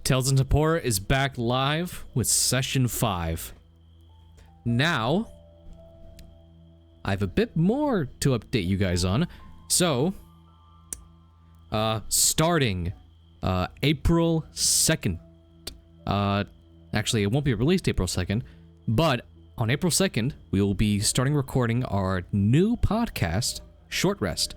Tales of Tempora is back live with Session 5. Now, I have a bit more to update you guys on. So, starting April 2nd, actually it won't be released April 2nd, but on April 2nd, we will be starting recording our new podcast, Short Rest.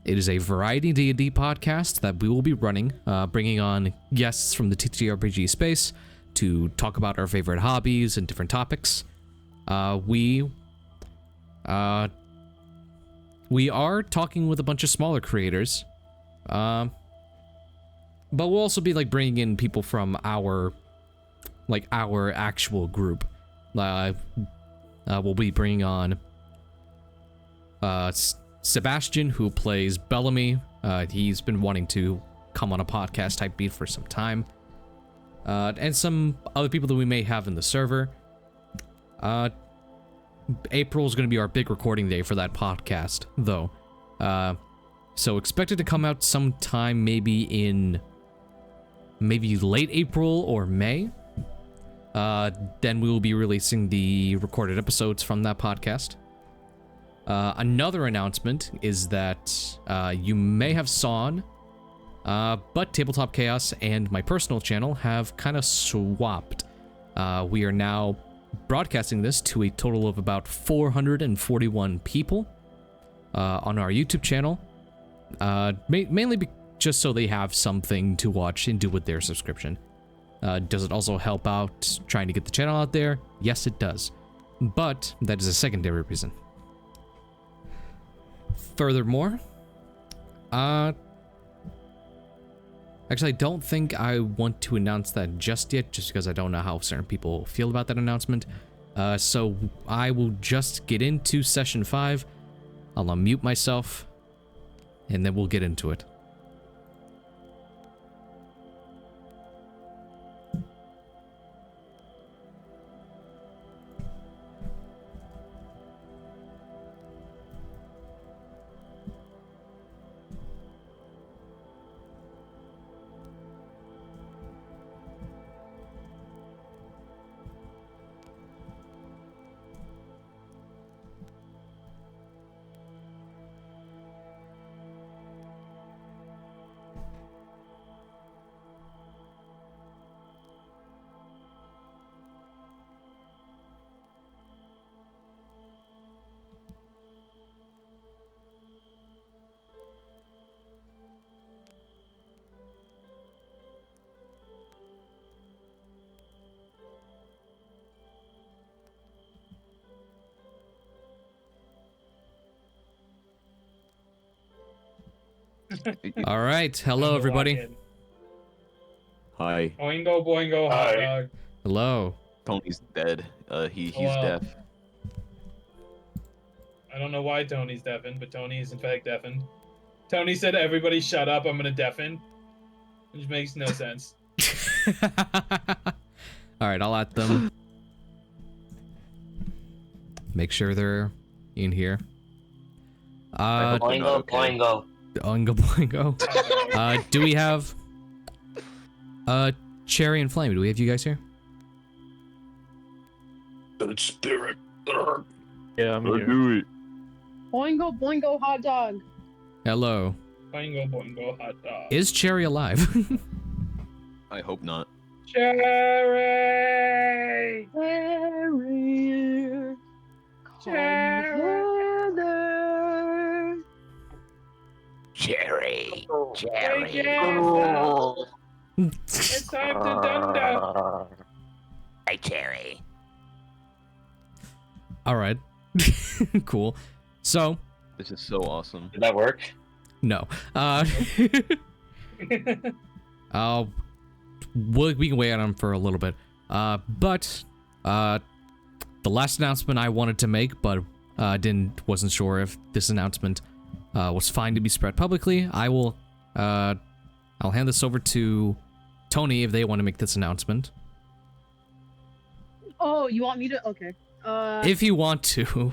It is a variety D&D podcast that we will be running, bringing on guests from the TTRPG space to talk about our favorite hobbies and different topics. We are talking with a bunch of smaller creators, but we'll also be like bringing in people from our actual group. We'll be bringing on Sebastian, who plays Bellamy. He's been wanting to come on a podcast type beat for some time. And some other people that we may have in the server. April is going to be our big recording day for that podcast, though. So expect it to come out sometime maybe late April or May. Then we will be releasing the recorded episodes from that podcast. Another announcement is that you may have saw, but Tabletop Chaos and my personal channel have kind of swapped. We are now broadcasting this to a total of about 441 people on our YouTube channel, mainly just so they have something to watch and do with their subscription. Does it also help out trying to get the channel out there? Yes, it does. But that is a secondary reason. Furthermore, actually, I don't think I want to announce that just yet, just because I don't know how certain people feel about that announcement. So I will just get into Session 5. I'll unmute myself, and then we'll get into it. All right. Hello, everybody. Hi. Boingo, boingo, hot dog. Hello. Tony's dead. He's deaf. I don't know why Tony's deafened, but Tony is in fact deafened. Tony said, "Everybody shut up, I'm gonna deafen." Which makes no sense. All right, I'll at them. Make sure they're in here. Boingo, boingo. Oingo boingo. Do we have Cherry and Flame? Do we have you guys here? Good spirit. Yeah, I'm here. Do it. Boingo, boingo, hot dog. Hello. Boingo, boingo, hot dog. Is Cherry alive? I hope not. Cherry! Cherry. Cherry. Cherry. Oh. It's time to dundo. Hey, Cherry. All right. Cool. So. This is so awesome. Did that work? No. We can wait on him for a little bit. But the last announcement I wanted to make, but wasn't sure if this announcement was fine to be spread publicly. I'll hand this over to Tony if they want to make this announcement. Oh, you want me to? Okay. If you want to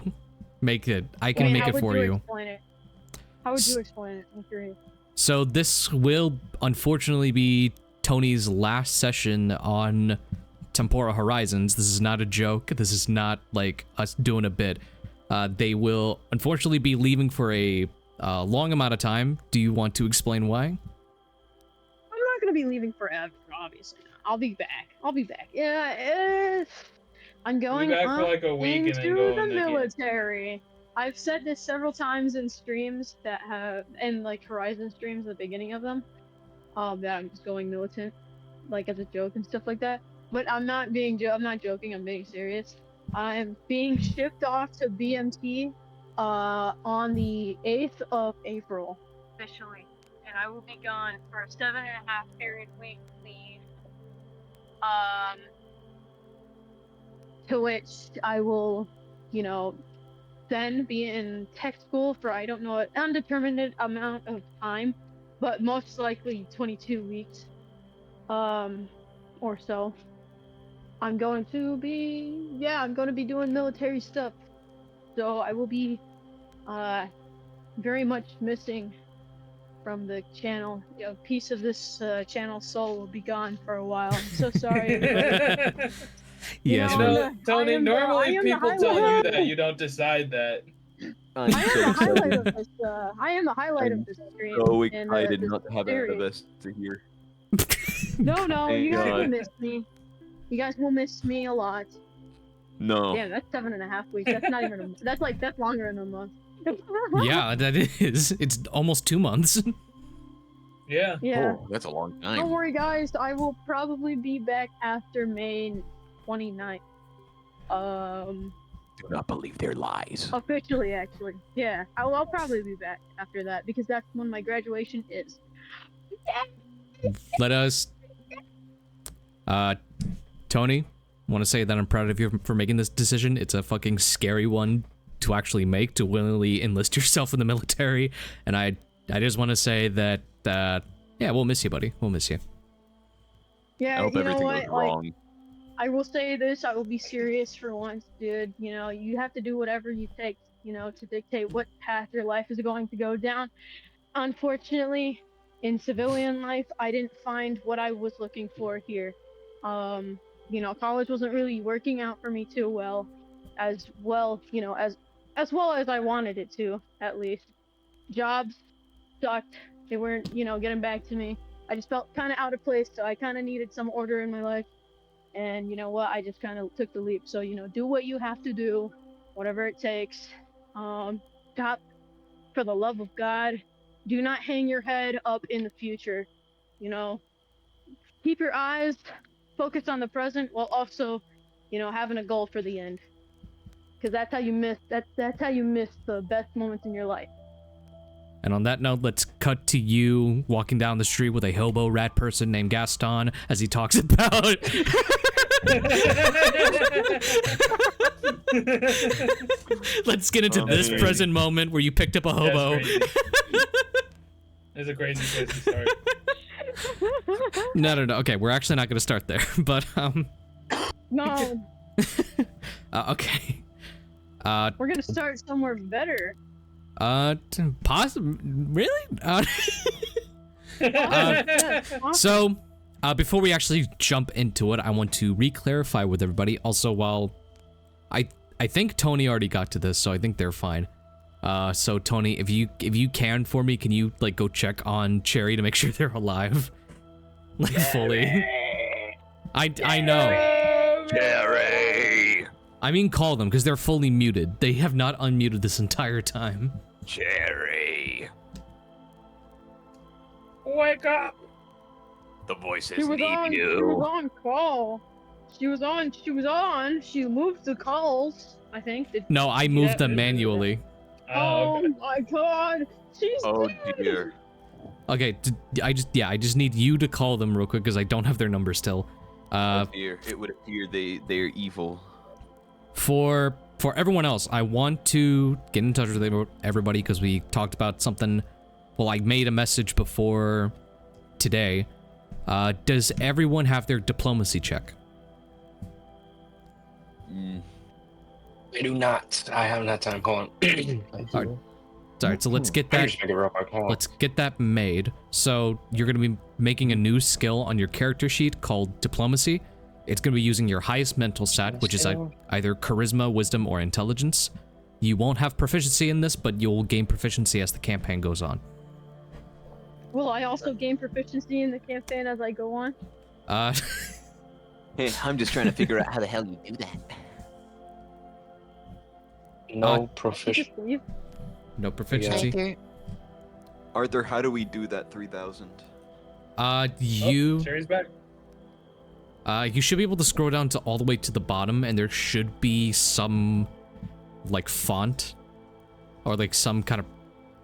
make it, I can make it for you. Explain it? How would you explain it? I'm curious. So this will unfortunately be Tony's last session on Tempora Horizons. This is not a joke. This is not like us doing a bit. They will unfortunately be leaving for a long amount of time. Do you want to explain why? I'm not gonna be leaving forever, obviously. I'll be back. Yeah, I'm going back for like a week and then into going the again. military. I've said this several times in streams that have, and like Horizon streams at the beginning of them, that I'm just going militant, like as a joke and stuff like that. But I'm not joking. I'm being serious. I'm being shipped off to BMT on the 8th of April officially, and I will be gone for a 7.5 period week leave. To which I will, then be in tech school for I don't know an undetermined amount of time, but most likely 22 weeks, or so. I'm going to be doing military stuff, so I will be very much missing from the channel. A piece of this channel soul will be gone for a while. I'm so sorry, everybody. Yes, You You know, know, Tony, I am the people tell you highlight. that you don't decide that. I'm I am so the highlight excited. of this. I am the highlight I'm of this stream. So and, excited this not to have series. Adavesta here. No, Thank you guys will God. miss me. You guys will miss me a lot. No. Damn, that's 7.5 weeks. That's not even. That's longer than a month. yeah, that is. It's almost 2 months. Yeah. Yeah. Oh, that's a long Don't time. worry, guys. I will probably be back after May 29th. Do not believe their lies. Officially, actually. Yeah, I'll probably be back after that because that's when my graduation is. Let us. Tony, want to say that I'm proud of you for making this decision. It's a fucking scary one to actually make, to willingly enlist yourself in the military. And I just want to say that, yeah, we'll miss you, buddy. We'll miss you. Yeah, I hope you know everything what? goes wrong. I will say this, I will be serious for once, dude. You have to do whatever you take, to dictate what path your life is going to go down. Unfortunately, in civilian life, I didn't find what I was looking for here. College wasn't really working out for me too well, as well as I wanted it to, at least. Jobs sucked. They weren't, getting back to me. I just felt kind of out of place, so I kind of needed some order in my life. And you know what? I just kind of took the leap. So, do what you have to do, whatever it takes. Stop, for the love of God, do not hang your head up in the future. Keep your eyes focused on the present while also, having a goal for the end. Because that's how you miss the best moments in your life. And on that note, let's cut to you walking down the street with a hobo rat person named Gaston as he talks about. Let's get into this present moment where you picked up a hobo. It's a crazy place to start. No. Okay, we're actually not going to start there, but No, okay. we're gonna start somewhere better. Really? Yeah, awesome. So, before we actually jump into it, I want to re-clarify with everybody. Also, while I think Tony already got to this, so I think they're fine. So Tony, if you can for me, can you like go check on Cherry to make sure they're alive, like fully? I know. Cherry! I mean, call them because they're fully muted. They have not unmuted this entire time. Cherry! Wake up! The voices She was need on. She you. was on call. She was on. She moved the calls. I think. No, I moved them manually. Oh Okay. my God! She's Oh dead. dear. Okay, I just need you to call them real quick because I don't have their number still. Oh dear. It would appear they're evil. For everyone else, I want to get in touch with everybody because we talked about something. Well, I made a message before today. Does everyone have their diplomacy check? Mm. I do not. I haven't had time. Hold on. I do. Alright. Alright, so let's get I can that. just make it real quick. Hold on. Let's get that made. So you're going to be making a new skill on your character sheet called Diplomacy. It's going to be using your highest mental stat, which is either Charisma, Wisdom, or Intelligence. You won't have proficiency in this, but you'll gain proficiency as the campaign goes on. Will I also gain proficiency in the campaign as I go on? Hey, I'm just trying to figure out how the hell you do that. No proficient. Just leave. No proficiency. Arthur, how do we do that 3,000? You Sherry's back. you should be able to scroll down to all the way to the bottom, and there should be some like font or like some kind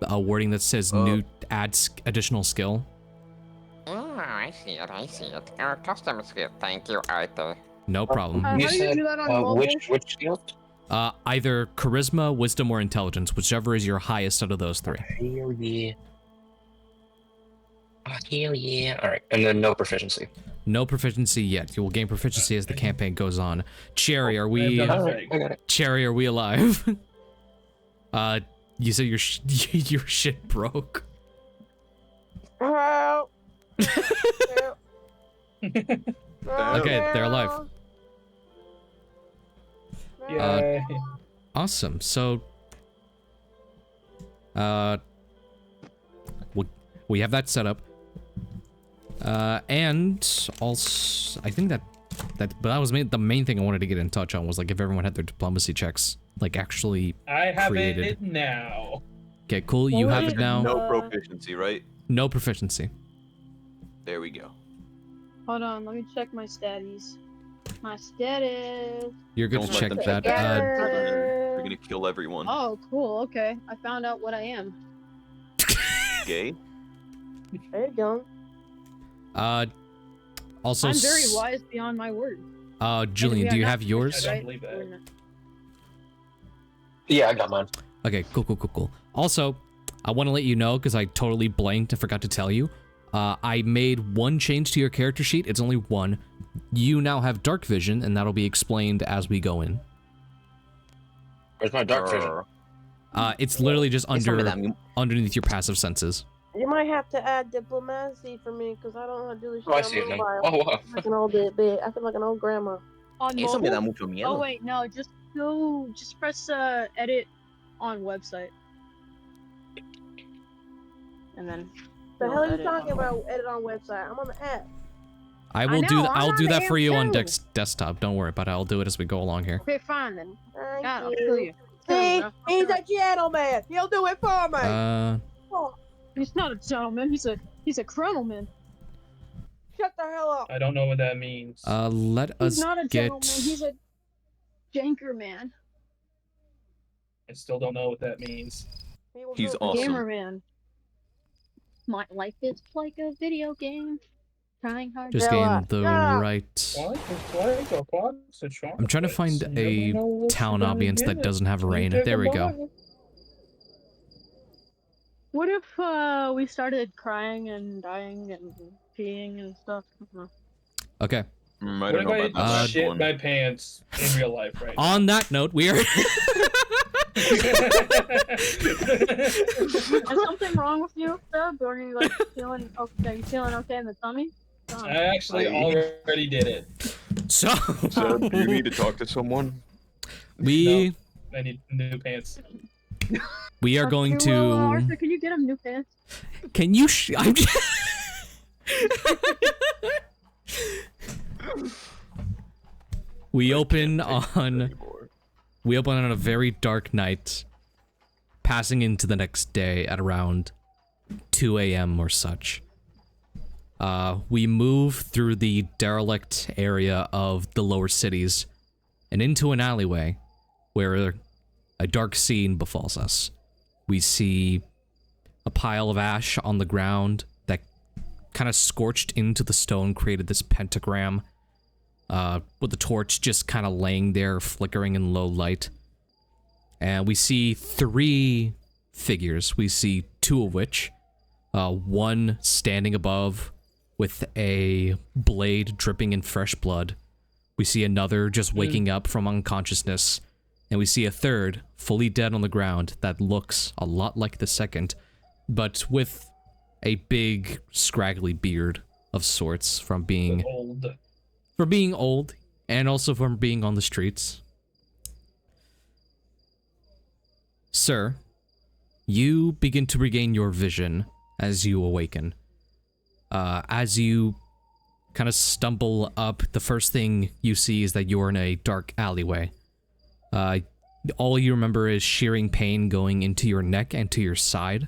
of wording that says new additional skill. Oh, I see it. Our custom skill. Thank you, Arthur. No problem. How You do you said do that on mobile? which skill? Either Charisma, Wisdom, or Intelligence, whichever is your highest out of those three. Hell yeah. Oh, hell yeah. All right, and then no proficiency. No proficiency yet. You will gain proficiency as the campaign goes on. Cherry, are we? I've done All it. right, I got it. Cherry, are we alive? You said your your shit broke. Help. Okay, they're alive. Yay. Awesome. So, we have that set up. And also, I think but that was the main thing I wanted to get in touch on was like if everyone had their diplomacy checks like actually I have created. it now. Okay, cool. You have it now. No proficiency, right? No proficiency. There we go. Hold on, let me check my statties. My status. You're good Don't to let check them that. check that. Uh, They're gonna kill everyone. Oh, cool. Okay, I found out what I am. Gay? There you go. Also, I'm very wise beyond my word. Julian, do you have I yours? don't believe that. Yeah, I got mine. Okay, cool. Also, I want to let you know, because I totally blanked and forgot to tell you, I made one change to your character sheet. It's only one. You now have dark vision, and that'll be explained as we go in. Where's my dark vision? It's literally just Hey, some of underneath your passive senses. You might have to add diplomacy for me because I don't know how to do this shit Oh, I on see it now. mobile. Oh, wow. Like an old bit. I feel like an old grandma. On Eso me da mobile? mucho miedo. Oh wait, no, just press edit on website. And then The you'll hell are you edit talking on- about? Edit on website. I'm on the app. I will do know, that. I'm I'll on do the that for app you on too. desktop. Don't worry about it. I'll do it as we go along here. Okay, fine then. Thank God, I'll you. kill you. See, I'll he's kill a gentleman. He'll do it for me. Oh, He's not a gentleman. He's a criminalman. shut the hell up. I don't know what that means. Let He's us not a get. gentleman. He's a janker man. I still don't know what that means. He will He's do it. awesome. Gamer man. My life is like a video game. Trying hard. Just Bella, gain the yeah. right. I'm I'm trying to find a town ambience that doesn't have rain. There we go. What if we started crying and dying and peeing and stuff? Okay. I What don't if know I about that shit one. my pants in real life right now? On that note, we are. Is something wrong with you, Seb? Or are you like feeling okay? You feeling okay in the tummy? I actually already did it. So So, do you need to talk to someone? we I need new pants. we are going Arthur, to. can you get him new pants? Can you? I'm just... We open on a very dark night, passing into the next day at around 2 a.m. or such. We move through the derelict area of the lower cities and into an alleyway where a dark scene befalls us. We see a pile of ash on the ground that kind of scorched into the stone, created this pentagram, with the torch just kind of laying there, flickering in low light. And we see 3 figures. We see 2 of which, one standing above with a blade dripping in fresh blood. We see another just waking up from unconsciousness, And we see a third, fully dead on the ground, that looks a lot like the second, but with a big, scraggly beard of sorts from being old, and also from being on the streets. Sir, you begin to regain your vision as you awaken. As you kind of stumble up, the first thing you see is that you're in a dark alleyway. All you remember is shearing pain going into your neck and to your side,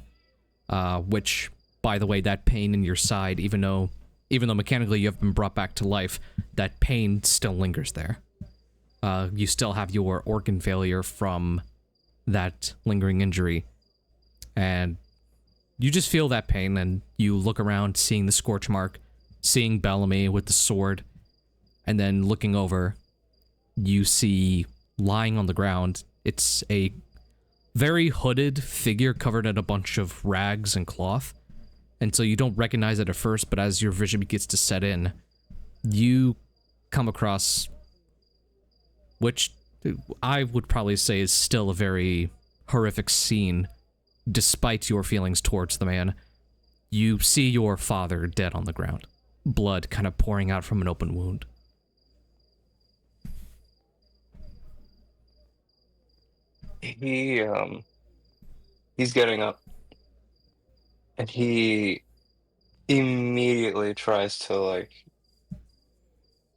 which, by the way, that pain in your side, even though mechanically you have been brought back to life, that pain still lingers there. You still have your organ failure from that lingering injury, and you just feel that pain, and you look around, seeing the scorch mark, seeing Bellamy with the sword, and then looking over, you see lying on the ground, it's a very hooded figure covered in a bunch of rags and cloth, and so you don't recognize it at first, but as your vision begins to set in, you come across, which I would probably say is still a very horrific scene, despite your feelings towards the man. You see your father dead on the ground, blood kind of pouring out from an open wound. He's getting up, and he immediately tries to, like,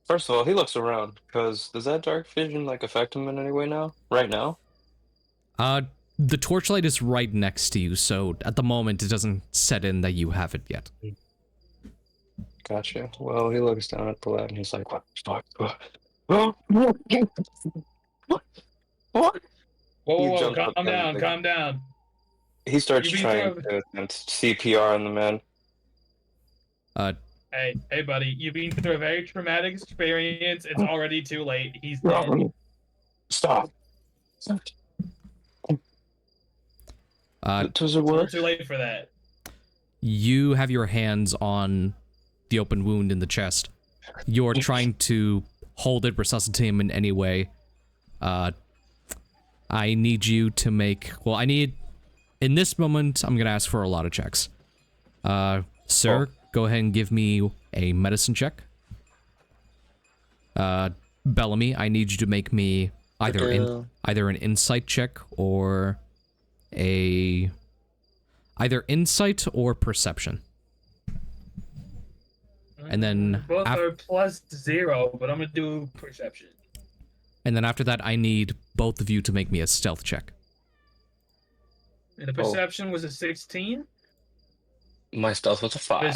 first of all, he looks around, because does that dark vision, like, affect him in any way now? Right now? The torchlight is right next to you, so at the moment it doesn't set in that you have it yet. Gotcha. Well, he looks down at the lad, and he's like, what the fuck? What? What? Whoa, calm down. He starts You trying beat to attempt CPR on the man. Hey, buddy, you've been through a very traumatic experience. It's already too late. He's dead. Stop. Does it work? It's too late for that. You have your hands on the open wound in the chest. You're trying to hold it, resuscitate him in any way. I need you to make... Well, in this moment, I'm going to ask for a lot of checks. Sir, go ahead and give me a medicine check. Bellamy, I need you to make me either an insight check or either insight or perception. And then both are +0, but I'm gonna do perception. And then after that, I need both of you to make me a stealth check. And the perception was a 16. My stealth was a 5. My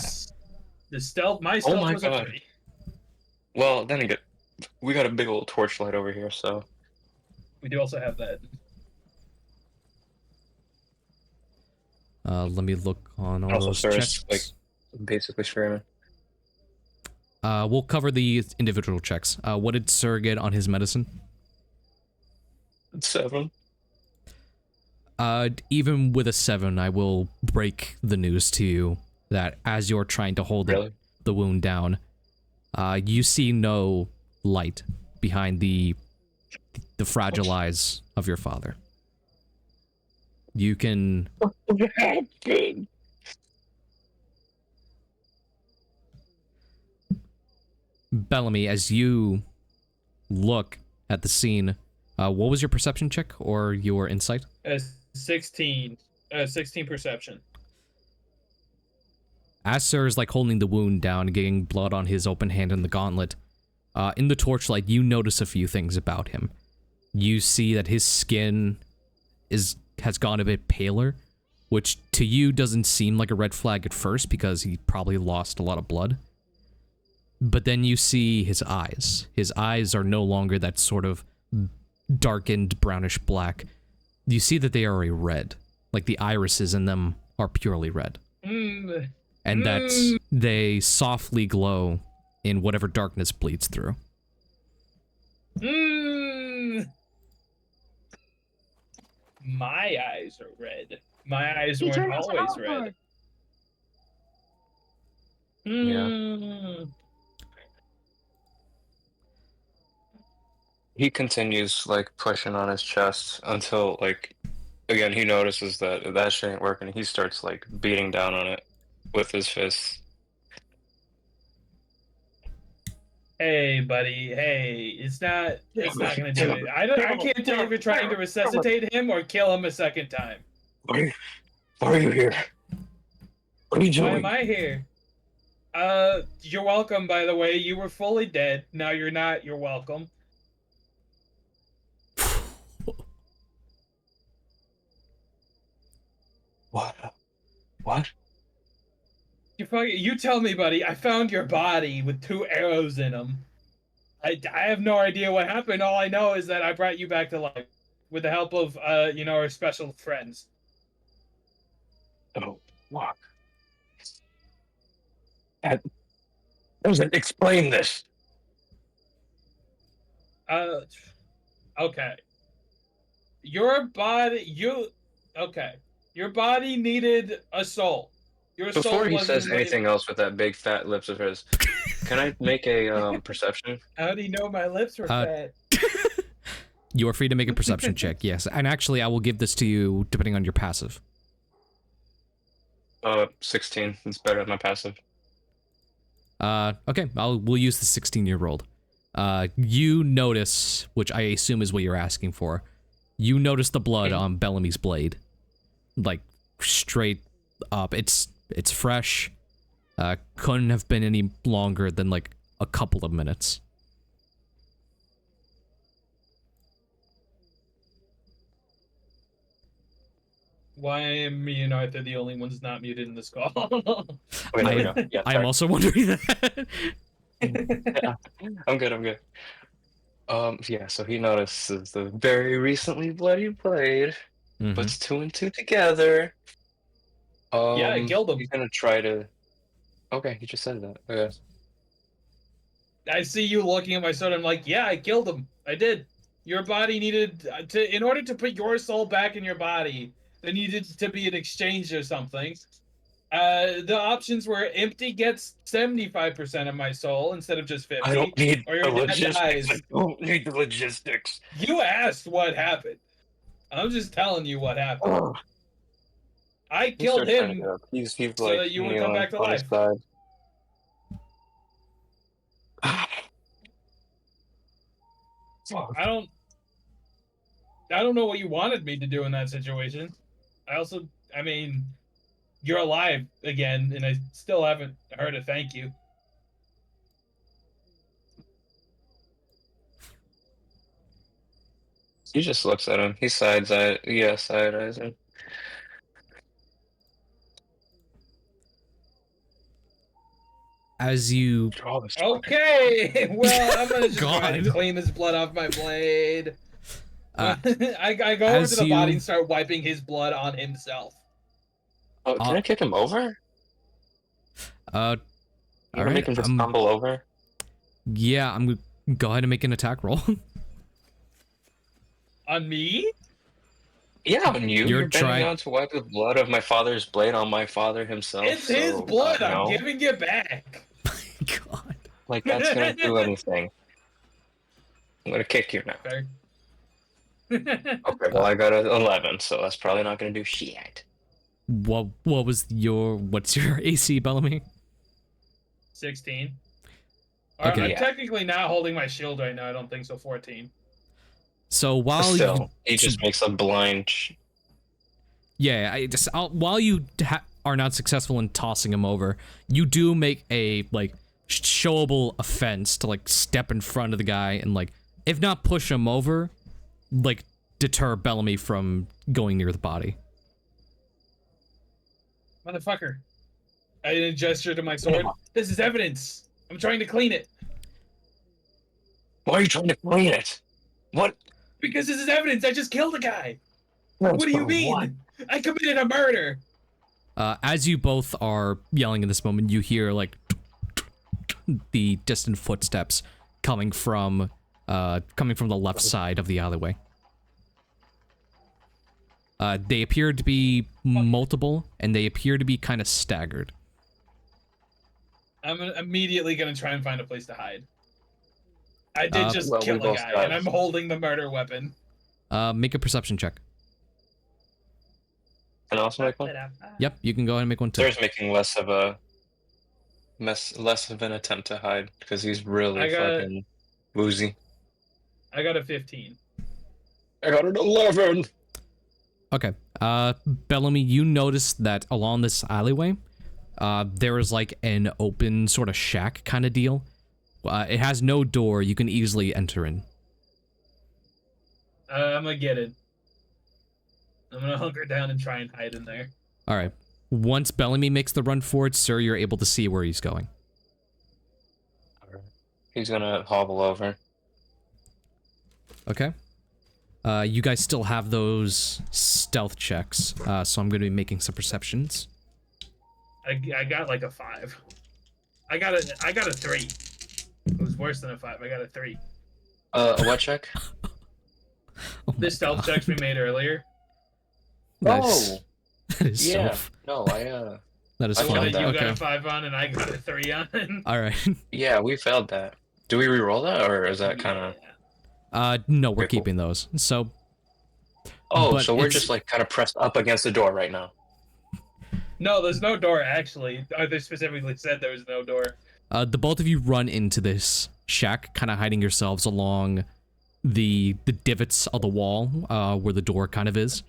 stealth was God. a 3. Well, then again, we got a big old torchlight over here, so... We do also have that. Let me look on all Also, those sir checks. is, like, basically screaming. We'll cover the individual checks. What did Sir get on his medicine? 7. Even with a 7, I will break the news to you that as you're trying to hold the wound down, you see no light behind the fragile eyes of your father. You can... Bellamy, as you look at the scene, what was your perception check or your insight? 16 perception. As Sir is like holding the wound down, getting blood on his open hand in the gauntlet, in the torchlight, you notice a few things about him. You see that his skin has gone a bit paler, which to you doesn't seem like a red flag at first because he probably lost a lot of blood. But then you see his eyes. His eyes are no longer that sort of darkened brownish black. You see that they are a red. Like the irises in them are purely red. And that they softly glow in whatever darkness bleeds through. My eyes are red. My eyes weren't always red. Yeah. he continues like pushing on his chest until like again he notices that that shit ain't working. He starts like beating down on it with his fists. Hey, buddy. Hey, it's not gonna do it. I can't tell if you're trying to resuscitate him or kill him a second time. Why are you here? What are you Why doing? am I here? You're welcome, by the way. You were fully dead. Now you're not. You're welcome. What? What? You tell me, buddy. I found your body with 2 arrows in them. I have no idea what happened. All I know is that I brought you back to life with the help of, our special friends. Oh, fuck. That doesn't explain this. Okay. Your body needed a soul. Your soul Before he wasn't says what it- anything else with that big fat lips of his, can I make a perception? How do you know my lips were Uh, fat? You are free to make a perception check, yes. And actually, I will give this to you depending on your passive. 16. It's better than my passive. Okay, we'll use the 16-year-old. You notice, which I assume is what you're asking for, you notice the blood on Bellamy's blade. Like, straight up. It's fresh. Couldn't have been any longer than, like, a couple of minutes. Why am me and Arthur the only ones not muted in this call? Okay, there we go. Yeah, I am also wondering that. yeah, I'm good. Yeah, so he notices the very recently bloody blade, Mhm. puts 2 and 2 together. Yeah, I killed him. He's gonna try to. Okay, he just said that. Okay. I see you looking at my sword. I'm like, yeah, I killed him. I did. Your body needed in order to put your soul back in your body, there needed to be an exchange or something. The options were empty gets 75% of my soul instead of just 50. I don't need or the your dad logistics. dies. I don't need the logistics. You asked what happened. I'm just telling you what happened. Ugh. I He killed starts trying to him get up. He's so like that you would come kneeling back to on his life. side. Fuck. I don't know what you wanted me to do in that situation. I mean, you're alive again, and I still haven't heard a thank you. He just looks at him. He side-eyes him. As you... Draw this Okay, well, I'm gonna just try God. to clean this blood off my blade. Uh, I go over as to the body you- and start wiping his blood on himself. Oh, can I kick him over? You You wanna alright, make him just tumble over? yeah, I'm gonna go ahead and make an attack roll. On me? Yeah, on you. You're You're bending trying- down to wipe the blood of my father's blade on my father himself. It's his so, blood. I'm no. giving it back. God. Like, that's gonna do anything. I'm gonna kick you now. Fair. Okay, well, I got an 11, so that's probably not gonna do shit. What's your AC, Bellamy? 16. Okay. I'm Yeah. technically not holding my shield right now. I don't think so. 14. So while Still, he just makes a blind. while you are not successful in tossing him over, you do make a like showable offense to like step in front of the guy and like, if not push him over, like deter Bellamy from going near the body. Motherfucker. I did a gesture to my sword. This is evidence. I'm trying to clean it. Why are you trying to clean it? What? Because this is evidence. I just killed a guy. What What do you mean? I committed a murder. As you both are yelling in this moment, you hear like the distant footsteps coming from the left side of the alleyway. They appear to be multiple, and they appear to be kind of staggered. I'm immediately gonna try and find a place to hide. I did just well, we kill a both guy, got and it. I'm holding the murder weapon. Make a perception check. Can I also make one? Yep, you can go ahead and make one too. Sarah's making less of an attempt to hide because he's really fucking woozy. I got a 15. I got an 11. Okay. Bellamy, you notice that along this alleyway, there is like an open sort of shack kind of deal. It has no door. You can easily enter in. I'm gonna get it. I'm gonna hunker down and try and hide in there. All right. Once Bellamy makes the run for it, sir, you're able to see where he's going. He's gonna hobble over. Okay. You guys still have those stealth checks, so I'm going to be making some perceptions. I got like a 5. I got a 3. It was worse than a 5. I got a 3. A what check? Oh The stealth checks we made earlier. Nice. Oh, That is yeah. so. No, That is I fun. found You that. got Okay. a 5 on, and I got a 3 on. All right. yeah, we failed that. Do we re-roll that, or is that kind of? No, we're Very cool. keeping those. So. Oh, but so we're it's- just like kind of pressed up against the door right now. No, there's no door actually. They specifically said there was no door. The both of you run into this shack, kind of hiding yourselves along the divots of the wall, where the door kind of is.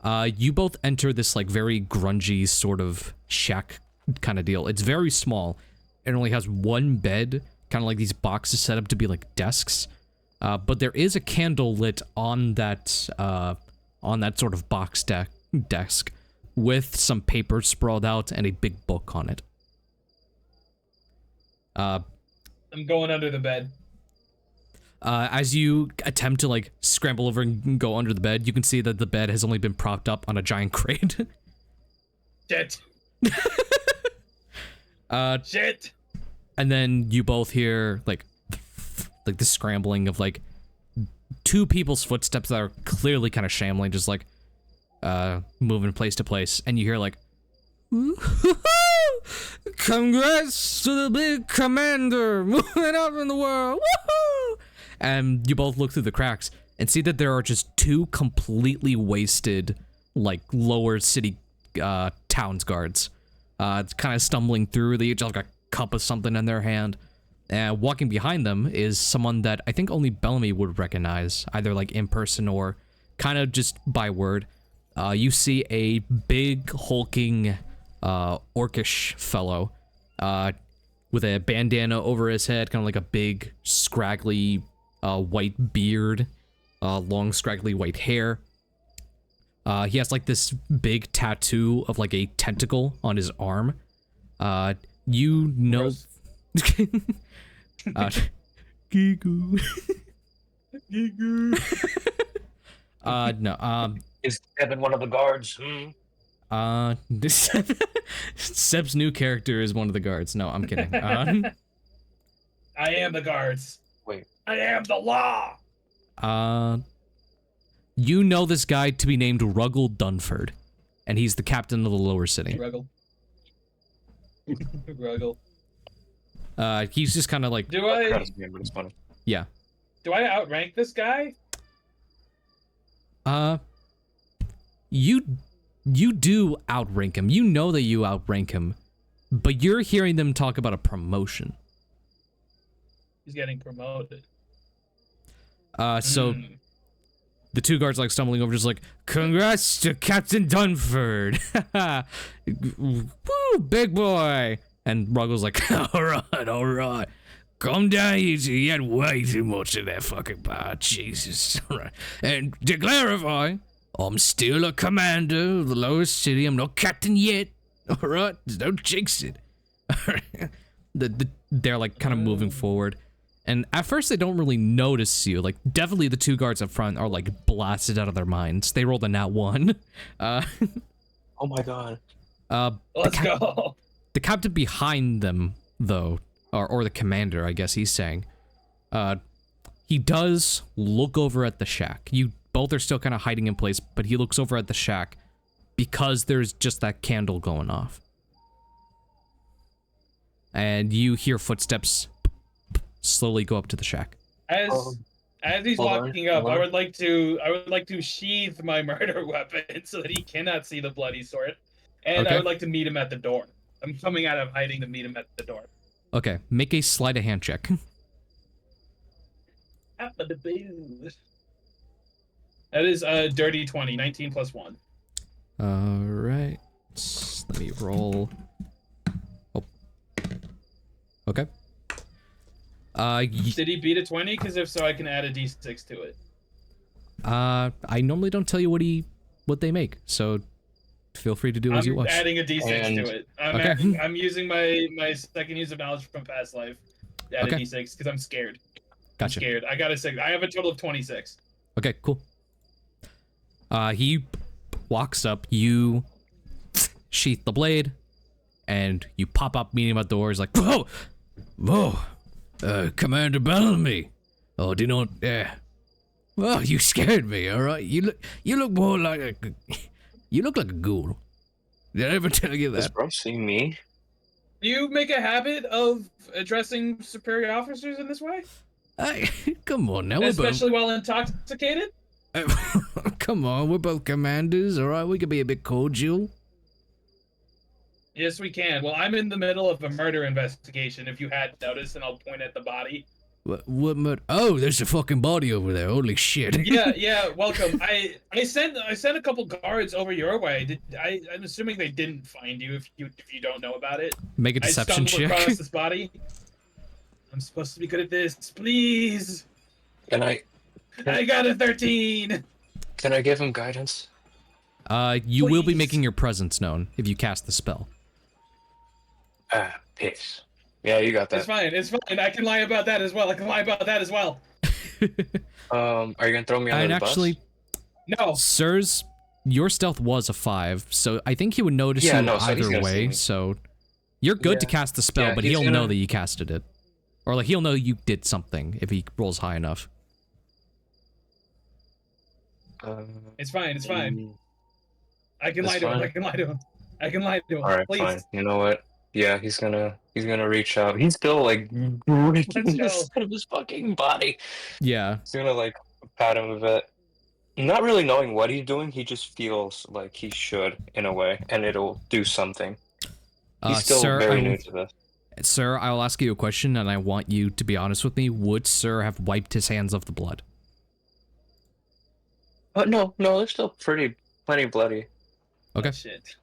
You both enter this like very grungy sort of shack kind of deal. It's very small. It only has one bed, kind of like these boxes set up to be like desks. But there is a candle lit on that sort of box desk with some paper sprawled out and a big book on it. I'm going under the bed. As you attempt to like scramble over and go under the bed, you can see that the bed has only been propped up on a giant crate. Shit. Shit. And then you both hear like the scrambling of like two people's footsteps that are clearly kind of shambling, just like moving place to place, and you hear like, "Congrats to the big commander moving up in the world!" Woohoo! And you both look through the cracks and see that there are just two completely wasted, like lower city towns guards. It's kind of stumbling through. They each have like a cup of something in their hand. And walking behind them is someone that I think only Bellamy would recognize, either like in person or kind of just by word. You see a big, hulking, orcish fellow with a bandana over his head, kind of like a big, scraggly white beard, long, scraggly white hair. He has like this big tattoo of like a tentacle on his arm. You know... Gigu. No, Is Evan one of the guards? this Seb's new character is one of the guards. No, I'm kidding. I am the guards. Wait. I am the law. You know this guy to be named Ruggles Dunford, and he's the captain of the lower city. Ruggle. Ruggle. He's just kind of like, Do I yeah. do I outrank this guy? You do outrank him. You know that you outrank him, but you're hearing them talk about a promotion. He's getting promoted. So the two guards like stumbling over, just like, "Congrats to Captain Dunford! Woo, big boy!" And Ruggles like, all right. Calm down, you had way too much of that fucking power, Jesus. All right. And to clarify, I'm still a commander of the lowest city. I'm not captain yet. All right, don't jinx it. All right. They're like kind of moving forward, and at first they don't really notice you. Like, definitely the two guards up front are like blasted out of their minds. They rolled a nat 1. Oh my god. Let's go. The captain behind them, though, or the commander, I guess he's saying, he does look over at the shack. You both are still kind of hiding in place, but he looks over at the shack because there's just that candle going off. And you hear footsteps slowly go up to the shack. As he's hold on, walking up, hold on. I would like to sheath my murder weapon so that he cannot see the bloody sword, and Okay. I would like to meet him at the door. I'm coming out of hiding to meet him at the door. Okay, make a sleight of hand check. That is a dirty 20, 19 plus 1. Alright. Let me roll. Oh. Okay. Did he beat a 20? Because if so, I can add a d6 to it. I normally don't tell you what they make, so feel free to do as you I'm wish. adding a d6 And- to it. Okay. I'm using my second use of knowledge from past life to add Okay. a d6 because I'm scared. Gotcha. I'm scared. I got a 6. I have a total of 26. Okay, cool. He walks up, you sheath the blade, and you pop up, meeting him at doors like, whoa, whoa, Commander Bellamy. Oh, do you know? Well, you scared me. All right, you look more like you look like a ghoul. Did I ever tell you Does that? bro see me? Do you make a habit of addressing superior officers in this way? Come on now, we're both. Especially while intoxicated? Come on, we're both commanders. All right, we could be a bit cordial. Yes, we can. Well, I'm in the middle of a murder investigation, if you had noticed, and I'll point at the body. What? Oh, there's a fucking body over there. Holy shit. Yeah, welcome. I sent a couple guards over your way. I'm assuming they didn't find you if you don't know about it. Make a deception I stumbled check. across this body. I'm supposed to be good at this. Please. Can I got a 13. can I give him guidance? You will be Please. making your presence known if you cast the spell. Ah, piss. Yeah, you got It's that. fine. It's fine. I can lie about that as well. Are you gonna throw me under And the actually, bus? No. Sirs, your stealth was a 5, so I think he would notice Yeah, you no, so he's either gonna see way, me. so you're good to Yeah. cast the spell, Yeah, but he's he'll know gonna- that you casted it. Or like he'll know you did something if he rolls high enough. It's fine. It's fine. I can It's lie to him. fine. I can lie to him. I can lie to him. All right, Please. fine. You know what? Yeah, he's gonna reach out. He's still like breaking Let's the go. side of his fucking body. Yeah. He's gonna like pat him a bit. Not really knowing what he's doing, he just feels like he should in a way, and it'll do something. He's still sir, very new to this. Sir, I will ask you a question, and I want you to be honest with me. Would Sir have wiped his hands of the blood? No, they're still plenty bloody. Okay. Oh, shit.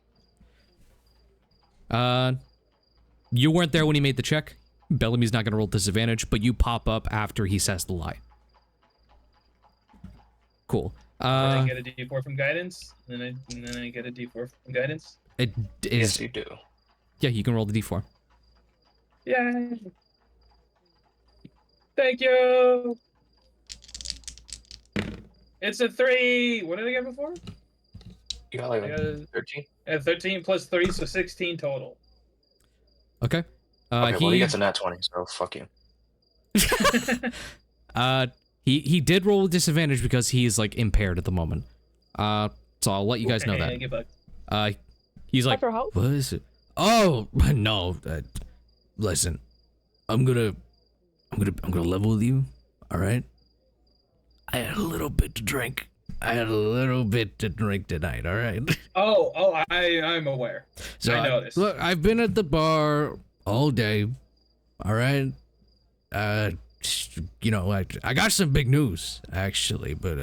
You weren't there when he made the check. Bellamy's not gonna roll disadvantage, but you pop up after he says the lie. Cool. I get a D4 from guidance, and then I get a D4 from guidance. It Yes, is. you do. Yeah, you can roll the D4. Yeah. Thank you. It's a 3. What did I get before? You got I like got a 13. 13 plus 3, so 16 total. Okay. Okay, well he gets a nat 20, so fuck you. He did roll with disadvantage because he is like impaired at the moment. So I'll let you guys know Okay, that. give up. He's like, Offer help? what is it? Oh no! Listen, I'm gonna level with you. All right. I had a little bit to drink. Tonight. All right. I'm aware. So I noticed. look, I've been at the bar all day. All right. You know, I got some big news actually, but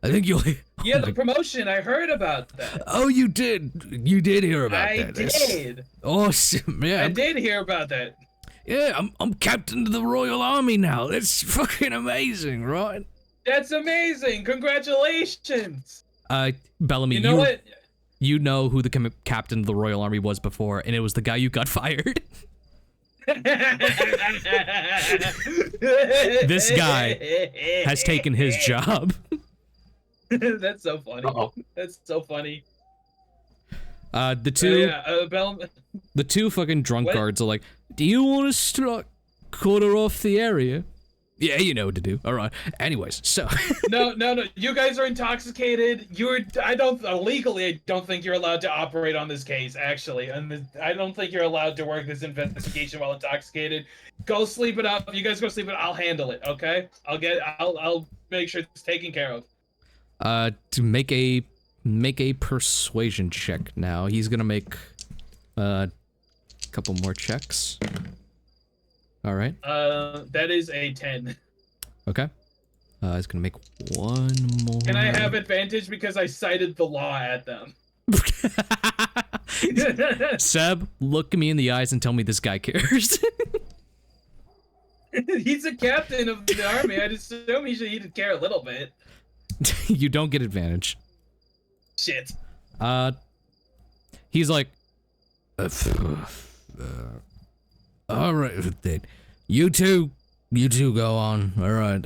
I think you'll. Yeah, the promotion. I heard about that. Oh, you did. You did hear about I that. That's did. awesome. Yeah. I did hear about that. Yeah. I'm captain of the Royal Army now. That's fucking amazing, right? That's amazing. Congratulations. Bellamy, You know what? You know who the captain of the Royal Army was before, and it was the guy you got fired. This guy has taken his job. That's so funny. Uh-oh. That's so funny. The two Bellamy. the two fucking drunk What? guards are like, "Do you want us to like cut her off the area?" Yeah, you know what to do. All right. Anyways, so. No. You guys are intoxicated. I don't legally. I don't think you're allowed to operate on this case. Actually, and I don't think you're allowed to work this investigation while intoxicated. Go sleep it up. You guys go sleep it. I'll handle it. Okay. I'll make sure it's taken care of. To make a persuasion check now. He's gonna make a couple more checks. All right. That is a 10. Okay. He's gonna make one more. Can I have advantage because I cited the law at them? Seb, look me in the eyes and tell me this guy cares. He's a captain of the army. I'd assume he'd care a little bit. You don't get advantage. Shit. He's like, all right, then. You two go on. All right,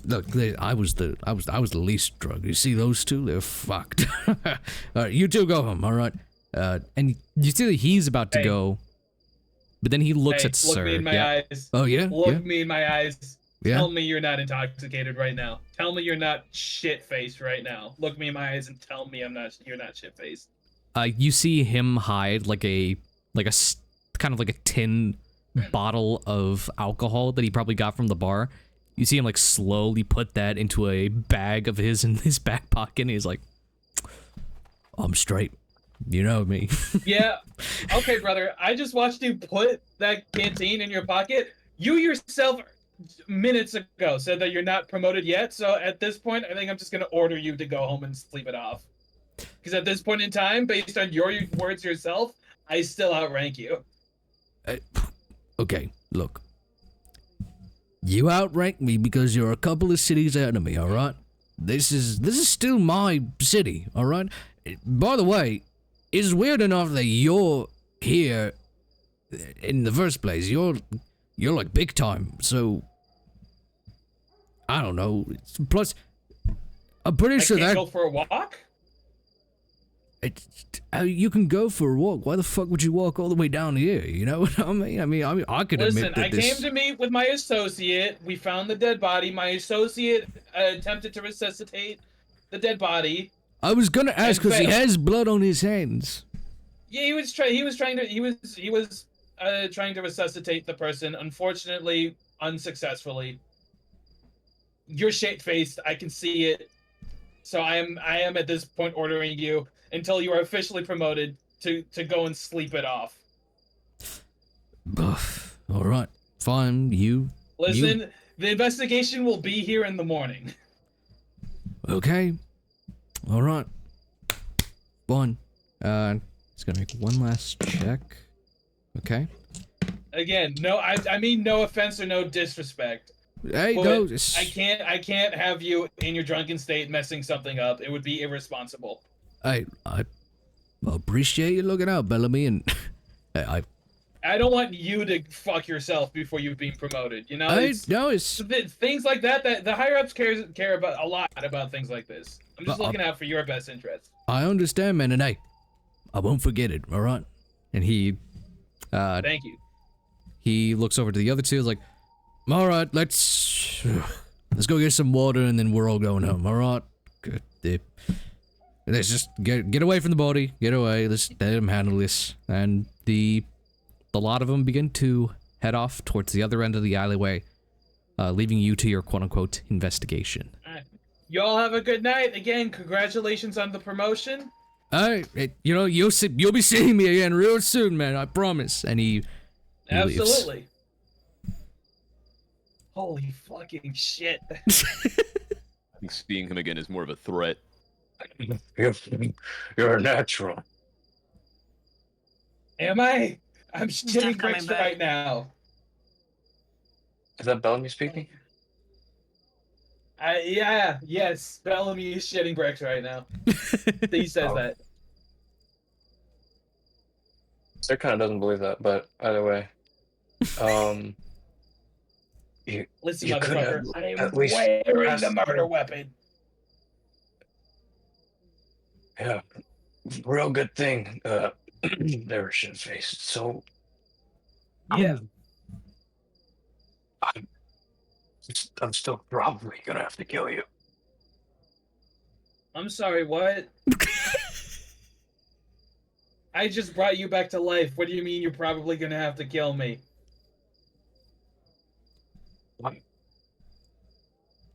look, I was the least drunk. You see those two? They're fucked. All right, you two go home. All right. And you see that he's about to go, but then he looks at look Sir. me in my eyes. Oh yeah. Look me in my eyes. Yeah. Tell me you're not intoxicated right now. Tell me you're not shit-faced right now. Look me in my eyes and tell me you're not shit-faced. You see him hide like a kind of like a tin bottle of alcohol that he probably got from the bar. You see him like slowly put that into a bag of his in his back pocket, and he's like, I'm straight. You know me. Yeah. Okay, brother. I just watched you put that canteen in your pocket. You yourself minutes ago said that you're not promoted yet, so at this point I think I'm just going to order you to go home and sleep it off. Because at this point in time, based on your words yourself, I still outrank you. Okay, look. You outrank me because you're a couple of cities ahead of me, alright? This is still my city, alright? By the way, it's weird enough that you're here in the first place. You're like big time, so I don't know. Plus, I'm pretty sure I can't that go for a walk? you can go for a walk. Why the fuck would you walk all the way down here? You know what I mean? I could Listen, admit that I came to meet with my associate. We found the dead body. My associate attempted to resuscitate the dead body. I was gonna ask because he has blood on his hands. Yeah, he was trying to resuscitate the person. Unfortunately, unsuccessfully. You're shit-faced. I can see it. So I am at this point ordering you until you are officially promoted to go and sleep it off. All right, fine. Listen, the investigation will be here in the morning. Okay. All right. Fine. Just gonna make one last check. Okay. Again, no, I mean no offense or no disrespect. Hey, But no. I can't have you in your drunken state messing something up. It would be irresponsible. I appreciate you looking out, Bellamy, and I don't want you to fuck yourself before you've been promoted. You know, it's things like that. The higher ups care about a lot about things like this. I'm just looking out for your best interest. I understand, man, and hey, I won't forget it. All right. And he, Thank you. He looks over to the other two, like, all right, let's go get some water, and then we're all going home. All right. Good. Let's just get away from the body. Get away. Let's let him handle this. And the lot of them begin to head off towards the other end of the alleyway, leaving you to your quote-unquote investigation. All right. You all have a good night. Again, congratulations on the promotion. Hey, you'll be seeing me again real soon, man. I promise. And he Absolutely. leaves. Holy fucking shit. I think seeing him again is more of a threat. You're a natural. Am I? I'm Stop shitting coming bricks back. right now. Is that Bellamy speaking? Yes. Bellamy is shitting bricks right now. He says that. Sir kind of doesn't believe that, but either way, Listen, you could motherfucker, have I am at least wearing asked the murder him. weapon. Yeah, real good thing. They were shit-faced. So Yeah. I'm still probably gonna have to kill you. I'm sorry, what? I just brought you back to life. What do you mean you're probably gonna have to kill me? What?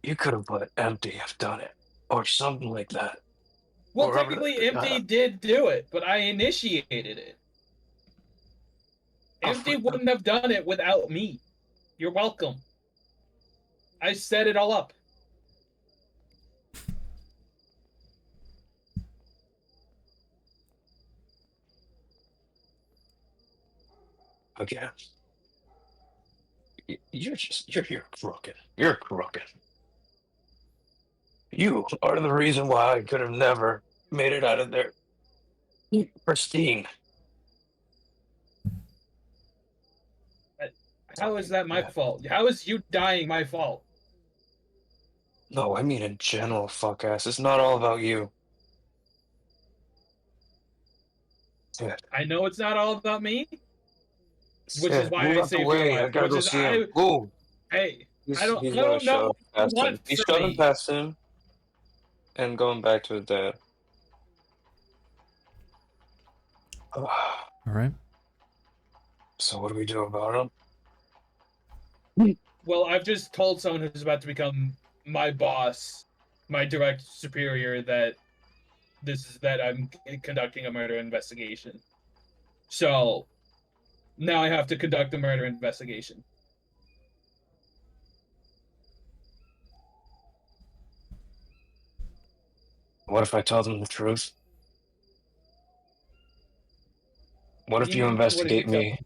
You could have let Empty have done it, or something like that. Well, Or- technically, Empty did do it, but I initiated it. Oh, Empty fuck. wouldn't have done it without me. You're welcome. I set it all up. Again. You're crooked. You're crooked. You are the reason why I could have never made it out of there pristine. How is that my fault? How is you dying my fault? No, I mean in general, fuck ass. It's not all about you. Yeah. I know it's not all about me, which is why Move I out the saved your way. life. I gotta which go is see him. Boom. Hey, He's I don't gonna know shove what you past him. want He's from shoving me. past him and going back to his dad. All right. So what do we do about him? Well, I've just told someone who's about to become my boss, my direct superior, that I'm conducting a murder investigation. So now I have to conduct a murder investigation. What if I tell them the truth? What if you What did investigate tell me? them?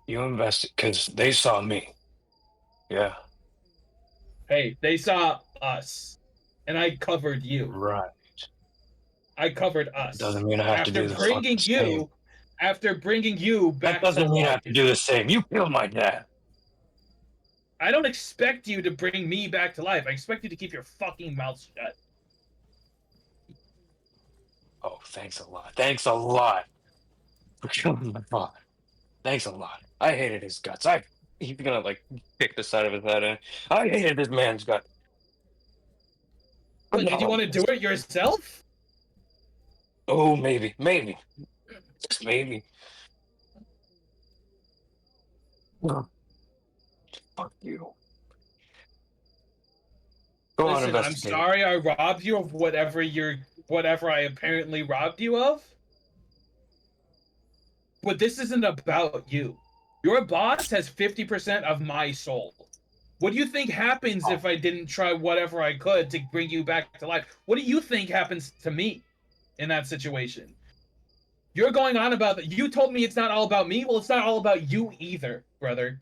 You investigate because they saw me. Yeah. Hey, they saw us, and I covered you. Right. I covered us. Doesn't mean I have to do the fucking same. After bringing you back That doesn't to mean I life. have to do the same. You killed my dad. I don't expect you to bring me back to life. I expect you to keep your fucking mouth shut. Oh, thanks a lot. Thanks a lot for killing my father. Thanks a lot. I hated his guts. He's gonna like pick the side of his head in. I hated this man's gut. But did you want to do it yourself? Oh, maybe. Just maybe. Fuck you. Go on, Listen, I'm investigate. sorry I robbed you of whatever I apparently robbed you of. But this isn't about you. Your boss has 50% of my soul. What do you think happens if I didn't try whatever I could to bring you back to life? What do you think happens to me in that situation? You're going on about that. You told me it's not all about me. Well, it's not all about you either, brother.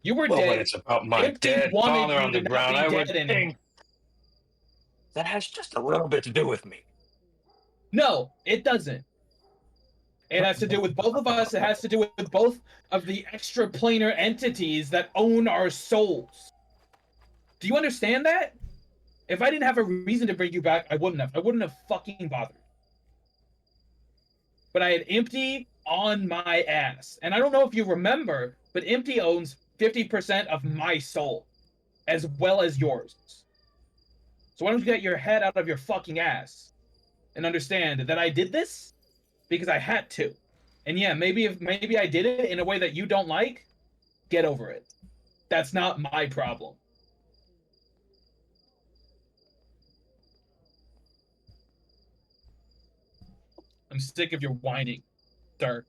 You were dead. When it's about my Empty dead wanted father you on to the not ground, be I would dead and- think that has just a little bit to do with me. No, it doesn't. It has to do with both of us. It has to do with both of the extraplanar entities that own our souls. Do you understand that? If I didn't have a reason to bring you back, I wouldn't have. I wouldn't have fucking bothered. But I had Empty on my ass. And I don't know if you remember, but Empty owns 50% of my soul, as well as yours. So why don't you get your head out of your fucking ass and understand that I did this because I had to. And yeah, maybe I did it in a way that you don't like, get over it. That's not my problem. I'm sick of your whining, sir.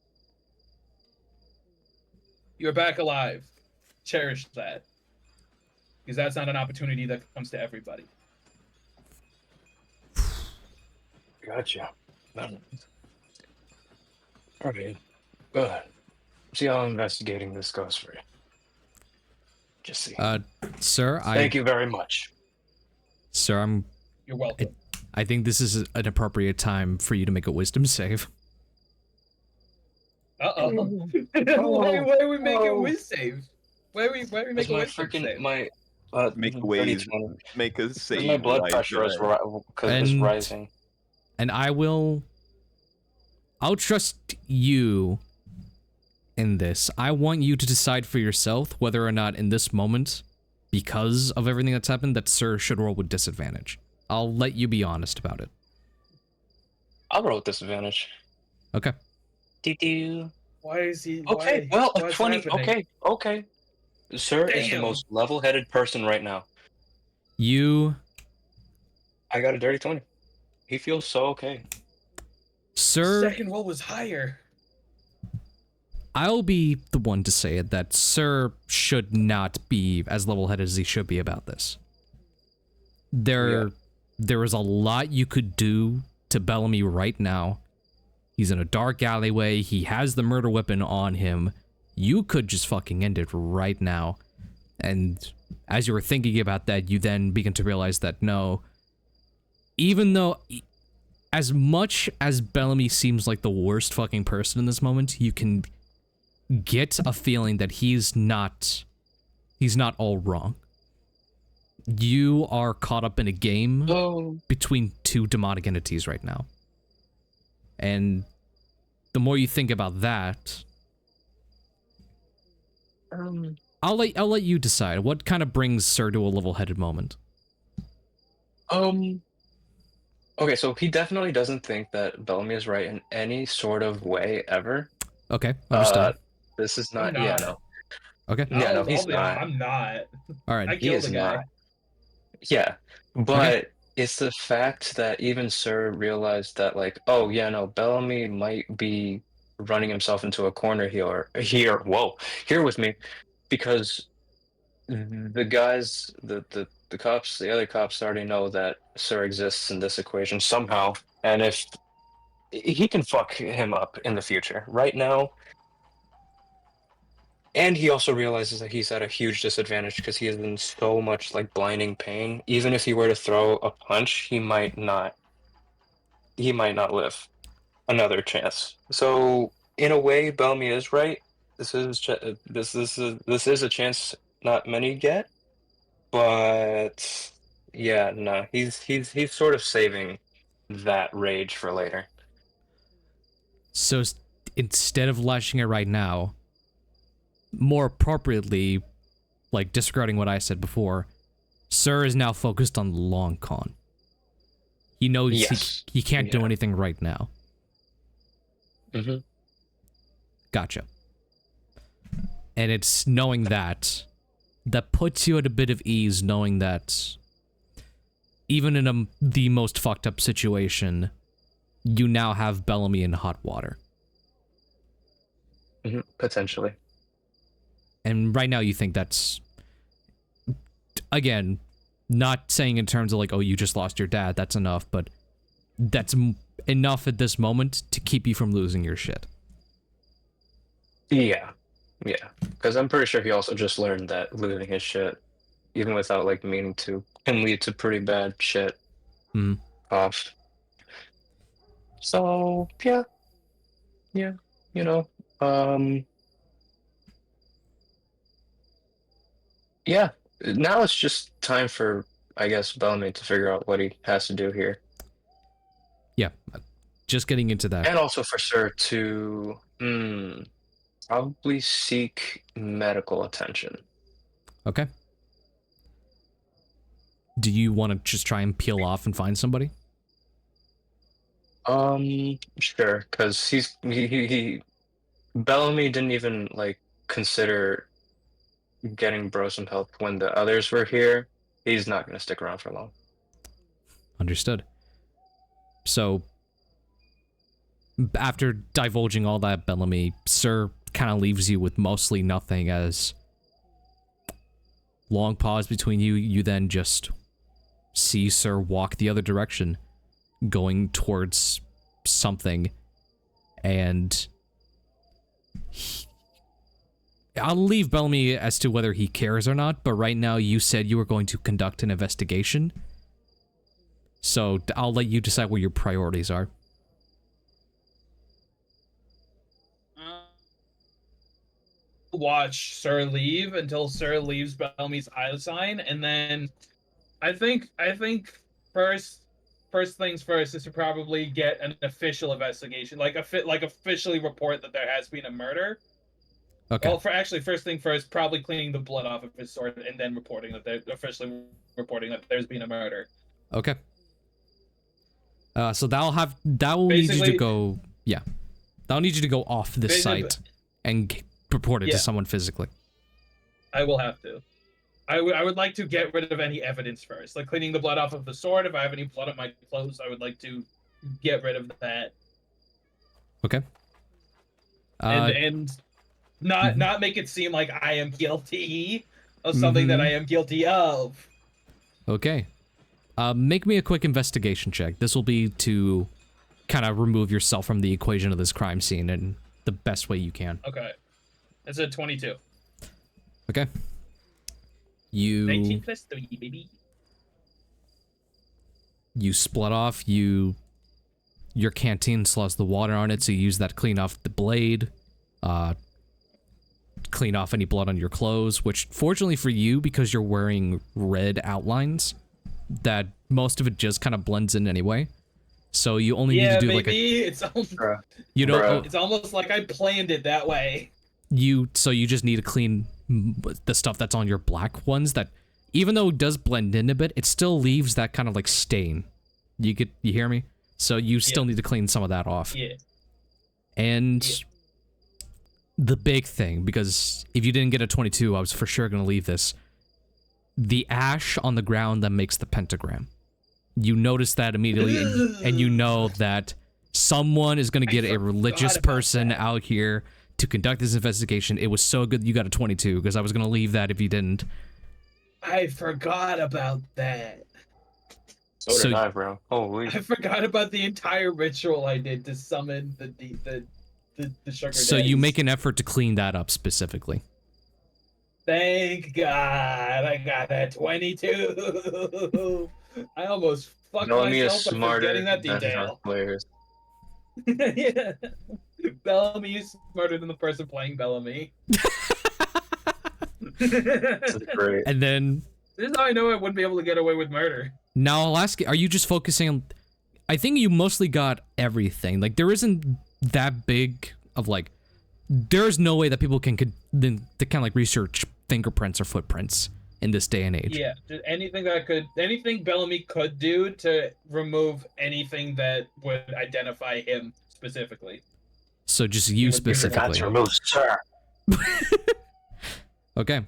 You're back alive. Cherish that. Because that's not an opportunity that comes to everybody. Gotcha. All right. Go ahead. See how investigating this goes for you. Just see. Sir, Thank you very much. Sir, You're welcome. I think this is an appropriate time for you to make a wisdom save. Uh-oh. Why are we making a whiz save? Why are we making a wisdom save? Make a 30, wave. 20. Make a save. My blood while pressure is you're- because it's rising. And I'll trust you in this. I want you to decide for yourself whether or not in this moment, because of everything that's happened, that Sir should roll with disadvantage. I'll let you be honest about it. I'll roll with disadvantage. Okay. Do-do. Why is he? Okay, why? well, a What's 20. happening? Okay. Sir is the Damn. most level-headed person right now. You, I got a dirty 20. He feels so okay. Sir, Second roll was higher. I'll be the one to say it, that Sir should not be as level-headed as he should be about this. There is a lot you could do to Bellamy right now. He's in a dark alleyway. He has the murder weapon on him. You could just fucking end it right now. And as you were thinking about that, you then begin to realize that no, even though, as much as Bellamy seems like the worst fucking person in this moment, you can get a feeling that he's not all wrong. You are caught up in a game between two demonic entities right now. And the more you think about that, I'll let you decide. What kind of brings Sir to a level-headed moment? Okay, so he definitely doesn't think that Bellamy is right in any sort of way ever. Okay, understood. This is not. I'm Yeah, not. no. Okay. Yeah, no, I'll he's be not. honest, I'm not. All right. I He killed is a guy. not. Yeah, but it's the fact that even Sir realized that, like, oh yeah, no, Bellamy might be running himself into a corner here with me, because the guys, the cops, the other cops already know that Sir exists in this equation somehow, and if he can fuck him up in the future, right now. And he also realizes that he's at a huge disadvantage because he is in so much like blinding pain. Even if he were to throw a punch, he might not live another chance. So in a way, Bellamy is right. This is a chance not many get, but yeah, no, he's sort of saving that rage for later. So instead of lashing it right now, more appropriately, like disregarding what I said before, Sir is now focused on the long con. He knows Yes. he can't do anything right now. Mm-hmm. Gotcha. And it's knowing that puts you at a bit of ease, knowing that even in the most fucked up situation, you now have Bellamy in hot water. Mm-hmm. Potentially. And right now you think that's, again, not saying in terms of like, oh, you just lost your dad, that's enough, but that's enough at this moment to keep you from losing your shit. Yeah, because I'm pretty sure he also just learned that losing his shit, even without like meaning to, can lead to pretty bad shit. Off. So yeah, you know, yeah. Now it's just time for, I guess, Bellamy to figure out what he has to do here, Yeah, just getting into that. and also for Sir to probably seek medical attention. Okay. Do you want to just try and peel off and find somebody? Sure, because he Bellamy didn't even like consider getting bro some help when the others were here. He's not gonna stick around for long. Understood. So, after divulging all that, Bellamy, Sir kind of leaves you with mostly nothing, as long pause between you then just see Sir walk the other direction, going towards something, and I'll leave Bellamy as to whether he cares or not, but right now you said you were going to conduct an investigation, so I'll let you decide what your priorities are. Watch Sir leave until Sir leaves Bellamy's eye sign, and then I think first things first is to probably get an official investigation, like officially report that there has been a murder, Okay. Well, first thing first, probably cleaning the blood off of his sword and then officially reporting that there's been a murder. Okay. So that will need you to Basically- go. Yeah. That'll need you to go off this Basically- site and report it Yeah. to someone physically. I will have to. I would like to get rid of any evidence first, like cleaning the blood off of the sword. If I have any blood on my clothes, I would like to get rid of that Okay. and not make it seem like I am guilty of something that I am guilty of. Okay. Make me a quick investigation check. This will be to kind of remove yourself from the equation of this crime scene in the best way you can. Okay, it's a 22. Okay. You 19 plus 3, baby. you split off. Your canteen still has the water on it, so you use that to clean off the blade. Clean off any blood on your clothes, which fortunately for you, because you're wearing red outlines, that most of it just kind of blends in anyway. So you only need to do like it's almost, you know Bruh. it's almost like I planned it that way. you just need to clean the stuff that's on your black ones that even though it does blend in a bit, it still leaves that kind of like stain. You hear me? So you still need to clean some of that off. Yeah. And Yeah. the big thing, because if you didn't get a 22, I was for sure going to leave this. The ash on the ground that makes the pentagram. You notice that immediately, and you know that someone is going to get a religious forgot about person that. out here to conduct this investigation. It was so good you got a 22, because I was going to leave that if you didn't. I forgot about that. So So- did I, bro. Holy. I forgot about the entire ritual I did to summon the sugar So you daddies. make an effort to clean that up specifically. Thank God I got that 22. I almost fucked Bellamy is myself by smarter forgetting that than detail. our players. Yeah. Bellamy is smarter than the person playing Bellamy. This is great. And then This is how I know I wouldn't be able to get away with murder. now I'll ask you, are you just focusing on... I think you mostly got everything. Like, there isn't that big of, like... There's no way that people can kind of, like, research fingerprints or footprints in this day and age. Yeah, just anything Bellamy could do to remove anything that would identify him specifically. So just you specifically. removed, sir. Okay.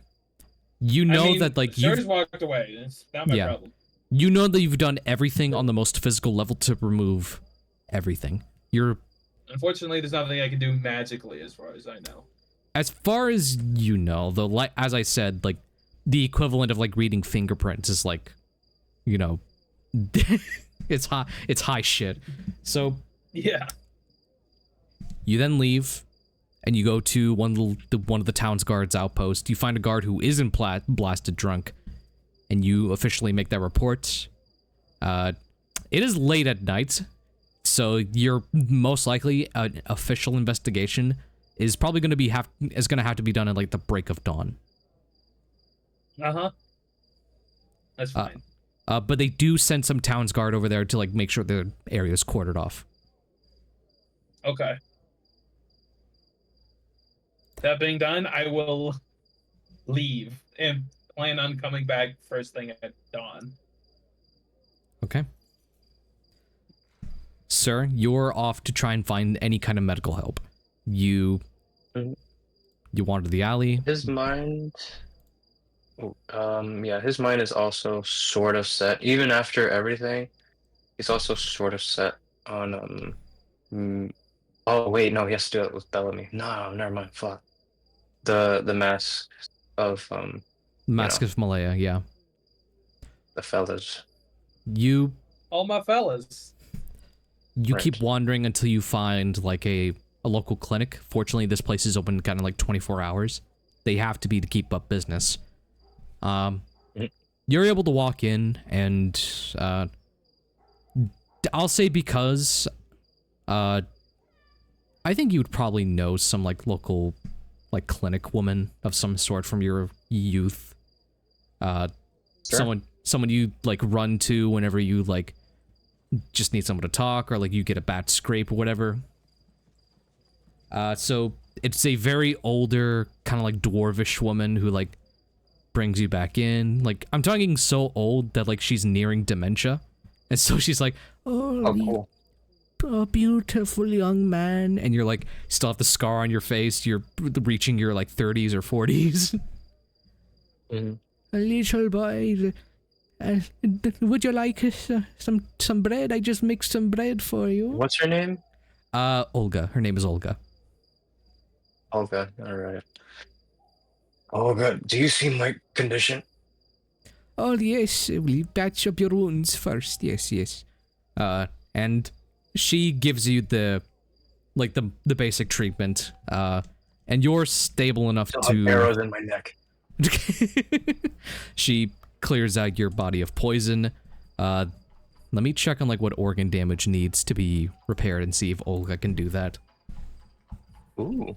You know I mean, that, like, Sir's you've... walked away. It's not my Yeah. problem. You know that you've done everything on the most physical level to remove everything. You're... Unfortunately, there's nothing I can do magically as far as I know. As far as you know, though, like, as I said, like, the equivalent of, like, reading fingerprints is, like, you know... it's high shit. So... Yeah. You then leave, and you go to one of the town's guards outposts. You find a guard who isn't blasted drunk, and you officially make that report. It is late at night, so you're most likely an official investigation is probably going to have to be done at like the break of dawn. Uh-huh. That's fine. But they do send some town's guard over there to like make sure the area is quartered off. Okay. That being done, I will leave and plan on coming back first thing at dawn. Okay. Sir, you're off to try and find any kind of medical help. You wander the alley. His mind. Yeah, his mind is also sort of set. Even after everything, he's also sort of set on oh wait, no, he has to do it with Bellamy. No, never mind. Fuck. The mask of Mask of Malaya, yeah. the fellas. You All my fellas. You Right. keep wandering until you find like a local clinic. Fortunately, this place is open kind of like 24 hours. They have to be to keep up business. You're able to walk in and I'll say because I think you would probably know some like local like clinic woman of some sort from your youth. Sure. Someone you like run to whenever you like just need someone to talk or like you get a bad scrape or whatever. So it's a very older kind of like dwarvish woman who like brings you back in. Like, I'm talking so old that like she's nearing dementia, and so she's like, "Oh, cool. a beautiful young man," and you're like still have the scar on your face. You're reaching your like 30s or 40s. Mm-hmm. A little boy. Would you like some bread? I just mixed some bread for you. What's her name? Olga. Her name is Olga. Olga. All right. Olga, do you see my condition? Oh yes, we'll patch up your wounds first. Yes, yes. And she gives you the basic treatment. And you're stable enough Still to have arrows in my neck. She clears out your body of poison. Let me check on like what organ damage needs to be repaired and see if Olga can do that. Ooh.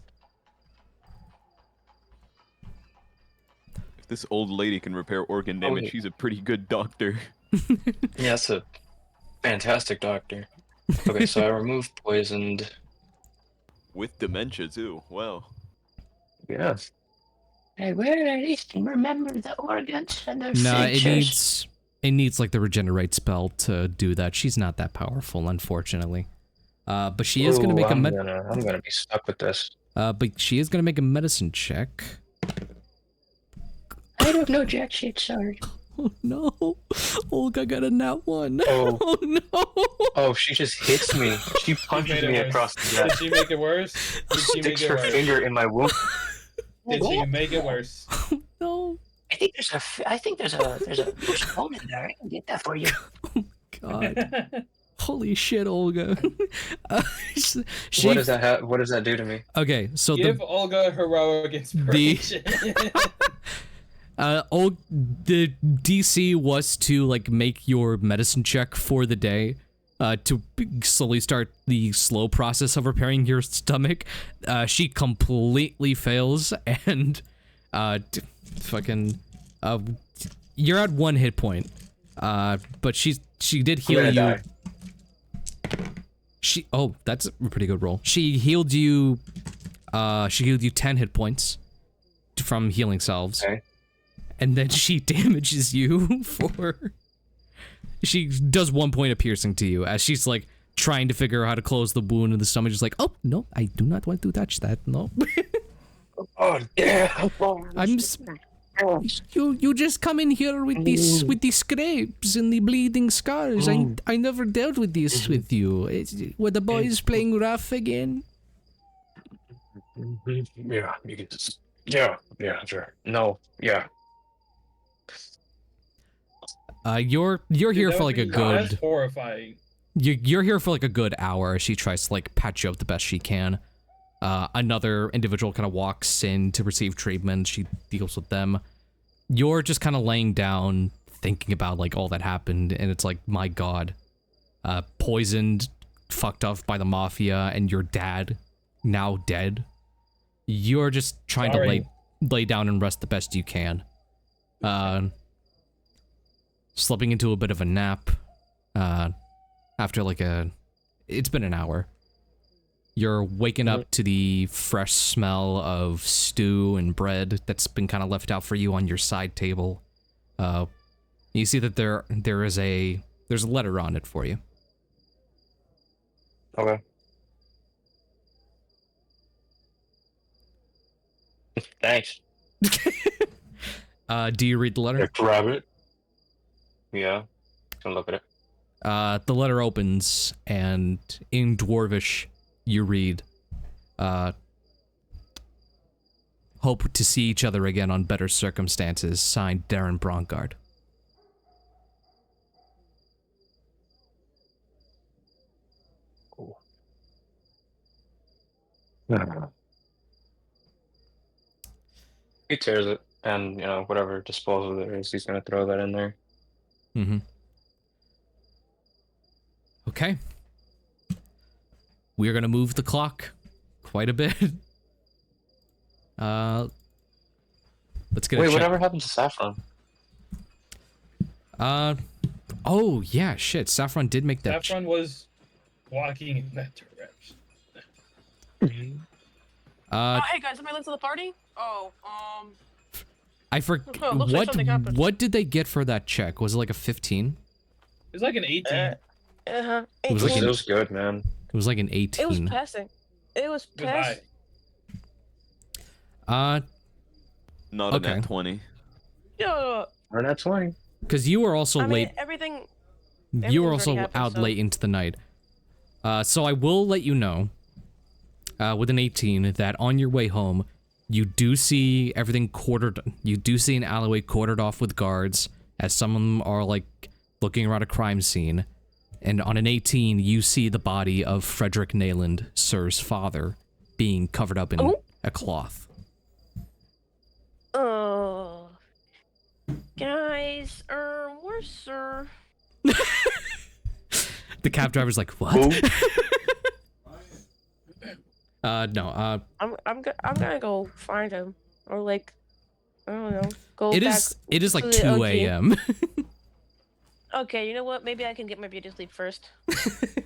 If this old lady can repair organ damage, she's a pretty good doctor. Yeah, that's a fantastic doctor. Okay, so I removed poisoned. With dementia too. Wow. Yeah. I will at least remember the organs and their Nah, features. it needs like the regenerate spell to do that. She's not that powerful, unfortunately. But she is gonna make I'm gonna be stuck with this. but she is gonna make a medicine check. I don't know jack shit, sorry. Oh no, Olga got a nat 1. Oh. Oh no. Oh, she just hits me. She punches made it me worse. across the Did neck. she make it worse? Did she Sticks make it her worse? finger in my wound. Did she make it worse? No. I think there's a loose bone in there. I can get that for you. God. Holy shit, Olga. She, What does that do to me? Okay, so Give Olga heroic inspiration. the DC was to like make your medicine check for the day, to slowly start the slow process of repairing your stomach. She completely fails, and you're at 1 hit point. But she did heal you. Die. That's a pretty good roll. She healed you 10 hit points from healing salves. Okay. And then she damages you for... She does 1 point of piercing to you as she's like trying to figure out how to close the wound in the stomach. Just like, oh no, I do not want to touch that. No. Oh yeah. You just come in here with these scrapes and the bleeding scars. I never dealt with this with you. Were the boys playing rough again? Yeah, you can just. Yeah, sure. No, yeah. You're here for like a That's good. horrifying. You're here for like a good hour. She tries to like patch you up the best she can. Another individual kind of walks in to receive treatment. She deals with them. You're just kind of laying down, thinking about like all that happened, and it's like, my God, poisoned, fucked up by the mafia, and your dad now dead. You're just trying to lay down and rest the best you can. Slipping into a bit of a nap. After like it's been an hour. You're waking up to the fresh smell of stew and bread that's been kind of left out for you on your side table. You see that there's a letter on it for you. Okay. Thanks. Do you read the letter? Grab it. Yeah. Can look at it. The letter opens, and in Dwarvish, you read, hope to see each other again on better circumstances, signed Darren Bronkard. Cool. He tears it, and, whatever disposal there is, he's gonna throw that in there. Mm-hmm. Okay. We're gonna move the clock quite a bit. Let's get a check. Whatever happened to Saffron? Oh yeah, shit. Saffron did make that. Saffron was walking in that direction. Hey guys, am I late to the party? Oh, I forget looks like something happened. what did they get for that check? Was it like a 15? It's like an 18. It was like It was good, man. It was like an 18. It was passing. It was passing. Not okay. a net 20. Yo, Or not 20. Because you were also late. Everything. You were also already happened, out so- late into the night. So I will let you know, with an 18, that on your way home, you do see everything quartered. You do see an alleyway quartered off with guards, as some of them are like looking around a crime scene. And on an 18, you see the body of Frederick Neyland, Sir's father, being covered up in a cloth. Oh, guys, where's Sir? The cab driver's like, what? No. I'm gonna go find him, or like, I don't know, go. It back is like to 2 the OG. a.m. Okay, you know what? Maybe I can get my beauty sleep first.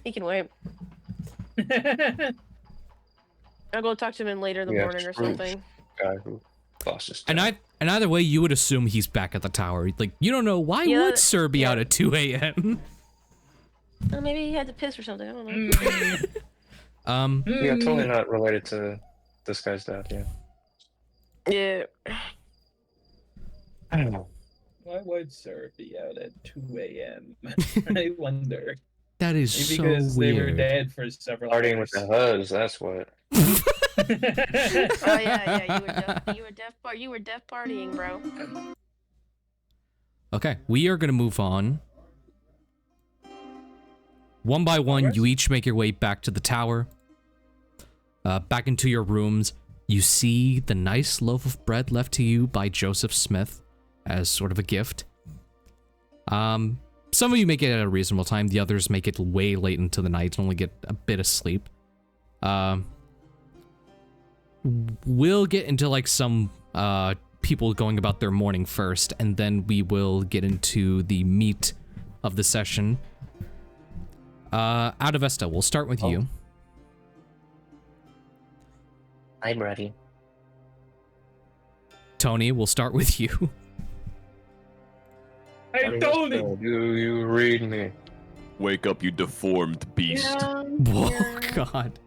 He can wait. I'll go talk to him later in the morning or something. Guy who lost his And either way, you would assume he's back at the tower. Like, you don't know, why would Sir be out at 2 a.m.? Maybe he had to piss or something. I don't know. Yeah, totally not related to this guy's dad, yeah. Yeah. I don't know. Why would Sir be out at 2 a.m.? I wonder. That is Maybe so because they were weird. dead for several Partying hours. with the huzz, that's what. Oh yeah, you were deaf partying, bro. Okay, we are gonna move on. One by one, you each make your way back to the tower. Back into your rooms. You see the nice loaf of bread left to you by Joseph Smith as sort of a gift. Some of you make it at a reasonable time. The others make it way late into the night and only get a bit of sleep. We'll get into like some people going about their morning first, and then we will get into the meat of the session. Adavesta, we'll start with you. I'm ready. Tony, we'll start with you. Hey, Tony! Do you read me? Wake up, you deformed beast. Oh, God.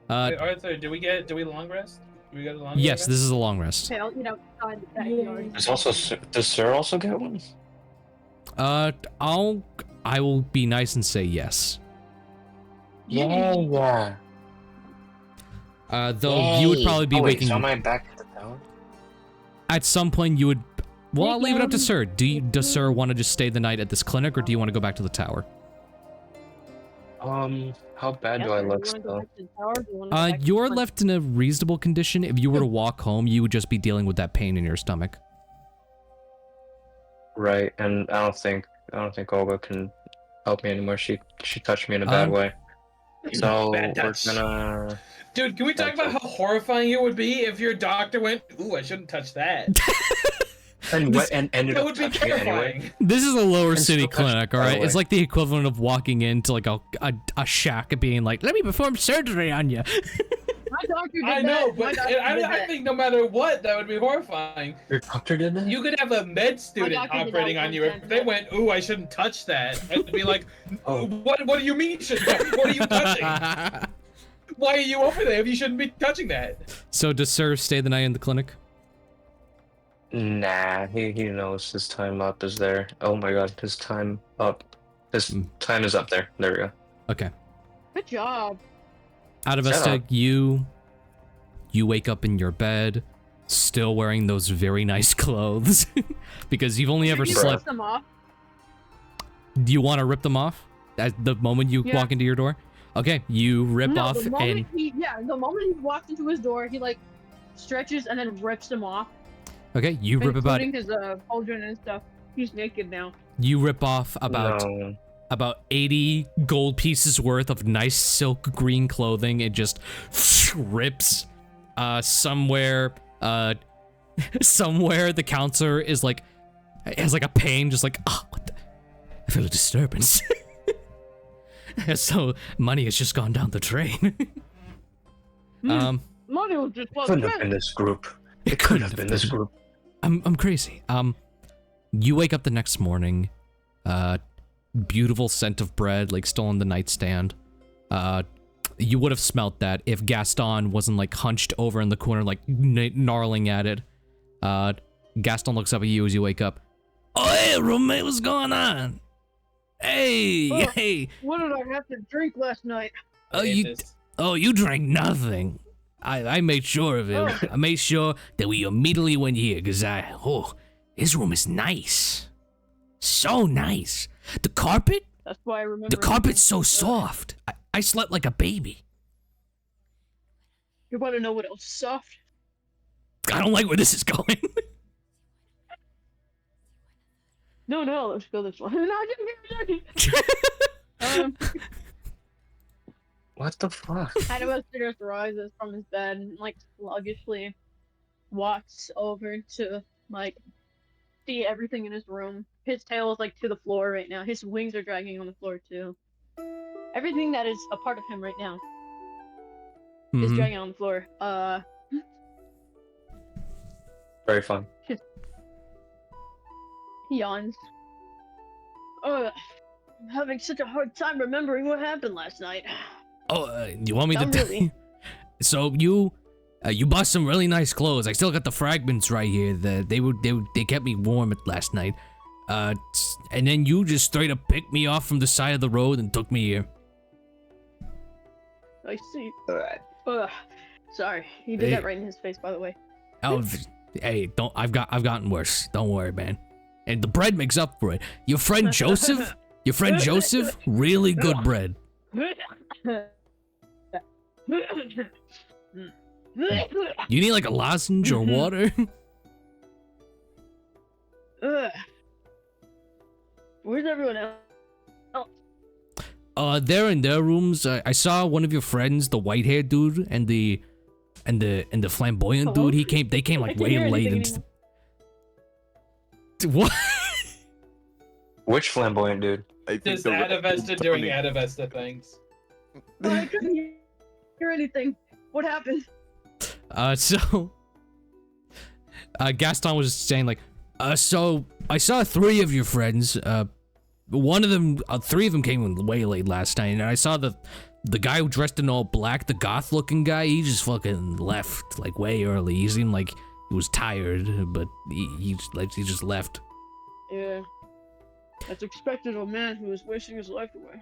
Wait, Arthur, do we long rest? Do we get a long Yes, rest? this is a long rest. Okay, I'll eat outside the backyard. There's also, does Sir also get one? I will be nice and say yes. Yeah. Though you would probably be waking. So am I back at the tower? At some point, you would. Well, I'll leave it up to Sir. Does Sir want to just stay the night at this clinic, or do you want to go back to the tower? How bad do I look still? You're left in a reasonable condition. If you were to walk home, you would just be dealing with that pain in your stomach. Right, and I don't think Olga can help me anymore. She touched me in a bad way. So Bad we're touch. gonna. Dude, can we talk about how horrifying it would be if your doctor went, ooh, I shouldn't touch that? And ended That up would be touching it anyway. terrifying. This is a lower And city still touched clinic, it, all by the right? It's way. like the equivalent of walking into like a shack and being like, "Let me perform surgery on you." My doctor did I know, that. My but doctor I did that. think no matter what, that would be horrifying. Your doctor did that? You could have a med student doctor did operating that on you. If one they time. went, ooh, I shouldn't touch that, I'd be like, Oh. what do you mean you shouldn't touch? What are you touching? Why are you over there if you shouldn't be touching that? So does Sir stay the night in the clinic? Nah, he knows his time up is there. Oh my god, his time up. His time is up there. There we go. Okay. Good job. Adavesta, you wake up in your bed, still wearing those very nice clothes, because you've only ever You slept. rip them off. Do you want to rip them off at the moment you Yeah. walk into your door? Okay, you rip No, off the moment and the moment he walks into his door, he like stretches and then rips them off, okay, you rip about including his pauldron and stuff. He's naked now. you rip off about No. about 80 gold pieces worth of nice silk green clothing. It just rips. Somewhere the counselor is like, has like a pain, just like, oh, what the? I feel a disturbance. So money has just gone down the drain. Money was just Couldn't have been this group. It could have been this group. I'm crazy. You wake up the next morning, beautiful scent of bread, like, still on the nightstand. You would have smelt that if Gaston wasn't, like, hunched over in the corner, like, gnarling at it. Gaston looks up at you as you wake up. Oh, hey, roommate, what's going on? Hey, hey. What did I have to drink last night? You drank nothing. I made sure of it. Oh. I made sure that we immediately went here, because his room is nice. So nice. The carpet? That's why I remember. The carpet's so soft. I slept like a baby. You want to know what else is soft? I don't like where this is going. No, let's go this way. No, just What the fuck? Adavesta just rises from his bed and, like, sluggishly walks over to, like, see everything in his room. His tail is, like, to the floor right now. His wings are dragging on the floor, too. Everything that is a part of him right now is dragging on the floor. Very fun. He yawns. I'm having such a hard time remembering what happened last night. You want me to tell you? So you bought some really nice clothes. I still got the fragments right here. They kept me warm last night. And then you just straight up picked me off from the side of the road and took me here. I see. Sorry, he did that right in his face, by the way. Hey, I've gotten worse. Don't worry, man. And the bread makes up for it. Your friend Joseph, really good bread. You need like a lozenge or water? Where's everyone else? They're in their rooms. I saw one of your friends, the white-haired dude, and the flamboyant dude. They came like way late into. What? Which flamboyant dude? Just Adavesta doing Adavesta things. I couldn't hear anything. What happened? Gaston was saying like, so I saw 3 of your friends. One of them, 3 of them came in way late last night, and I saw the guy who dressed in all black, the goth-looking guy. He just fucking left like way early. He seemed like he was tired, but he just left. Yeah, that's expected of a man who is wasting his life away.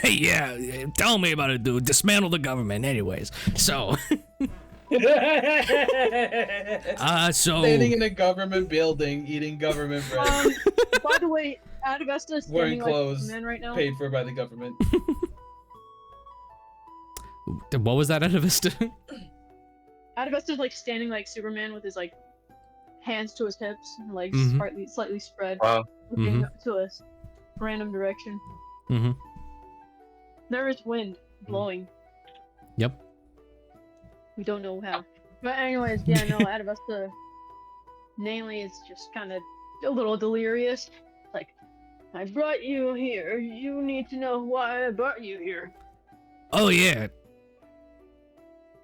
Yeah, tell me about it, dude. Dismantle the government, anyways. So. Standing in a government building, eating government bread. By the way, Adavesta is wearing standing clothes like a man right now. paid for by the government. What was that, Adavesta? Adavesta is like standing like Superman with his like hands to his hips, and like slightly spread, looking up to a random direction. There is wind blowing. Yep. We don't know how. But anyways, yeah, no, Adavesta Neyland is just kind of a little delirious. Like, I brought you here. You need to know why I brought you here. Oh, yeah.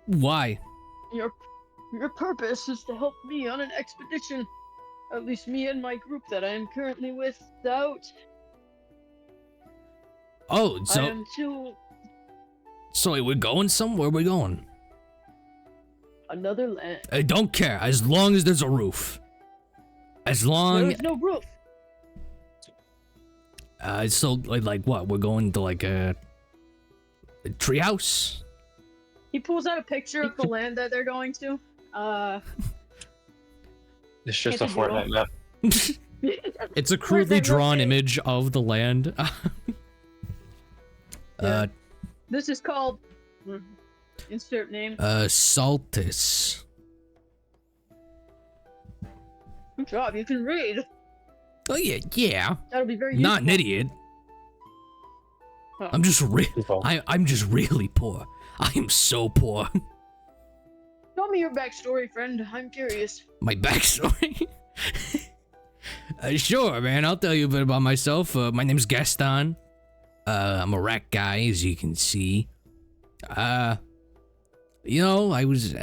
Why? Your purpose is to help me on an expedition. At least me and my group that I am currently without. Oh, so... I am too... So we're going somewhere? Where are we going? Another land. I don't care, as long as there's a roof. As long... There's no roof. So, like what? We're going to, like, a treehouse? He pulls out a picture of the land that they're going to. It's just a Fortnite map. It's a crudely drawn image of the land. Yeah. This is called... Insert name. Saltis. Good job, you can read. Oh, yeah. That'll be very useful. Not an idiot. Oh. I'm just I'm just really poor. I am so poor. Tell me your backstory, friend. I'm curious. My backstory? Sure, man. I'll tell you a bit about myself. My name's Gaston. I'm a rat guy, as you can see. you know, I was,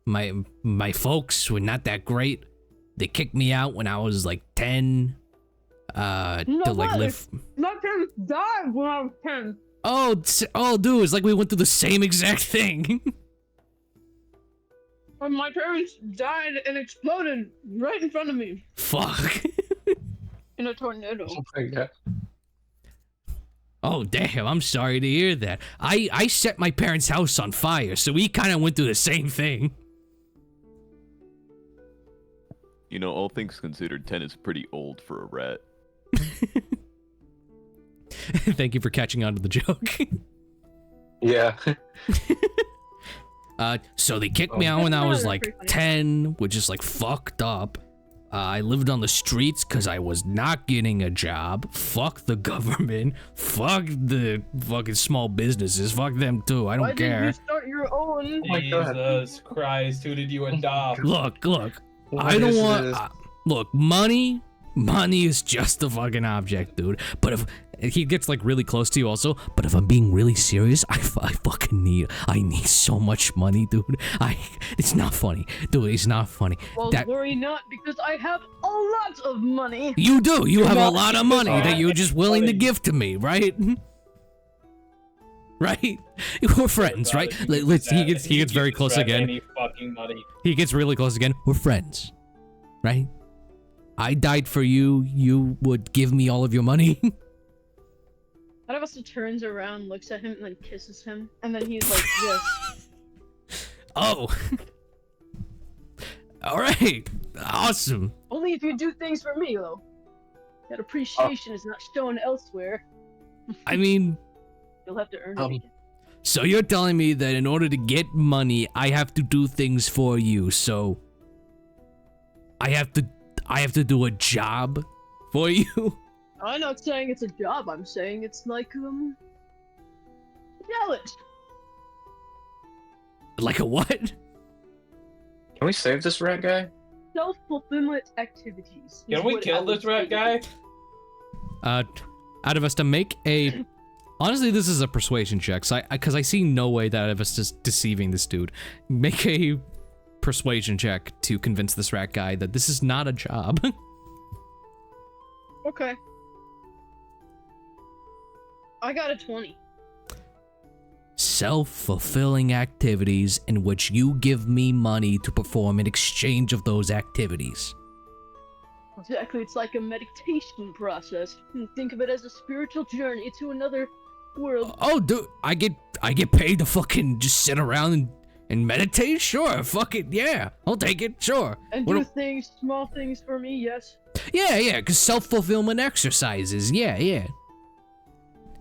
my folks were not that great. They kicked me out when I was like 10. To like live. My parents died when I was 10. Oh, dude, it's like we went through the same exact thing. When my parents died and exploded right in front of me. Fuck. In a tornado. Oh, damn, I'm sorry to hear that. I set my parents' house on fire, so we kind of went through the same thing. You know, all things considered, 10 is pretty old for a rat. Thank you for catching on to the joke. Yeah. So they kicked me out when I was like 10, which is like fucked up. I lived on the streets because I was not getting a job. Fuck the government. Fuck the fucking small businesses. Fuck them too. I don't care. Why did you start your own? Jesus Christ, who did you adopt? Look. I don't want. Look, money is just a fucking object, dude. But if he gets like really close to you, also. But if I'm being really serious, I fucking need so much money, dude. It's not funny, dude. It's not funny. Well, worry not, because I have a lot of money. You do. You have a lot of money that you're just willing to give to me, right? Right? We're friends, right? He gets very close again. Any fucking money. He gets really close again. We're friends, right? I died for you. You would give me all of your money. Adavesta turns around, looks at him, and then kisses him, and then he's like, yes. Oh. All right. Awesome. Only if you do things for me, though. That appreciation is not shown elsewhere. I mean, you'll have to earn it. So you're telling me that in order to get money, I have to do things for you. So I have to do a job for you. I'm not saying it's a job. I'm saying it's like challenge. Like a what? Can we save this rat guy? Self-fulfillment activities. Can we kill this rat guy? Adavesta, make a. Honestly, this is a persuasion check, because I see no way that Adavesta's deceiving this dude. Make a persuasion check to convince this rat guy that this is not a job. Okay. I got a 20. Self-fulfilling activities in which you give me money to perform in exchange of those activities. Exactly, it's like a meditation process. Think of it as a spiritual journey to another world. Oh, dude, I get paid to fucking just sit around and meditate? Sure, fuck it, yeah, I'll take it, sure. And do things, small things for me, yes. Yeah, because self-fulfillment exercises, yeah.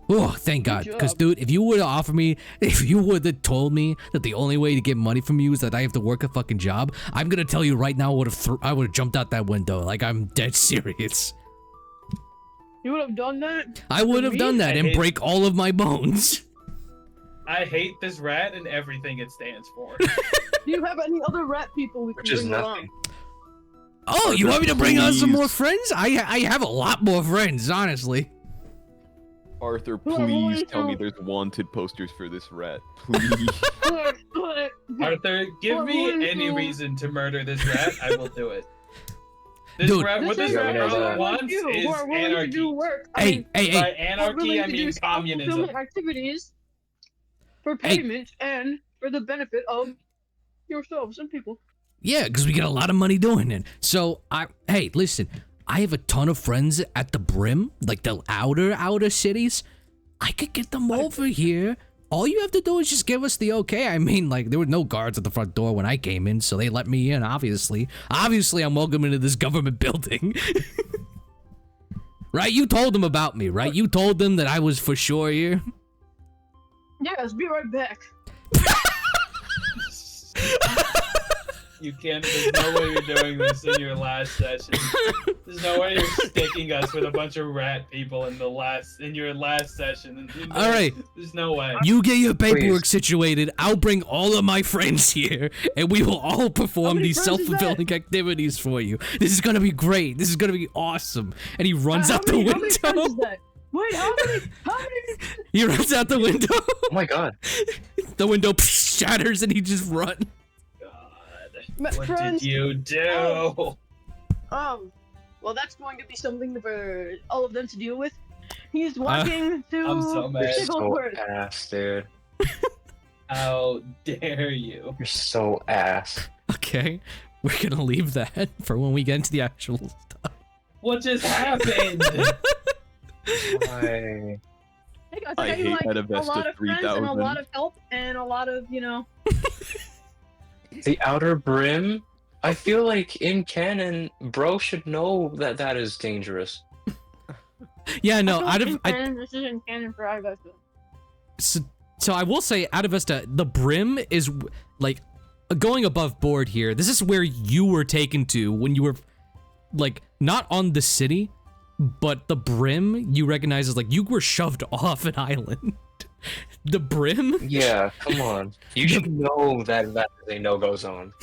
Oh, thank God. Because, dude, if you would have told me that the only way to get money from you is that I have to work a fucking job, I'm gonna tell you right now, I would have jumped out that window. Like, I'm dead serious. You would have done that? I would have done that and break all of my bones. I hate this rat and everything it stands for. Do you have any other rat people we can bring along? Oh, you want me to bring on some more friends? I have a lot more friends, honestly. Arthur, please tell me there's wanted posters for this rat. Please. Arthur, give me any reason to murder this rat. I will do it. This Dude, rat, what this rat wants is anarchy. Hey. By anarchy, I mean communism. Activities for payment and for the benefit of yourselves and people. Yeah, because we get a lot of money doing it. So, hey, listen. I have a ton of friends at the Brim, like the outer cities. I could get them over here. All you have to do is just give us the okay. I mean, like, there were no guards at the front door when I came in, so they let me in, obviously. Obviously, I'm welcome into this government building. Right? You told them about me, right? You told them that I was for sure here. Yes, be right back. You can't. There's no way you're doing this in your last session. There's no way you're sticking us with a bunch of rat people in your last session. All right. There's no way. You get your paperwork situated. I'll bring all of my friends here, and we will all perform these self-fulfilling activities for you. This is gonna be great. This is gonna be awesome. And he runs out the window. Wait, how many? How many? He runs out the window. Oh my god. The window shatters and he just runs. What Friends, did you do? well, that's going to be something for all of them to deal with. He's walking to I'm so mad. You're so Sigurd. ass, dude. How dare you? You're so ass. Okay, we're gonna leave that for when we get into the actual stuff. What just happened? Why? Hey guys, I I hate like a Adavesta lot of friends and a 3000. lot of help and a lot of, you know. The Outer Brim? I feel like in canon, bro should know that that is dangerous. Yeah, no, This isn't canon for Adavesta. so I will say, Adavesta, the brim is like going above board here. This is where you were taken to when you were like not on the city, but the brim you recognize as like you were shoved off an island. The brim? Yeah, come on. You should know that that is a no-go zone.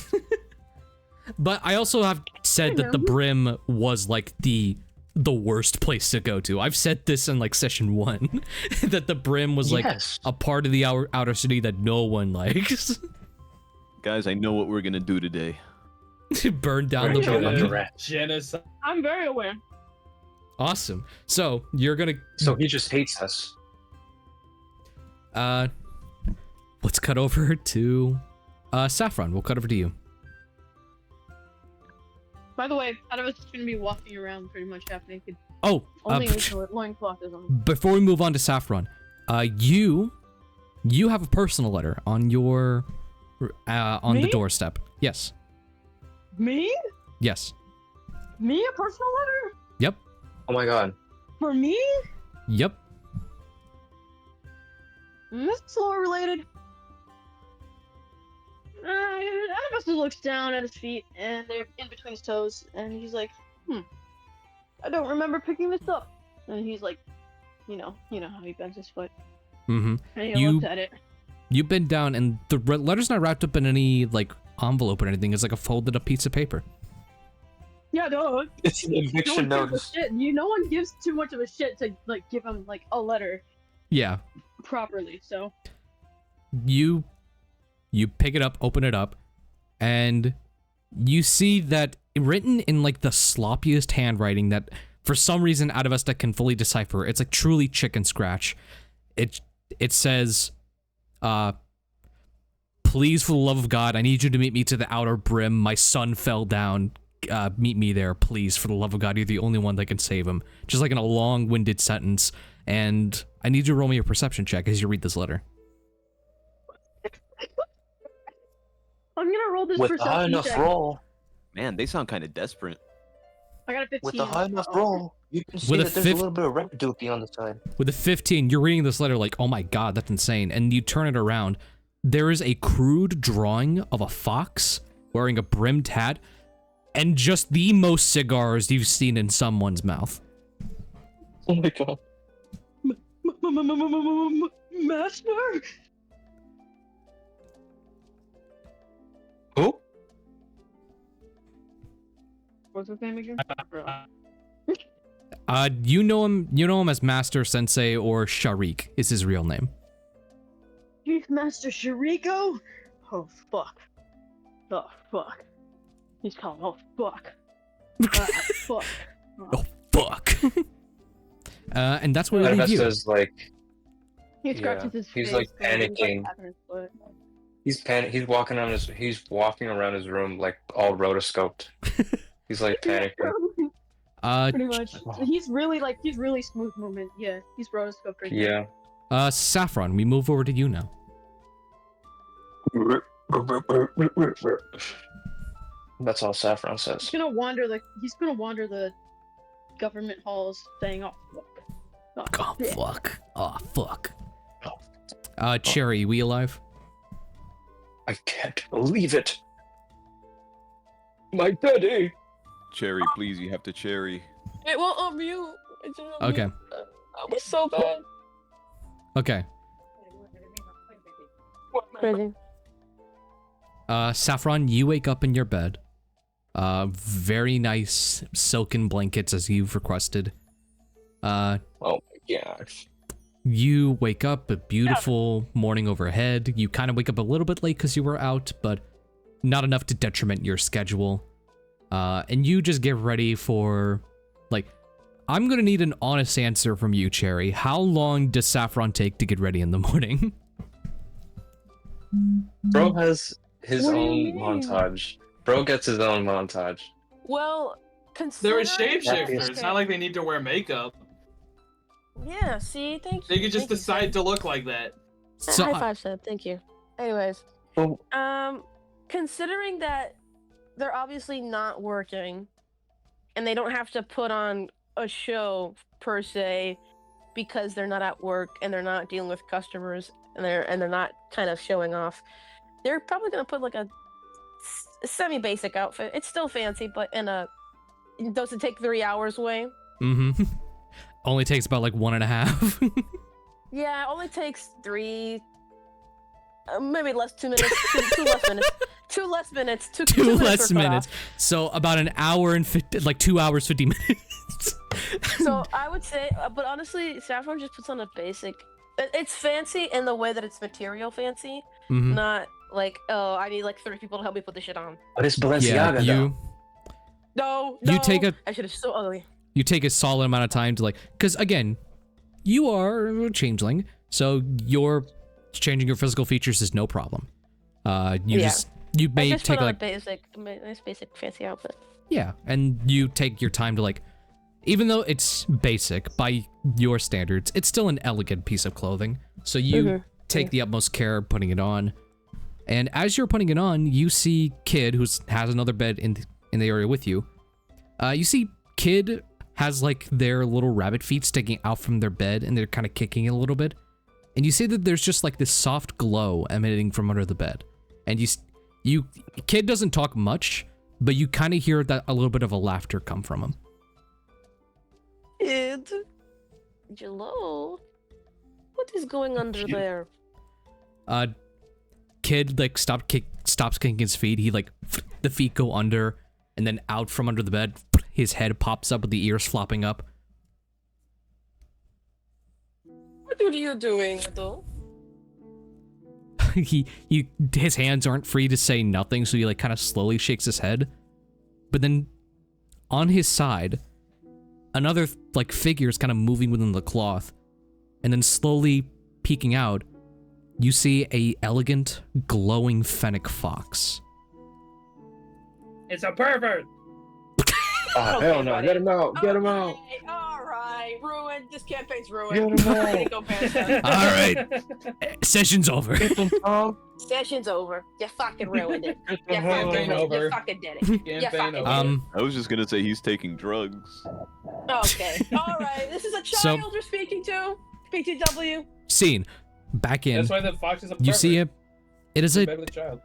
But I also have said that the brim was like the worst place to go to. I've said this in like session 1 that the brim was like a part of the outer city that no one likes. Guys, I know what we're gonna do today. Burn down the brim. Genocide. I'm very aware. Awesome. So you're gonna. So he just hates us. Let's cut over to Saffron. We'll cut over to you. By the way, Adavesta's gonna be walking around pretty much half naked. Oh, Only until loincloth is on. before we move on to Saffron, you have a personal letter on your on the Me? doorstep. Yes. Me? Yes. Me? A personal letter? Yep. Oh my god. For me? Yep. This is lore related. Adavesta looks down at his feet, and they're in between his toes, and he's like, I don't remember picking this up. And he's like, you know how he bends his foot. Mm-hmm. And he looks at it. You bend down, and the letter's not wrapped up in any like envelope or anything. It's like a folded up piece of paper. Yeah, no. It's an eviction notice. No one gives too much of a shit to like give him like a letter Yeah. properly. So You pick it up, open it up, and you see that written in like the sloppiest handwriting that for some reason Adavesta can fully decipher. It's like truly chicken scratch. It says, please, for the love of God, I need you to meet me to the outer brim. My son fell down. Meet me there, please. For the love of God, you're the only one that can save him. Just like in a long-winded sentence. And I need you to roll me a perception check as you read this letter. I'm gonna roll this With a perception high enough check. roll. Man, they sound kind of desperate. I got a 15. With a high enough roll, you can see With a that there's a little bit of red dookie on the side. With a 15, you're reading this letter like, oh my god, that's insane. And you turn it around. There is a crude drawing of a fox wearing a brimmed hat and just the most cigars you've seen in someone's mouth. Oh my god. Master? Who? What's his name again? You know him as Master Sensei or Sharik is his real name. Chief Master Shiriko? Oh fuck. Oh fuck. He's calling, oh fuck. Fuck. Oh fuck. And that's where we leave you. Adavesta's like, He scratches his face. he's like and he's, panicking. tapping his foot. He's walking around his room like all rotoscoped. He's like panicking. Pretty much. He's really smooth movement. Yeah, he's rotoscoped right Yeah. Saffron, we move over to you now. That's all Saffron says. He's gonna wander the government halls saying, oh fuck. Oh fuck. Oh fuck. Cherry, we alive? I can't believe it. My daddy. Cherry, please, you have to cherry. It won't unmute. It didn't unmute. Okay. That was so bad. Okay. Crazy. Saffron, you wake up in your bed. Very nice silken blankets as you've requested. Oh my Yeah. You wake up, a beautiful morning overhead. You kind of wake up a little bit late because you were out, but not enough to detriment your schedule. And you just get ready for, like, I'm gonna need an honest answer from you, Cherry. How long does Saffron take to get ready in the morning? Bro has his What do you own mean? montage. Bro gets his own montage. Well, They're a considering... shapeshifter. It's not like they need to wear makeup. Yeah, see, thank you. They could just Thank you, decide Seb. to look like that. So, High five, Seb. Thank you. Anyways, Oh, considering that they're obviously not working, and they don't have to put on a show per se, because they're not at work and they're not dealing with customers and they're not kind of showing off, they're probably gonna put like a semi-basic outfit. It's still fancy, but it doesn't take 3 hours away. mm-hmm. Only takes about like 1.5. Yeah, it only takes 3, maybe less, 2 minutes, two less minutes. 2 less minutes. Two less for cutoff. minutes. So about an hour and 50, like 2 hours 50 minutes. So I would say, but honestly, Saffron just puts on a basic. It's fancy in the way that it's material fancy, Mhm. not like, oh, I need like 3 people to help me put this shit on. but it's Yeah, Balenciaga though. No, You take a- I should have so ugly. you take a solid amount of time to like, because again, you are a changeling, so your changing your physical features is no problem. You Yeah. you I may just take put on like, a nice basic fancy outfit. yeah, and you take your time to like, even though it's basic by your standards, it's still an elegant piece of clothing. So you take the utmost care putting it on. And as you're putting it on, you see Kid, who has another bed in the area with you. You see Kid has like their little rabbit feet sticking out from their bed, and they're kind of kicking it a little bit. And you see that there's just like this soft glow emanating from under the bed. And you Kid doesn't talk much, but you kind of hear that a little bit of a laughter come from him. Kid, hello. What is going under there? Kid like stops kicking his feet. He like the feet go under, and then out from under the bed, his head pops up with the ears flopping up. What are you doing, though? His hands aren't free to say nothing, so he like kind of slowly shakes his head. But then on his side, another like figure is kind of moving within the cloth, and then slowly peeking out, you see a elegant, glowing fennec fox. It's a pervert. Oh, Okay, hell no. buddy. Get him out. Get him out. Alright, ruined. This campaign's ruined. Get him out. I'm gonna go past that. All right, session's over. Get him out. Session's over. You fucking ruined it. Get You the fucking, hell Campaign out. over. you fucking did it. You Campaign fucking over. did it. I was just gonna say he's taking drugs. Okay. Alright, this is a So- child we're speaking to. PTW. Scene. Back in. That's why the fox is a pervert. You see it. It is In a. bed with a child.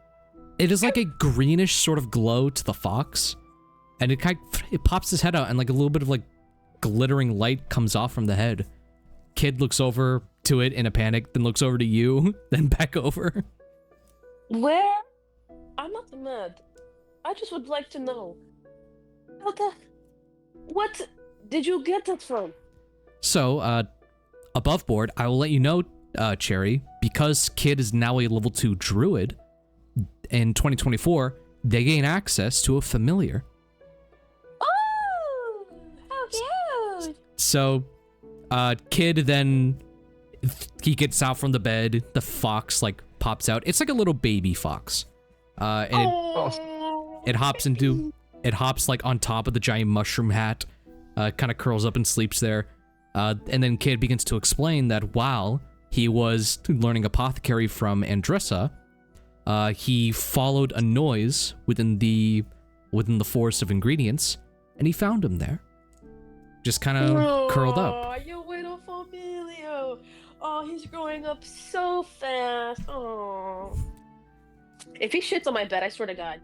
It is like a greenish sort of glow to the fox, and it pops his head out, and like a little bit of like glittering light comes off from the head. Kid looks over to it in a panic, then looks over to you, then back over. Where? I'm not mad. I just would like to know. What did you get that from? So, above board, I will let you know, Cherry, because Kid is now a level 2 druid. In 2024, they gain access to a familiar. Oh, how cute! So, Kid then he gets out from the bed. The fox like pops out. It's like a little baby fox, and it hops like on top of the giant mushroom hat, kind of curls up and sleeps there. And then Kid begins to explain that while he was learning apothecary from Andressa, he followed a noise within the forest of ingredients, and he found him there, just kind of curled up. Oh, you little familio. Oh, he's growing up so fast. Oh. If he shits on my bed, I swear to God.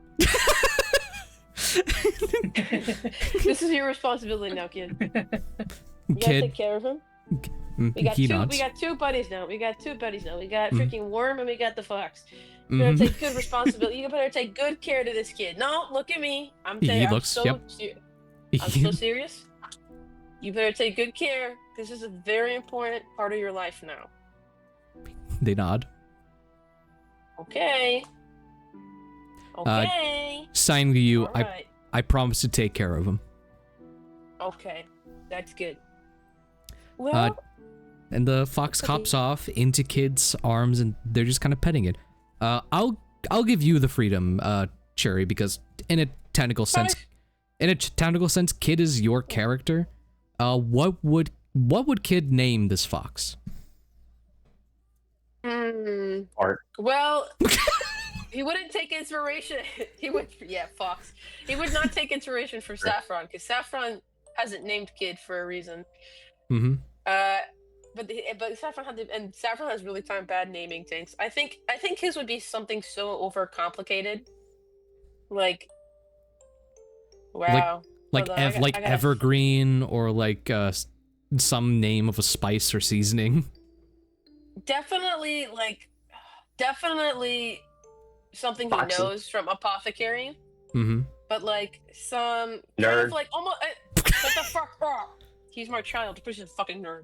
This is your responsibility now, kid. You gotta Kid, take care of him. We got he two. nods. We got 2 buddies now. We got Mhm. freaking Worm and we got the Fox. You better Mhm. take good responsibility. You better take good care to this kid. No, look at me. I'm He telling you, looks- I'm yep. so serious. You better take good care. This is a very important part of your life now. They nod. Okay. Okay. Signing to you, All right. I promise to take care of him. Okay. That's good. Well, And the fox hops off into Kid's arms, and they're just kind of petting it. I'll give you the freedom, Cherry, because in a technical sense, Kid is your character. What would Kid name this fox? Art. Well, he wouldn't take inspiration. Fox. He would not take inspiration from Saffron, because Saffron hasn't named Kid for a reason. Mm-hmm. But Saffron has really time bad naming things. I think his would be something so overcomplicated. Like, wow. Like evergreen, or like some name of a spice or seasoning. Definitely something he Foxy. knows from apothecary. Mm-hmm. But like some Nerd. kind of like almost what the fuck? He's my child. He's a fucking nerd.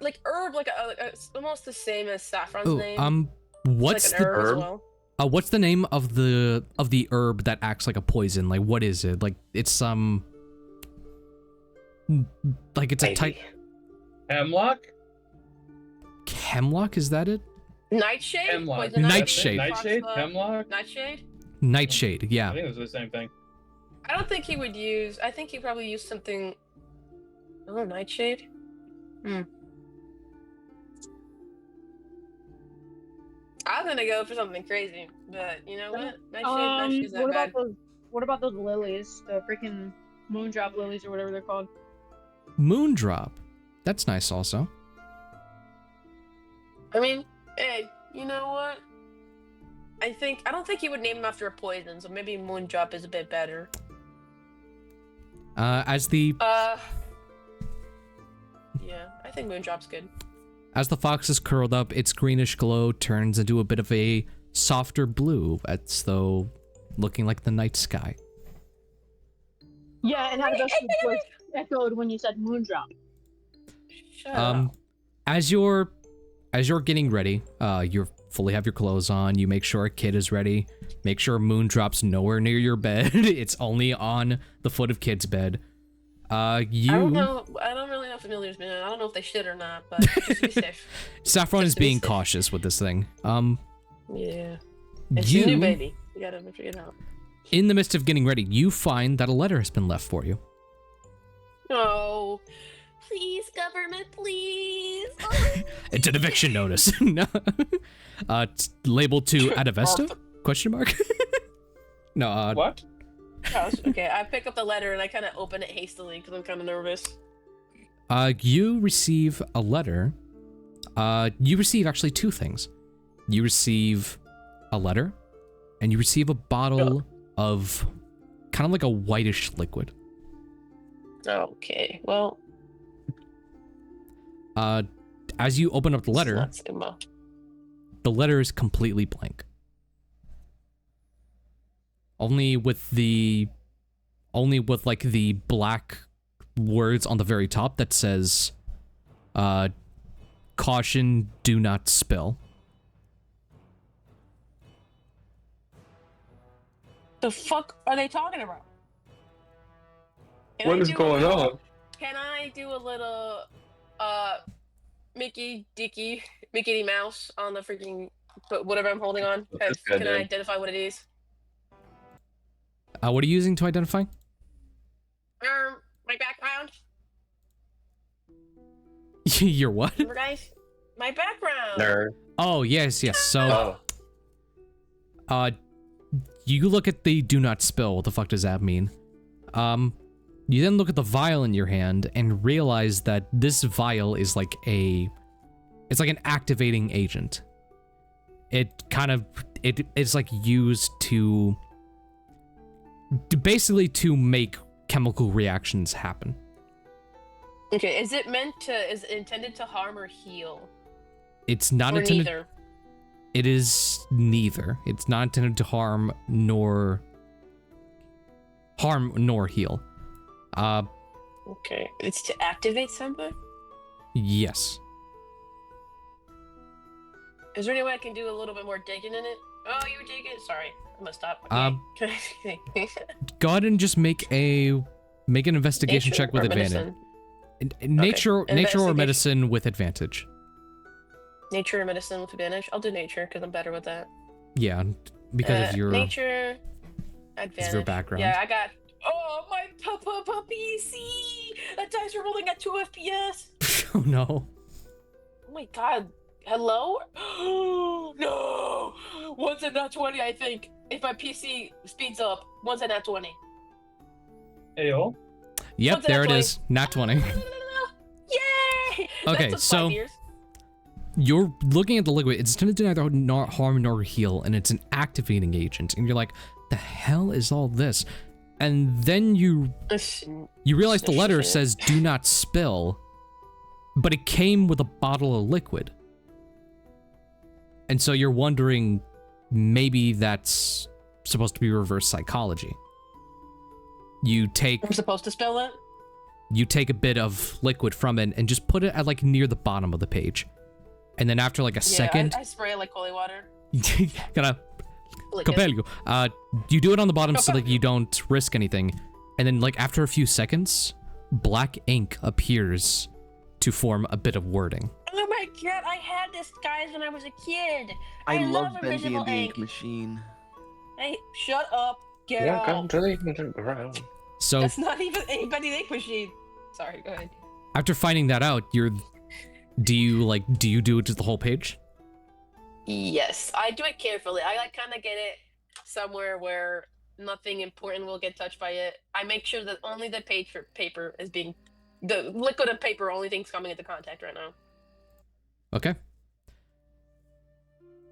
Like herb, it's almost the same as Saffron's name. What's like an the herb? As herb? well. What's the name of the herb that acts like a poison? Like, what is it? Like, it's some like it's a type. Hemlock? Hemlock, is that it? Nightshade? Hemlock. Poison Nightshade. Nightshade? Hemlock? Nightshade? Nightshade, I yeah. think it was the same thing. I don't think he would use. I think he probably used something. Oh, Nightshade. I was gonna go for something crazy, but you know what? Nightshade's not bad. What about those lilies? The freaking moondrop lilies or whatever they're called. Moondrop. That's nice also. I mean, hey, you know what? I don't think he would name them after a poison, so maybe Moondrop is a bit better. Yeah, I think Moondrop's good. As the fox is curled up, its greenish glow turns into a bit of a softer blue, as though looking like the night sky. Yeah, and Adavesta voice echoed when you said moondrop. Shut up. As you're getting ready, you fully have your clothes on. You make sure a Kid is ready. Make sure Moondrop's nowhere near your bed. It's only on the foot of Kid's bed. I don't know. I don't really know familiars, man. I don't know if they should or not, but just be safe. Saffron Just is to be being safe. cautious with this thing. Yeah. It's a new baby. You gotta figure it out. In the midst of getting ready, you find that a letter has been left for you. No. Please, government, please. It's an eviction notice. No. It's labeled to Adavesta? Question mark? No. What? Okay, I pick up the letter and I kind of open it hastily because I'm kind of nervous. You receive a letter. You receive actually two things. You receive a letter, and you receive a bottle of kind of like a whitish liquid. Okay, well. As you open up the letter, That's not so much. the letter is completely blank. Only with like the black words on the very top that says, caution, do not spill. The fuck are they talking about? What is going on? Can I do a little Mickey Mouse on the freaking whatever I'm holding on? What's this guy Can I doing? identify what it is? What are you using to identify? My background. Your what? Remember, guys? My background. Nerd. Oh, yes. So, you look at the do not spill. What the fuck does that mean? You then look at the vial in your hand and realize that this vial is like it's like an activating agent. It's like used to basically to make chemical reactions happen. Okay, is it intended to harm or heal? It's not Or intended. neither? It is neither. It's not intended to harm nor heal. Okay. It's to activate something? Yes. Is there any way I can do a little bit more digging in it? Oh, you were digging? Sorry. I'm gonna stop. Okay. Go ahead and just make an investigation check with advantage. Nature or medicine with advantage. Nature or medicine with advantage? I'll do nature because I'm better with that. Yeah, because of your nature advantage. Your background. Yeah, I got. Oh my PC! That dice are rolling at 2 FPS. Oh no. Oh my god. Hello? No! One's a nat 20, I think. If my PC speeds up, one's a nat 20. Ayo. Yep, there it is. Nat 20. Yay! Okay, so you're looking at the liquid. It's intended to neither not harm nor heal, and it's an activating agent. And you're like, the hell is all this? And then you realize the letter says, do not spill, but it came with a bottle of liquid. And so you're wondering, maybe that's supposed to be reverse psychology. I'm supposed to spill it? You take a bit of liquid from it and just put it at like near the bottom of the page. And then after like a second... I spray it like holy water. Gonna... You do it on the bottom so like you don't risk anything. And then like after a few seconds, black ink appears to form a bit of wording. Oh my god, I had this, guys, when I was a kid. I love love Bendy invisible and the ink. Ink Machine. Hey, shut up. Get out. Welcome to the ground. So that's not even a Bendy the Ink Machine. Sorry, go ahead. After finding that out, do you do it to the whole page? Yes, I do it carefully. I like kind of get it somewhere where nothing important will get touched by it. I make sure that only the paper is being, the liquid and paper are only things coming into contact right now. Okay.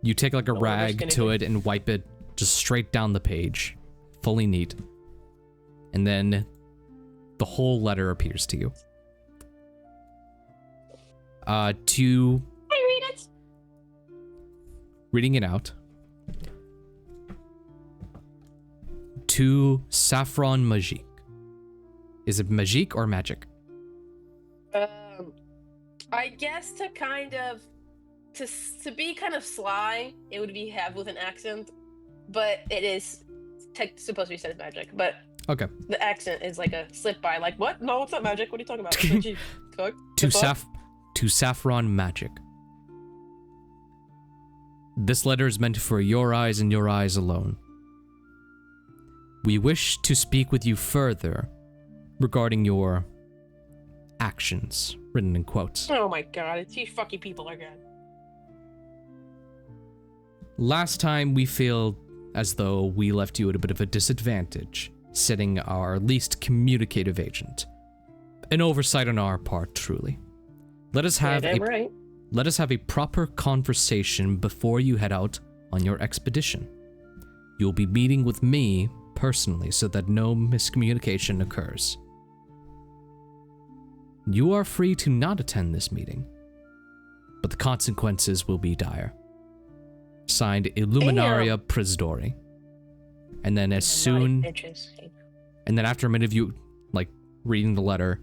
You take like a rag to it and wipe it just straight down the page, fully neat. And then the whole letter appears to you. I read it. Reading it out. To Saffron Magik. Is it Magik or Magic? I guess to kind of to be kind of sly, it would be have with an accent, but it is supposed to be said as magic. But okay, the accent is like a slip by. Like what? No, it's not magic. What are you talking about? Magic. To Saffron Magik. This letter is meant for your eyes and your eyes alone. We wish to speak with you further regarding your actions, written in quotes. Oh my god, it's these fucking people again. Last time we feel as though we left you at a bit of a disadvantage, setting our least communicative agent. An oversight on our part, truly. Let us have a proper conversation before you head out on your expedition. You'll be meeting with me personally so that no miscommunication occurs. You are free to not attend this meeting, but the consequences will be dire. Signed, Illuminaria Prisdori. And then and then after a minute of you, like, reading the letter,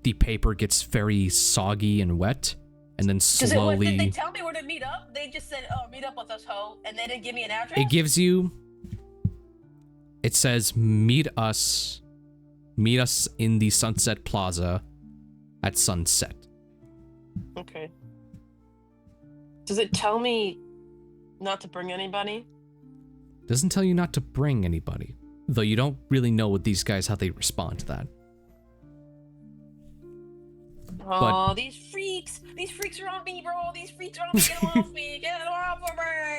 the paper gets very soggy and wet, and then slowly... Did they tell me where to meet up? They just said, oh, meet up with us, ho, and they didn't give me an address? It gives you... It says, meet us in the Sunset Plaza at sunset. Okay. Does it tell me not to bring anybody? Doesn't tell you not to bring anybody, though you don't really know with these guys how they respond to that. Oh, but these freaks are on me, bro. These freaks are on me. Get them off me. Get them off of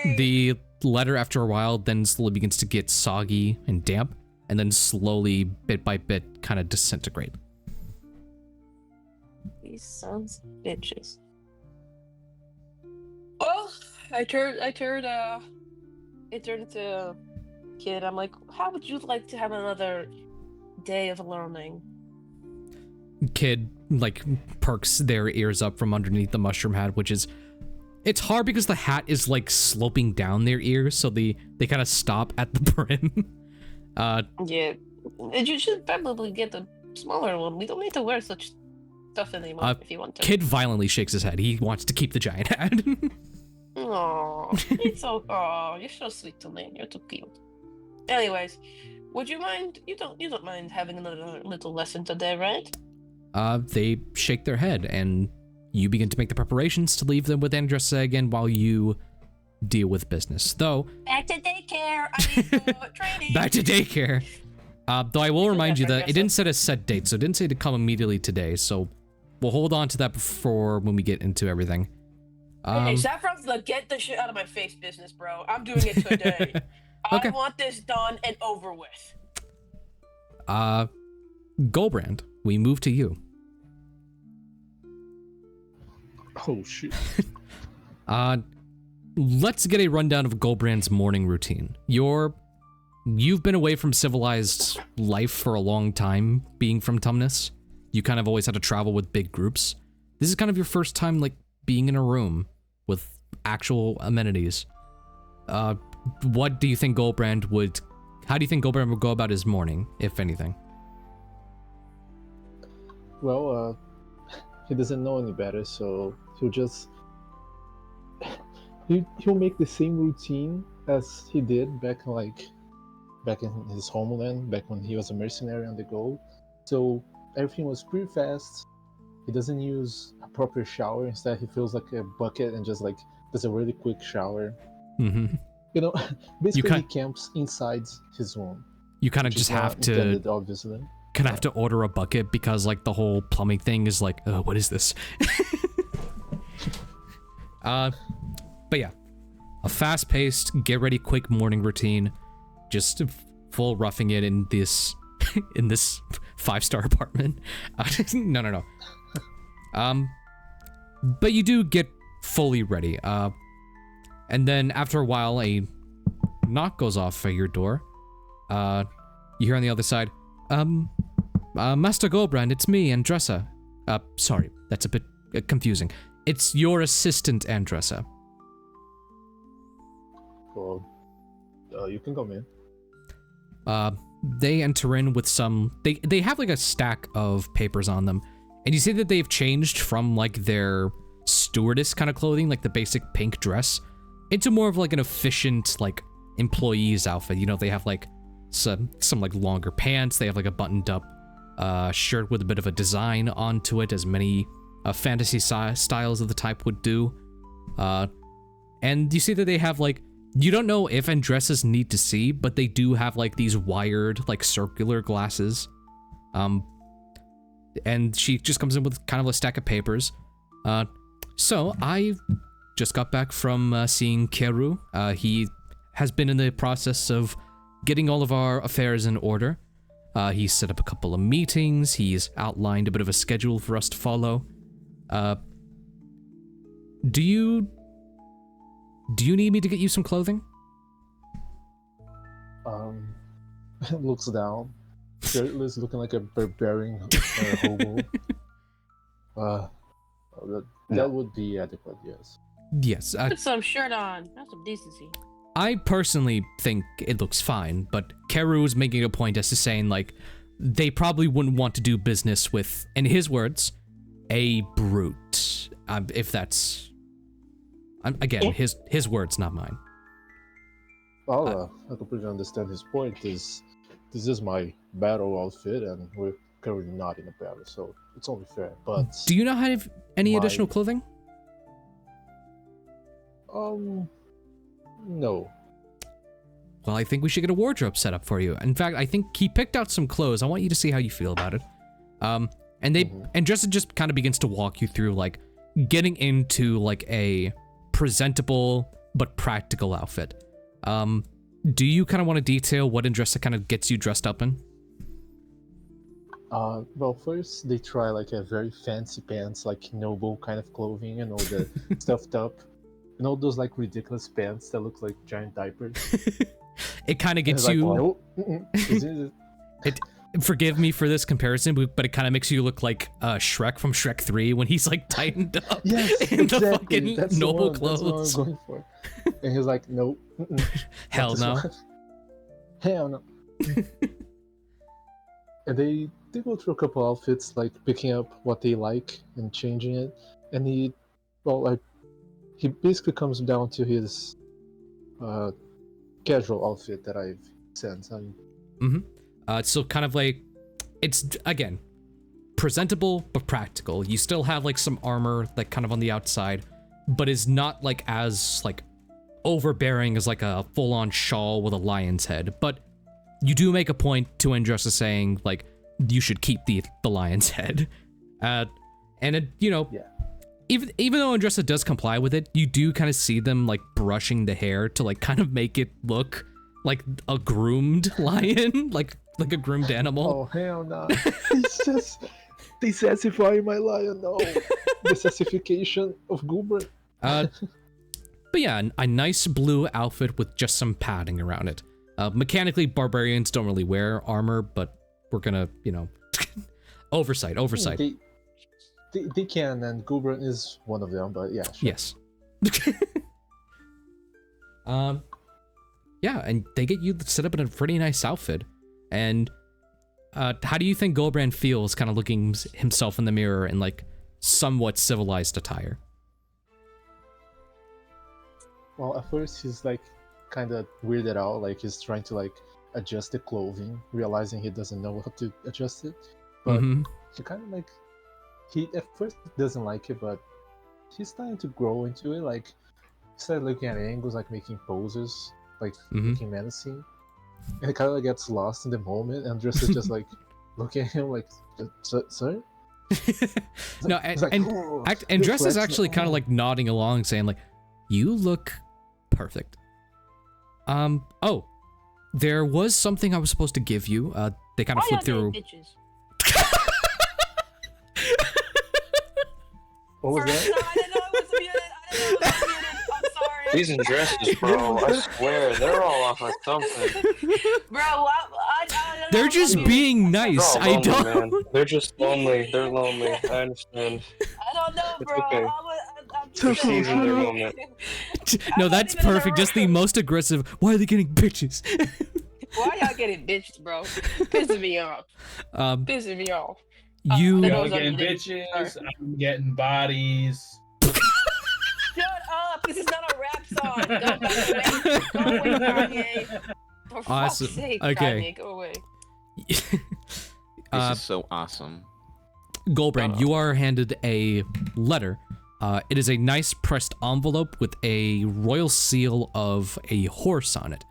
me. The letter, after a while, then slowly begins to get soggy and damp, and then slowly, bit by bit, kind of disintegrate. These sons of bitches. Well, I turned into a kid. I'm like, how would you like to have another day of learning? Kid, like, perks their ears up from underneath the mushroom hat, which is... It's hard because the hat is, like, sloping down their ears, so they kind of stop at the brim. Yeah, You should probably get a smaller one. We don't need to wear such stuff anymore if you want to. Kid violently shakes his head. He wants to keep the giant hat. Aww, it's so. Oh, you're so sweet to me. You're too cute. Anyways, would you mind? You don't mind having another little lesson today, right? They shake their head, and you begin to make the preparations to leave them with Andressa again while you deal with business. Though back to daycare. I need training. back to daycare. Though I will remind you that it didn't set a set date, so it didn't say to come immediately today. So we'll hold on to that before when we get into everything. Hey, Saffron's the get the shit out of my face business, bro. I'm doing it today. Okay. I want this done and over with. Gulbrand, we move to you. Oh shit. Let's get a rundown of Gulbrand's morning routine. You've been away from civilized life for a long time, being from Tumnus. You kind of always had to travel with big groups. This is kind of your first time, like, being in a room with actual amenities. What do you think Gulbrand would... How do you think Gulbrand would go about his morning, if anything? Well, he doesn't know any better, so he'll just... He'll make the same routine as he did back in his homeland, back when he was a mercenary on the go. So everything was pretty fast. He doesn't use a proper shower. Instead, he fills like a bucket and just like does a really quick shower. Mm-hmm. You know, basically he camps inside his room. You kind of just have to, obviously. Kind of have to order a bucket because like the whole plumbing thing is like, what is this? But yeah, a fast-paced, get-ready, quick morning routine. Just full roughing it in this 5-star apartment. No. But you do get fully ready. And then after a while, a knock goes off at your door. You hear on the other side, Master Gulbrand, it's me, Andressa. Sorry, that's a bit confusing. It's your assistant, Andressa. Well, you can come in. They enter in with some... They have like a stack of papers on them. And you see that they've changed from like their stewardess kind of clothing, like the basic pink dress, into more of like an efficient like employee's outfit. You know, they have like some like longer pants. They have like a buttoned up shirt with a bit of a design onto it, as many fantasy styles of the type would do. And you see that they have like... You don't know if Andressa's need to see, but they do have like these wired, like circular glasses. And she just comes in with kind of a stack of papers. So I just got back from seeing Keru. He has been in the process of getting all of our affairs in order. He's set up a couple of meetings. He's outlined a bit of a schedule for us to follow. Do you need me to get you some clothing? Looks down, shirtless, looking like a barbarian hobo. That would be adequate, yes. Yes. Put some shirt on. Have some decency. I personally think it looks fine, but Keru is making a point as to saying, like, they probably wouldn't want to do business with, in his words, a brute. If that's... Again, his words, not mine. Well, I completely understand his point. This is my battle outfit, and we're currently not in a battle, so it's only fair. But do you not have any additional clothing? No. Well, I think we should get a wardrobe set up for you. In fact, I think he picked out some clothes. I want you to see how you feel about it. And Andressa just kind of begins to walk you through, like, getting into like a presentable but practical outfit. Do you kind of want to detail what Andressa kind of gets you dressed up in? Well, first they try like a very fancy pants, like noble kind of clothing, and all the stuffed up, and all those like ridiculous pants that look like giant diapers. It kind of gets you. Forgive me for this comparison, but it kind of makes you look like Shrek from Shrek 3 when he's like tightened up in exactly. the fucking noble clothes. That's what I'm going for. And he's like, nope. Hell no. Hell no. And they go through a couple outfits, like picking up what they like and changing it. And he basically comes down to his casual outfit that I've sent him. So kind of like, it's again presentable but practical. You still have like some armor like kind of on the outside, but is not like as like overbearing as like a full-on shawl with a lion's head. But you do make a point to Andressa saying like you should keep the lion's head, and it, you know, even though Andressa does comply with it, you do kind of see them like brushing the hair to like kind of make it look like a groomed lion, like a groomed animal. Oh hell no! It's just desassifying my lion. No, desassification of Gulbrand. But yeah, a nice blue outfit with just some padding around it. Mechanically, barbarians don't really wear armor, but we're gonna, you know, oversight. They can, and Gulbrand is one of them. But yeah, sure. Yes. Yeah, and they get you set up in a pretty nice outfit. And how do you think Gulbrand feels kind of looking himself in the mirror in like somewhat civilized attire? Well, at first he's like kind of weirded out, like he's trying to like adjust the clothing, realizing he doesn't know how to adjust it. But he kind of like, he at first doesn't like it, but he's starting to grow into it. Like he started looking at angles, like making poses, like looking menacing, and he kind of like gets lost in the moment. And Andressa is just like looking at him like, "Sir." No, like, and Dress is actually kind of like nodding along, saying like, "You look perfect." Oh, there was something I was supposed to give you. They kind of flipped through. What was that? No, I didn't know it was muted. I didn't know it was muted. I'm sorry. These dresses, bro, I swear, they're all off of something. Bro, I They're just being nice. They're all lonely, I don't. Man. They're just lonely. They're lonely. I understand. I don't know, It's bro. okay. I'm They're seizing their moment. No, that's perfect. Just the most aggressive. Why are they getting bitches? Why y'all getting bitched, bro? Pissing me off. Pissing me off. You Y'all getting bitches. I'm getting bodies. Shut up! This is not a rap song. Go away, Kanye. For fuck's sake, Okay. Kanye, go away. This is so awesome. Gulbrand, you are handed a letter. It is a nice pressed envelope with a royal seal of a horse on it.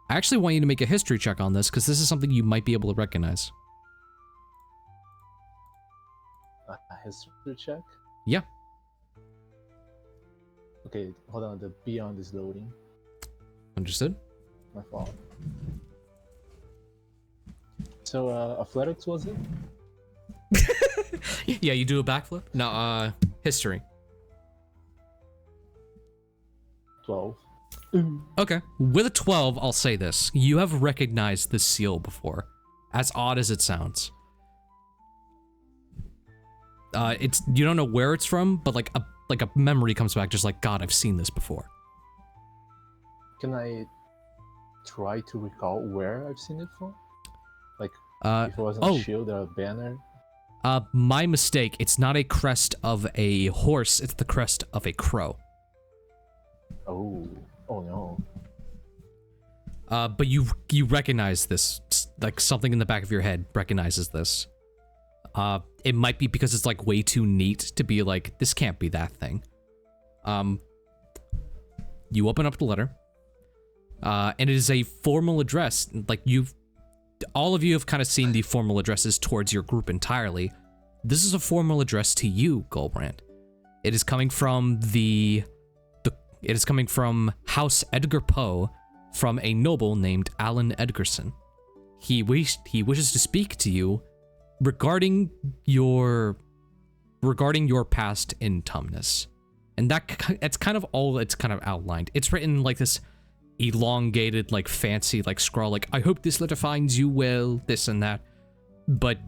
I actually want you to make a history check on this, because this is something you might be able to recognize. A history check? Yeah. Okay, hold on. The beyond is loading. Understood? My fault. So, athletics was it? Yeah, you do a backflip? No, history. 12. Okay. With a 12, I'll say this. You have recognized this seal before. As odd as it sounds. It's, you don't know where it's from, but like a memory comes back, just like, God, I've seen this before. Can I try to recall where I've seen it from? Like, if it wasn't a shield or a banner? My mistake. It's not a crest of a horse, it's the crest of a crow. Oh no. But you recognize this, like something in the back of your head recognizes this. It might be because it's like way too neat to be like, this can't be that thing. You open up the letter, and it is a formal address. Like all of you have kind of seen the formal addresses towards your group entirely. This is a formal address to you, Gulbrand. It is coming from it is coming from House Edgar Poe, from a noble named Alan Edgarson. He wishes to speak to you regarding your past in Tumnus. And that's kind of all it's kind of outlined. It's written like this elongated, like fancy, like scrawl, like, I hope this letter finds you well, this and that. But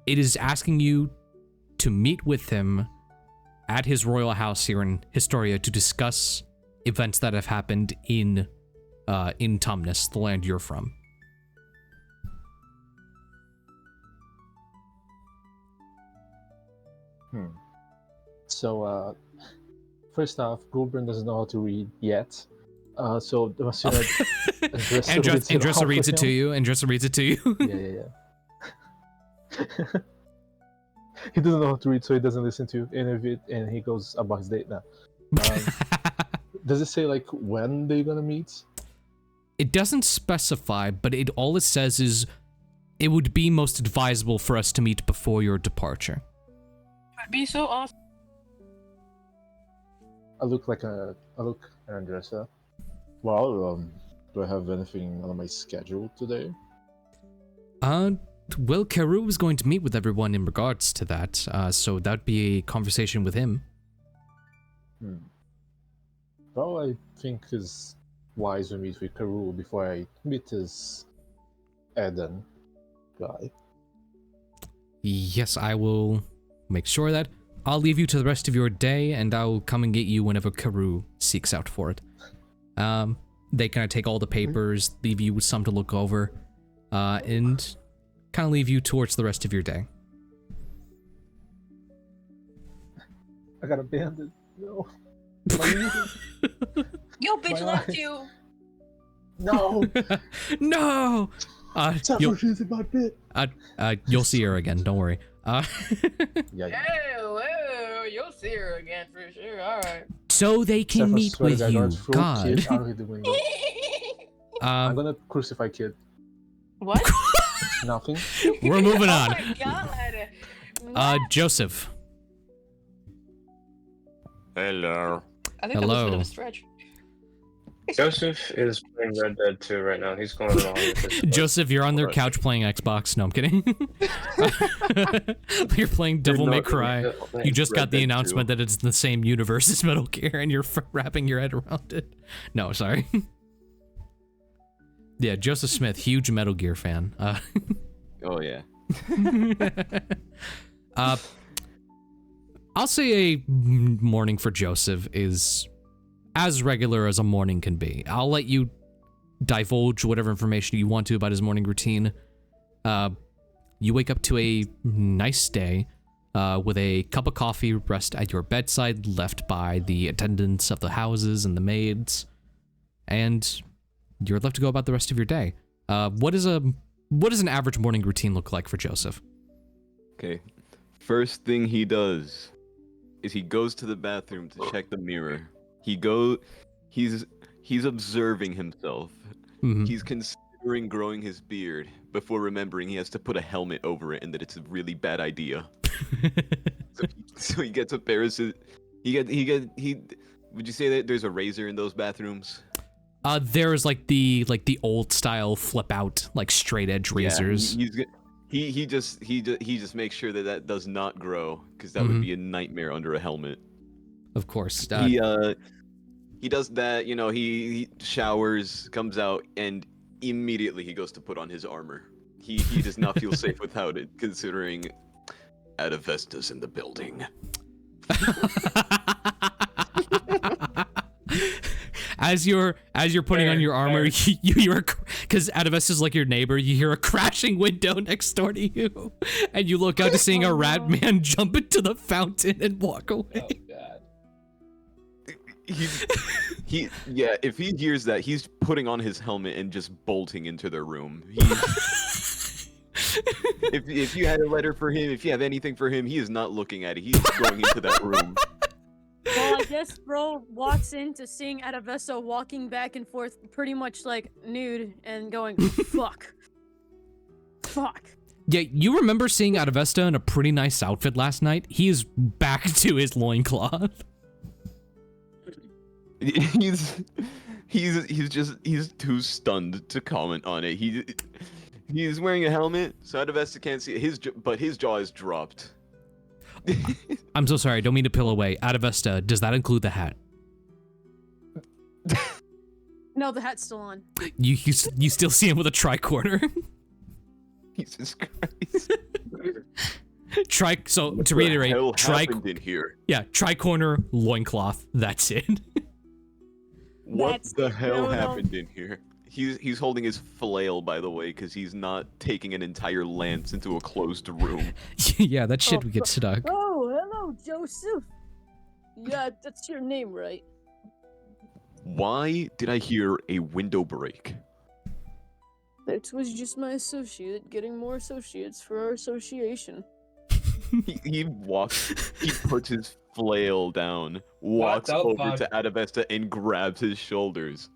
it is asking you to meet with him at his royal house here in Historia to discuss events that have happened in Tumnus, the land you're from. So, first off, Gulbrand doesn't know how to read yet. So as soon as Andressa reads it to you. Andressa reads it to you. Yeah. He doesn't know how to read, so he doesn't listen to any of it, and he goes about his date now. Does it say like when they're gonna meet? It doesn't specify, but all it says is it would be most advisable for us to meet before your departure. That'd be so awesome. I look at Andressa. Well, do I have anything on my schedule today? Well, Karu was going to meet with everyone in regards to that, so that'd be a conversation with him. Well, I think it's wise to meet with Karu before I meet this Eden guy. Yes, I will make sure of that. I'll leave you to the rest of your day, and I'll come and get you whenever Karu seeks out for it. They kind of take all the papers, leave you with some to look over, and kind of leave you towards the rest of your day. I got abandoned. No. Yo, bitch left you. No. No. Saffron's in my pit. You'll see her again. Don't worry. Yeah. Oh, you'll see her again for sure. All right. So they can meet with you. God. Kid out of the window. I'm gonna crucify kid. What? Nothing. We're moving on. Oh my God. Joseph. Hello. I think that was a bit of a stretch. Joseph is playing Red Dead 2 right now. He's going along with this. Joseph, you're on their couch playing Xbox. No, I'm kidding. You're playing Devil May Cry. You just got the announcement that it's the same universe as Metal Gear, and you're wrapping your head around it. No, sorry. Yeah, Joseph Smith, huge Metal Gear fan. Oh yeah. I'll say a morning for Joseph is as regular as a morning can be. I'll let you divulge whatever information you want to about his morning routine. You wake up to a nice day with a cup of coffee rest at your bedside, left by the attendants of the houses and the maids, and you're left to go about the rest of your day. What does an average morning routine look like for Joseph? Okay. First thing he does is he goes to the bathroom to check the mirror. He's observing himself. Mm-hmm. He's considering growing his beard before remembering he has to put a helmet over it and that it's a really bad idea. so he gets a pair of would you say that there's a razor in those bathrooms? There's like the old style flip out, like straight edge razors. He just makes sure that does not grow, because that would be a nightmare under a helmet. Of course. He does that, he showers, comes out, and immediately he goes to put on his armor. He does not feel safe without it, considering Adavesta's in the building. As you're putting on your armor, you hear because Adavesta's like your neighbor, you hear a crashing window next door to you, and you look out to seeing a rat man jump into the fountain and walk away. Oh God. If he hears that, he's putting on his helmet and just bolting into their room. If you had a letter for him, if you have anything for him, he is not looking at it. He's going into that room. Well, I guess bro walks into seeing Adavesta walking back and forth, pretty much like nude, and going, fuck. Fuck. Yeah, you remember seeing Adavesta in a pretty nice outfit last night? He is back to his loincloth. He's too stunned to comment on it. He's wearing a helmet, so Adavesta can't see it. But his jaw is dropped. I'm so sorry, I don't mean to peel away. Adavesta, does that include the hat? No, the hat's still on. You still see him with a tricorner. Jesus Christ. So to reiterate, happened in here? Yeah, tricorner, loincloth. That's it. What the hell happened in here? He's holding his flail, by the way, because he's not taking an entire lance into a closed room. Yeah, that shit would get stuck. Oh, hello, Oh, Joseph. Yeah, that's your name, right? Why did I hear a window break? That was just my associate getting more associates for our association. He walks, he puts his flail down, walks the over fuck? to Adavesta and grabs his shoulders.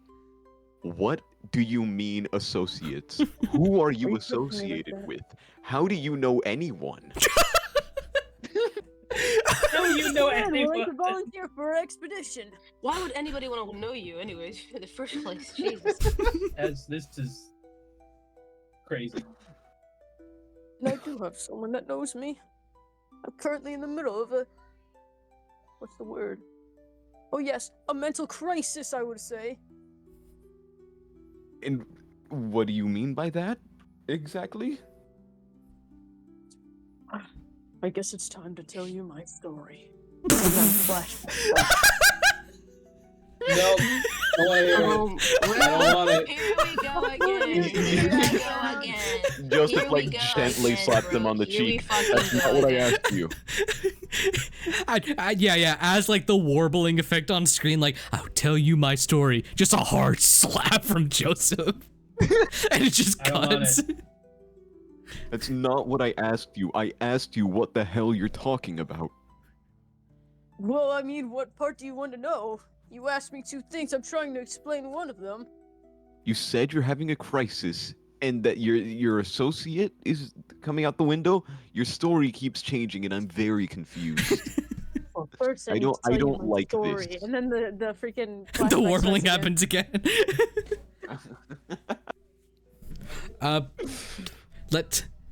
What do you mean associates? Who are you associated with? How do you know anyone? How do you know Man, willing anyone? to volunteer for our expedition. Why would anybody want to know you, anyways, in the first place? Jesus. As this is crazy. And I do have someone that knows me. I'm currently in the middle of a... What's the word? Oh yes, a mental crisis, I would say. And what do you mean by that, exactly? I guess it's time to tell you my story. No, I want to hear it. I don't want it. Here we go again. Here we go again. Joseph Here like we go gently again, slapped bro. him on the Here we cheek. fucking That's not go what I again. asked you. Yeah, as like the warbling effect on screen, like, I'll tell you my story. Just a hard slap from Joseph. And it just I don't want cuts. it. That's not what I asked you. I asked you what the hell you're talking about. Well, I mean, what part do you want to know? You asked me two things. I'm trying to explain one of them. You said you're having a crisis and that your associate is coming out the window. Your story keeps changing and I'm very confused. Well, first I need don't- to tell I you don't my like story, this. and then the freaking The flashback warbling starts again. happens again.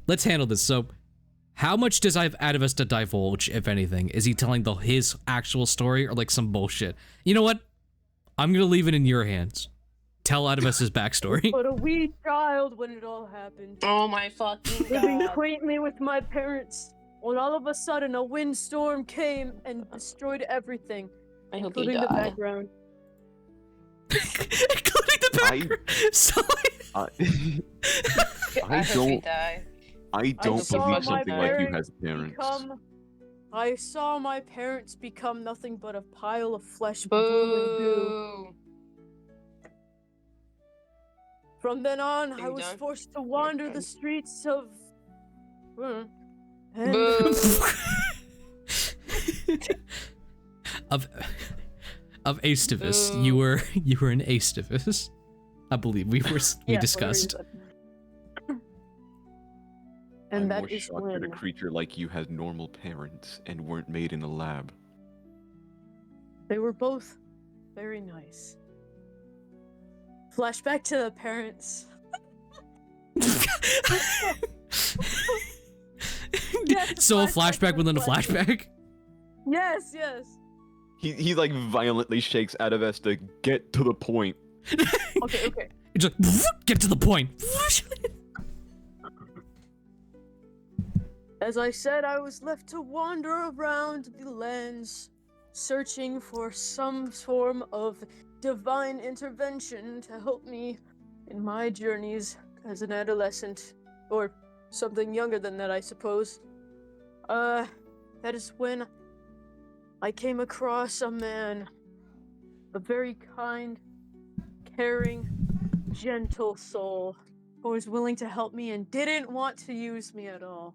Let's handle this. So, how much does Adavesta divulge, if anything? Is he telling his actual story or like some bullshit? You know what? I'm gonna leave it in your hands. Tell Adavesta's backstory. But a wee child when it all happened. Oh my fucking Living god. quaintly with my parents, when all of a sudden a windstorm came and destroyed everything, I hope you including the die. background. Including the background. So, I I hope you don't. die. I don't saw believe my something like you parents has parents. I saw my parents become nothing but a pile of flesh, drooling goo. Boo. From then on, Are I you was done? forced to wander the streets of. And Boo. of Aestivus, you were an Aestivus. I believe we Yeah, discussed. whatever you said. And I'm that more is shocked that a when creature like you has normal parents and weren't made in a lab. they were both very nice. Flashback to the parents. Yes, So a flashback flashback within a flashback? Yes, yes. He like violently shakes Adavesta. Get to the point. Okay, okay. It's like, get to the point. As I said, I was left to wander around the lands, searching for some form of divine intervention to help me in my journeys as an adolescent, or something younger than that, I suppose. That is when I came across a man, a very kind, caring, gentle soul, who was willing to help me and didn't want to use me at all.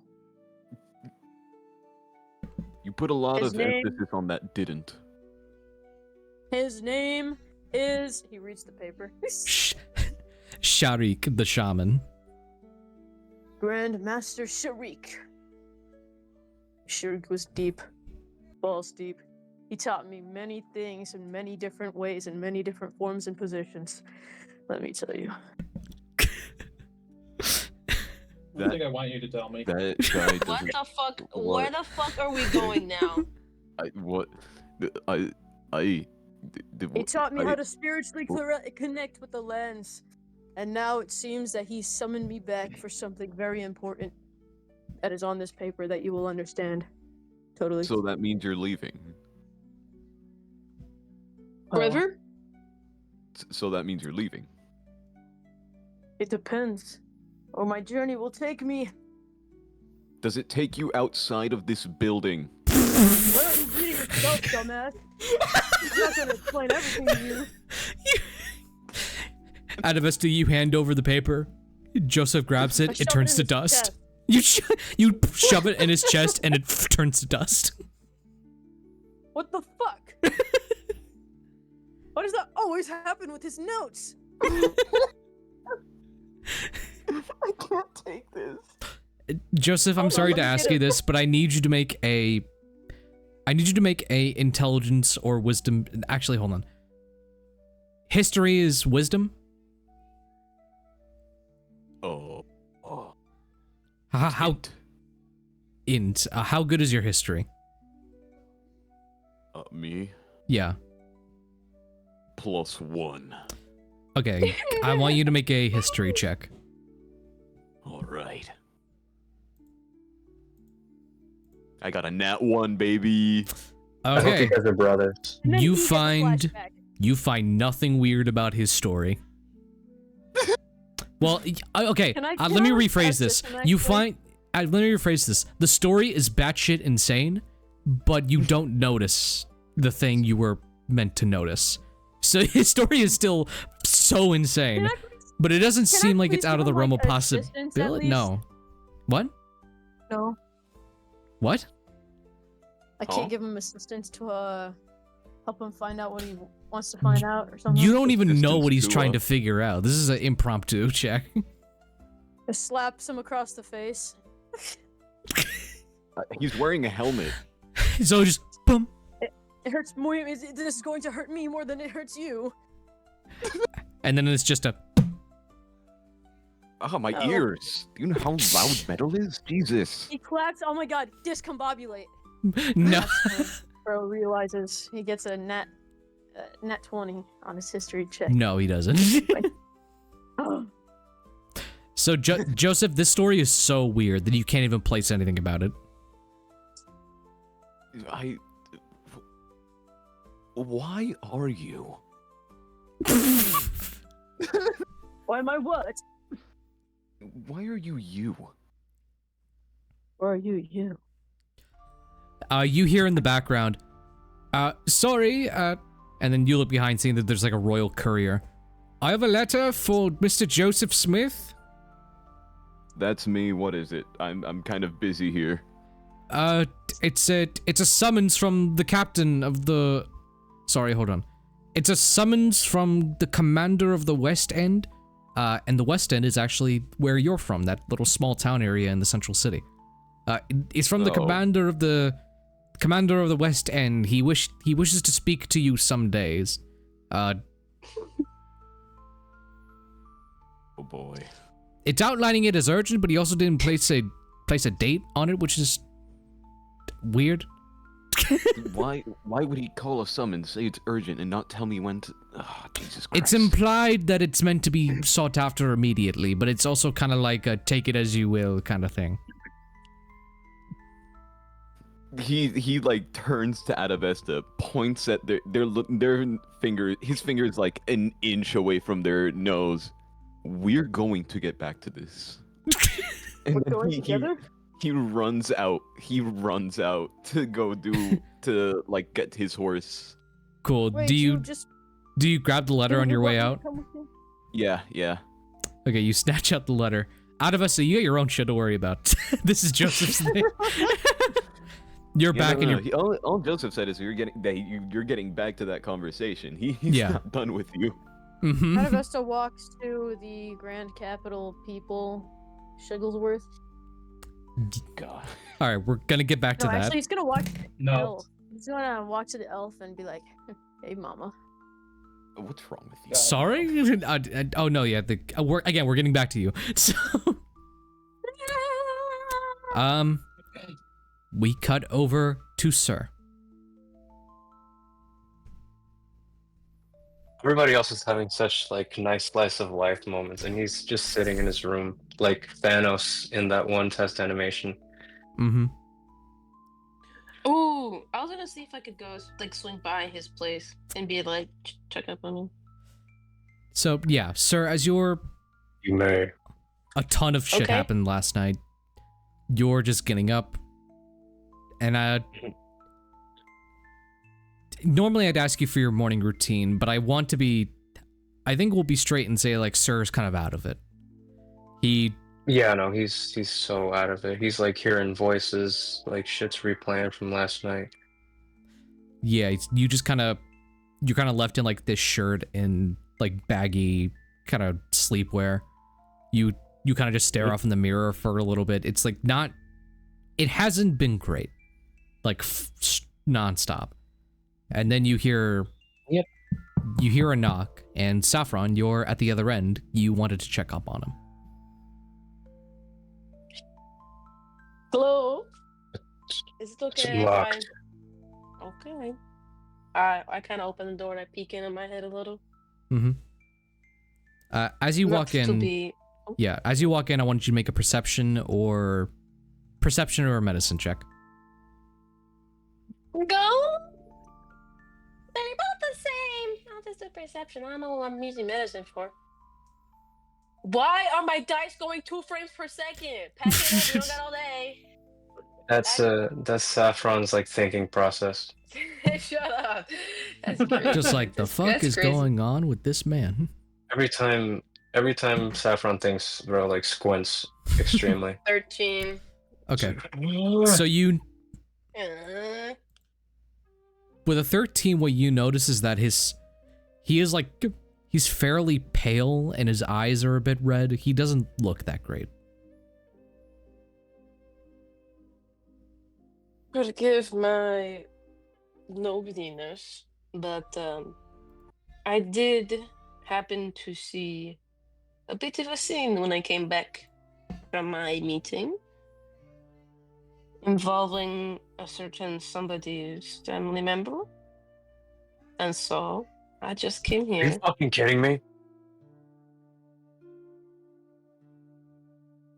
You put a lot His of name- emphasis on that didn't. His name is... He reads the paper. Sharik the shaman. Grand Master Sharik. Sharik was deep. Balls deep. He taught me many things in many different ways, in many different forms and positions. Let me tell you. I think I want you to tell me. That guy What doesn't. the fuck? What? Where the fuck are we going now? What? He taught me how to spiritually connect with the lands. And now it seems that he summoned me back for something very important that is on this paper that you will understand. Totally. So that means you're leaving. River? So that means you're leaving. It depends. Or my journey will take me. Does it take you outside of this building? Why don't you read it yourself, dumbass? I'm not gonna explain everything to you. Adavesta, you hand over the paper. Joseph grabs I it. It shove turns it to in his dust. chest. You shove it in his chest, and it turns to dust. What the fuck? Why does that always happen with his notes? I can't take this. Joseph, I'm Hold on, sorry let to me ask get you it. this, but I need you to make a. I need you to make a intelligence or wisdom. Actually, hold on. History is wisdom. Oh. How? Int. How good is your history? Me? Yeah. +1. Okay. I want you to make a history check. Alright. I got a nat 1, baby. I hope Okay. you guys are brothers. And then You he gets a find flashback. you find nothing weird about his story. Well, okay. Can I- let can me I rephrase request this. this You actually? find. Let me rephrase this. The story is batshit insane, but you don't notice the thing you were meant to notice. So his story is still so insane, Can I but it doesn't Can I seem like it's please out of give the him, realm of like, assistance at possibility. least? No. What? No, What? I can't Huh? give him assistance to help him find out what he wants to find out or something. You don't even know Assistance what he's to, trying to figure out. This is an impromptu check. Just slaps him across the face. He's wearing a helmet. So just boom. It hurts more. This is going to hurt me more than it hurts you. And then it's just a. Oh, my Oh. ears. Do you know how loud metal is? Jesus. He claps. Oh my god, discombobulate. No. That's when Bro realizes he gets a nat 20 on his history check. No, he doesn't. Oh, So, Joseph, this story is so weird that you can't even place anything about it. Why are you? why am I what? Why are you you? Or are you? You hear in the background, sorry, and then you look behind seeing that there's like a royal courier. I have a letter for Mr. Joseph Smith. That's me. What is it? I'm kind of busy here. It's a summons from the captain of the... Sorry, hold on. It's a summons from the commander of the West End. And the West End is actually where you're from, that little small town area in the central city. It's from the Oh. commander of the West End. He wishes to speak to you some days. Oh boy. It's outlining it as urgent, but he also didn't place a date on it, which is weird. Why would he call a summons, say it's urgent, and not tell me when to... Oh, Jesus Christ. It's implied that it's meant to be sought after immediately, but it's also kind of like a take it as you will kind of thing. He like turns to Adavesta, points at their finger. His finger is like an inch away from their nose. We're going to get back to this. And We're then going together? he runs out. He runs out to go to like get his horse. Cool. Wait, do you just grab the letter on your way out? Yeah. Okay, you snatch out the letter. Adavesta, you got your own shit to worry about. This is Joseph's thing. You're back in your... All Joseph said is you're getting back to that conversation. He's Yeah. not done with you. Mhm. Adavesta walks to the Grand Capital People, Shigglesworth. God. All right, we're gonna get back to No, that. actually, he's gonna walk to the No. elf. He's gonna walk to the elf and be like, "Hey, mama." What's wrong with you? Sorry? Oh no, yeah. We're getting back to you. So, we cut over to Sir. Everybody else is having such like nice slice of life moments, and he's just sitting in his room like Thanos in that one test animation. Mm-hmm. Ooh, I was gonna see if I could go like swing by his place and be like check up on him. So yeah, Sir, as You may. a ton of shit Okay. happened last night. You're just getting up, and Normally I'd ask you for your morning routine, but I think we'll be straight and say, like, Sir's kind of out of it. Yeah, no, he's so out of it. He's like hearing voices, like shit's replaying from last night. Yeah, you're kind of left in like this shirt and like baggy kind of sleepwear. You kind of just stare off in the mirror for a little bit. It's like it hasn't been great, like nonstop. And then you hear a knock, and Saffron, you're at the other end. You wanted to check up on him. Hello? Is it okay It's if locked. Okay. I kind of open the door and I peek in my head a little. Mm-hmm. As you Not walk to in, be- yeah, as you walk in, I want you to make a perception or a medicine check. Go? They're both the same. I'll just do perception. I don't know what I'm using medicine for. Why are my dice going 2 frames per second? Pack it up, you don't got all day. That's Saffron's like thinking process. Shut up. That's crazy. Just like, the fuck That's is crazy. going on with this man? Every time Saffron thinks, bro, like squints extremely. 13. Okay. So you, with a 13, what you notice is that he's fairly pale and his eyes are a bit red. He doesn't look that great. Forgive my nosiness, but I did happen to see a bit of a scene when I came back from my meeting involving a certain somebody's family member. And so I just came Are here. you fucking kidding me?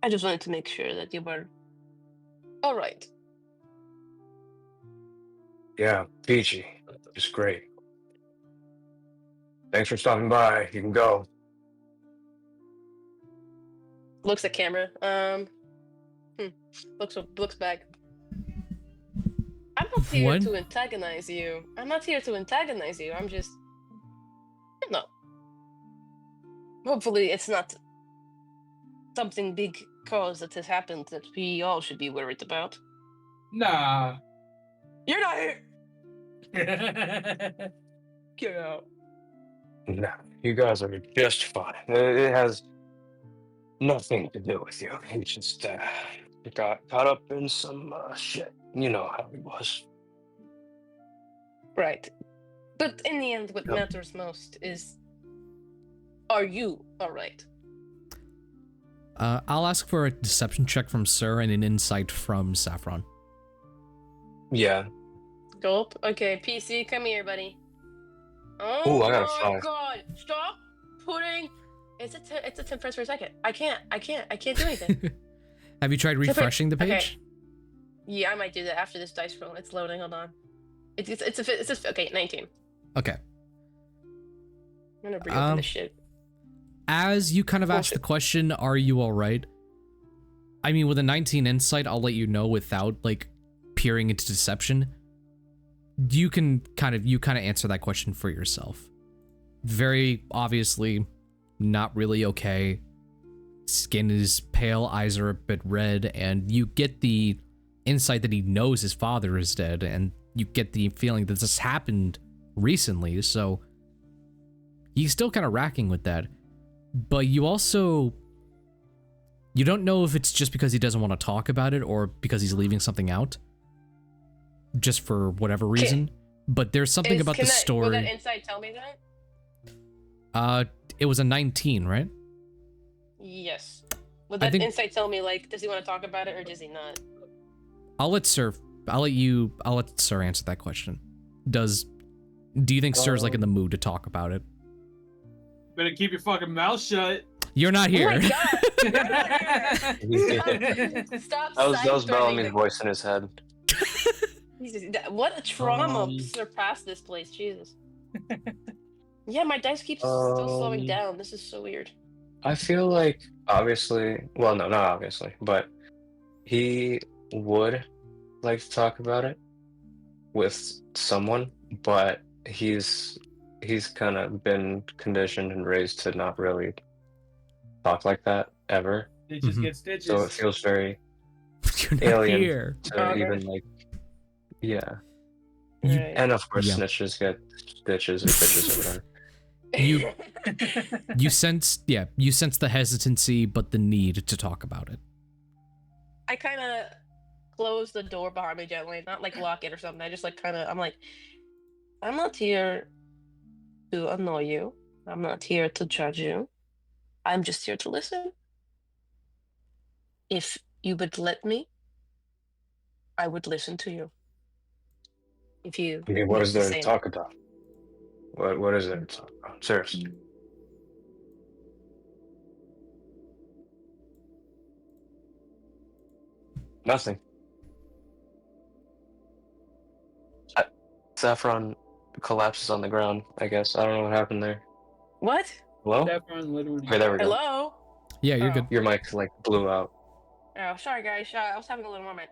I just wanted to make sure that you were all right. Yeah, peachy. Just great. Thanks for stopping by. You can go. Looks at camera. Looks back. I'm not here What? to antagonize you. I'm just, no. Hopefully, it's not something big cause that has happened that we all should be worried about. Nah. You're not here. Get out. No, you guys are just fine. It has nothing to do with you. He just got caught up in some shit. You know how he was. Right. But in the end, what Yep. matters most is, are you all right? I'll ask for a deception check from Sir and an insight from Saffron. Yeah. Gulp. Okay, PC, come here, buddy. Oh Ooh, I got a my 5. god! Stop putting. It's a 10 frames per second. I can't do anything. Have you tried refreshing the page? Okay. Yeah, I might do that after this dice roll. It's loading. Hold on. It's okay. 19. Okay. I'm gonna reopen this shit. As you kind of ask the question, are you all right? I mean, with a 19 insight, I'll let you know without like peering into deception. You can kind of answer that question for yourself. Very obviously, not really okay. Skin is pale, eyes are a bit red, and you get the insight that he knows his father is dead, and you get the feeling that this happened recently, so he's still kind of racking with that. But you don't know if it's just because he doesn't want to talk about it or because he's leaving something out, just for whatever reason. But there's something about the story. Will that insight tell me that? It was a 19, right? Yes. Would that insight tell me, like, does he want to talk about it or does he not? I'll let Sir answer that question. Do you think Sir's like in the mood to talk about it? Better keep your fucking mouth shut. You're not here. Oh my god! Stop. That was Bellamy's side-threading. voice in his head. What a trauma surpassed this place, Jesus. Yeah, my dice keeps still slowing down. This is so weird. I feel like, obviously, well, no, not obviously, but he would like to talk about it with someone, but he's kind of been conditioned and raised to not really talk like that ever. Stitches get stitches. So it feels very You're not alien here. to even like, yeah. You- And of course, Yeah. snitches get stitches or bitches or whatever. You sense the hesitancy, but the need to talk about it. I kind of close the door behind me gently, not like lock it or something. I just like I'm like, I'm not here to annoy you. I'm not here to judge you. I'm just here to listen. If you would let me, I would listen to you. If you. I mean, what is there to same. talk about? What is there to talk about? Seriously. Nothing. Saffron collapses on the ground, I guess. I don't know what happened there. What? Hello? Saffron literally. Okay, there we go. Hello? Yeah, you're Oh. good. Your mic like blew out. Oh, sorry guys. I was having a little moment.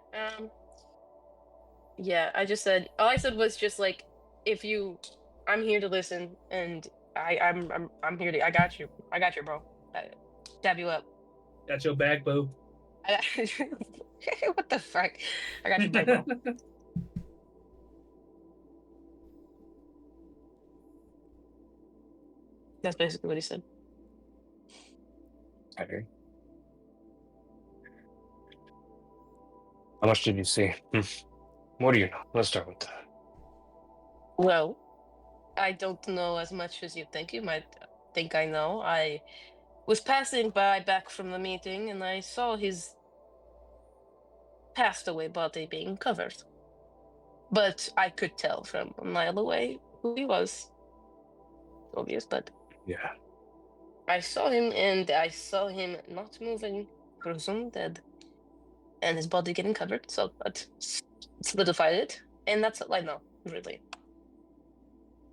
Yeah, I just said all I said was just like, I'm here to listen, and I'm here to. I got you, bro. Dab you up. Got your back, boo. What the fuck? I got your back, bro. That's basically what he said. Okay. How much did you see? What do you know? Let's start with that. Well, I don't know as much as you think. You might think I know. I was passing by back from the meeting, and I saw his passed away body being covered. But I could tell from a mile away who he was. Obvious, but Yeah. I saw him, and I saw him not moving, presumed dead, and his body getting covered. So that solidified it, and that's all I know, really.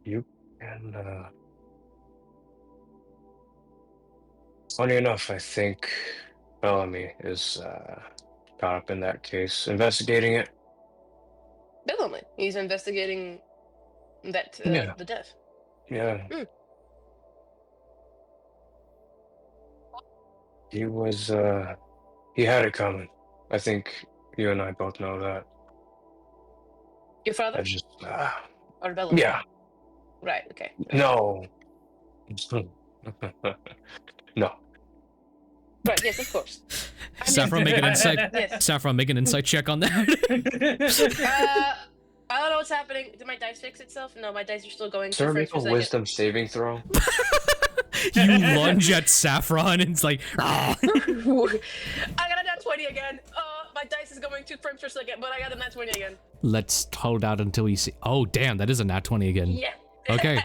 You and funny enough, I think Bellamy is caught up in that case, investigating it. Bellamy, he's investigating that Yeah. the death. Yeah. He was he had it coming. I think you and I both know that. Your father? I just Or Bellamy? yeah. Right. Okay. No. No. Right. Yes, of course. Saffron, make an insight. Yes. Saffron, make an insight check on that. I don't know what's happening. Did my dice fix itself? No, my dice are still going. Sir, for make a second. wisdom saving throw. You lunge at Saffron, and it's like, ah. I got a nat 20 again. My dice is going 2 frames per second, but I got a nat 20 again. Let's hold out until we see. Oh, damn, that is a nat 20 again. Yeah. Okay.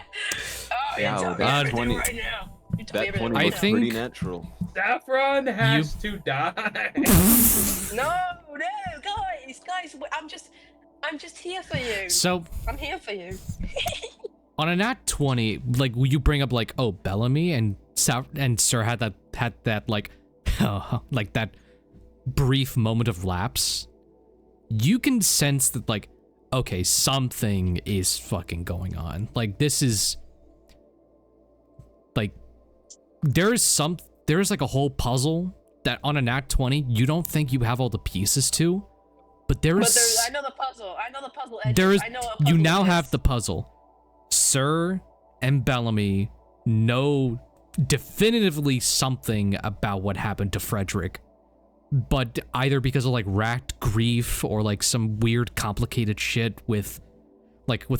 Oh, Yeah, you tell me that everything 20 right now. You tell me That everything 20 right looks now. pretty natural. Saffron has to die. No, guys, I'm just here for you. So, I'm here for you. on a nat 20, like, you bring up, like, oh, Bellamy and Sir had that, like, like, that brief moment of lapse. You can sense that, like, okay, something is fucking going on. Like, this is, like, there's like a whole puzzle that on a nat 20, you don't think you have all the pieces to, but I know the puzzle. I know the puzzle edges. there is, I know what you puzzle now it is. have the puzzle. Sir and Bellamy know definitively something about what happened to Frederick, but either because of like racked grief or like some weird complicated shit with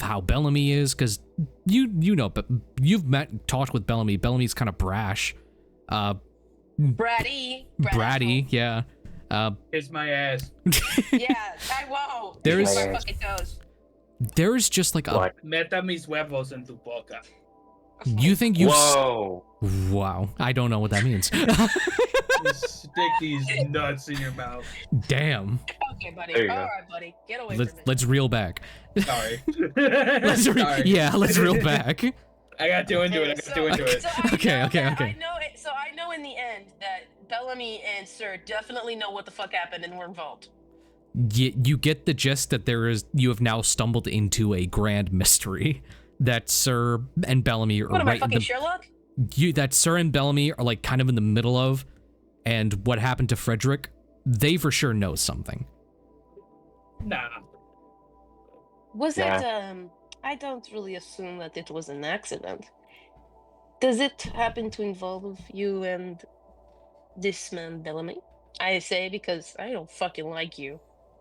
how Bellamy is, because you know, but you've talked with Bellamy. Bellamy's kind of brash, Bratty, yeah. Kiss my ass. Yeah, I won't. There's- My fucking toes. There's just like a. Meta mis huevos en tu boca. You think you? Whoa. Wow, I don't know what that means. Just stick these nuts in your mouth. Damn. Okay, buddy. There you All go. right, buddy. Get away Let's from me. let's reel back. Sorry. Sorry. Yeah, let's reel back. I got too into it. I got too into it. So I Okay, know okay, that- okay. I know in the end that Bellamy and Sir definitely know what the fuck happened and were involved. you get the gist that you have now stumbled into a grand mystery that Sir and Bellamy are What am I, right in fucking the Sherlock? that Sir and Bellamy are like kind of in the middle of, and what happened to Frederick, they for sure know something. Nah. Was it, I don't really assume that it was an accident. Does it happen to involve you and this man Bellamy? I say because I don't fucking like you.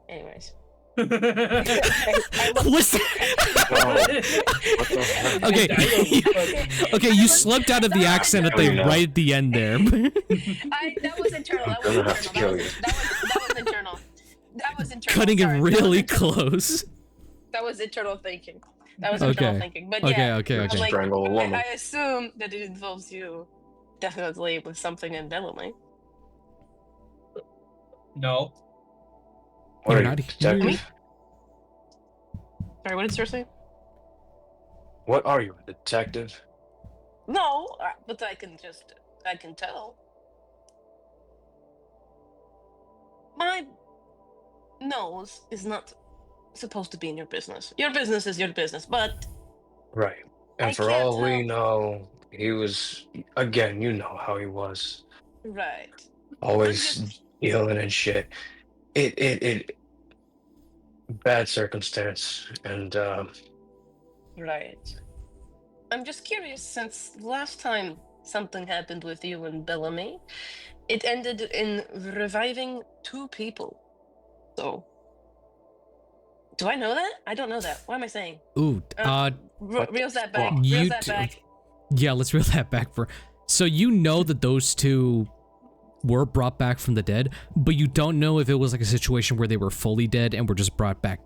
Anyways. What's that? Okay, you slipped out of the accent right at the end there. That was internal. That was internal. Cutting it really close. That was internal thinking. Internal thinking. But yeah, okay. Like, Strangle a woman. I assume that it involves you definitely with something in Bellamy. No. What are not you, here. detective? Sorry, what did Sir say? What are you, a detective? No, but I can tell. My nose is not supposed to be in your business. Your business is your business, but Right. And I for can't all we help- know, he was, again, you know how he was. right. Always dealing and shit. It bad circumstance. And, Right. I'm just curious, since last time something happened with you and Bellamy, it ended in reviving 2 people. So, do I know that? I don't know that. What am I saying? Ooh, Reels that back. you Reels that do- back. Yeah, let's reel that back for. So you know that those 2 were brought back from the dead, but you don't know if it was like a situation where they were fully dead and were just brought back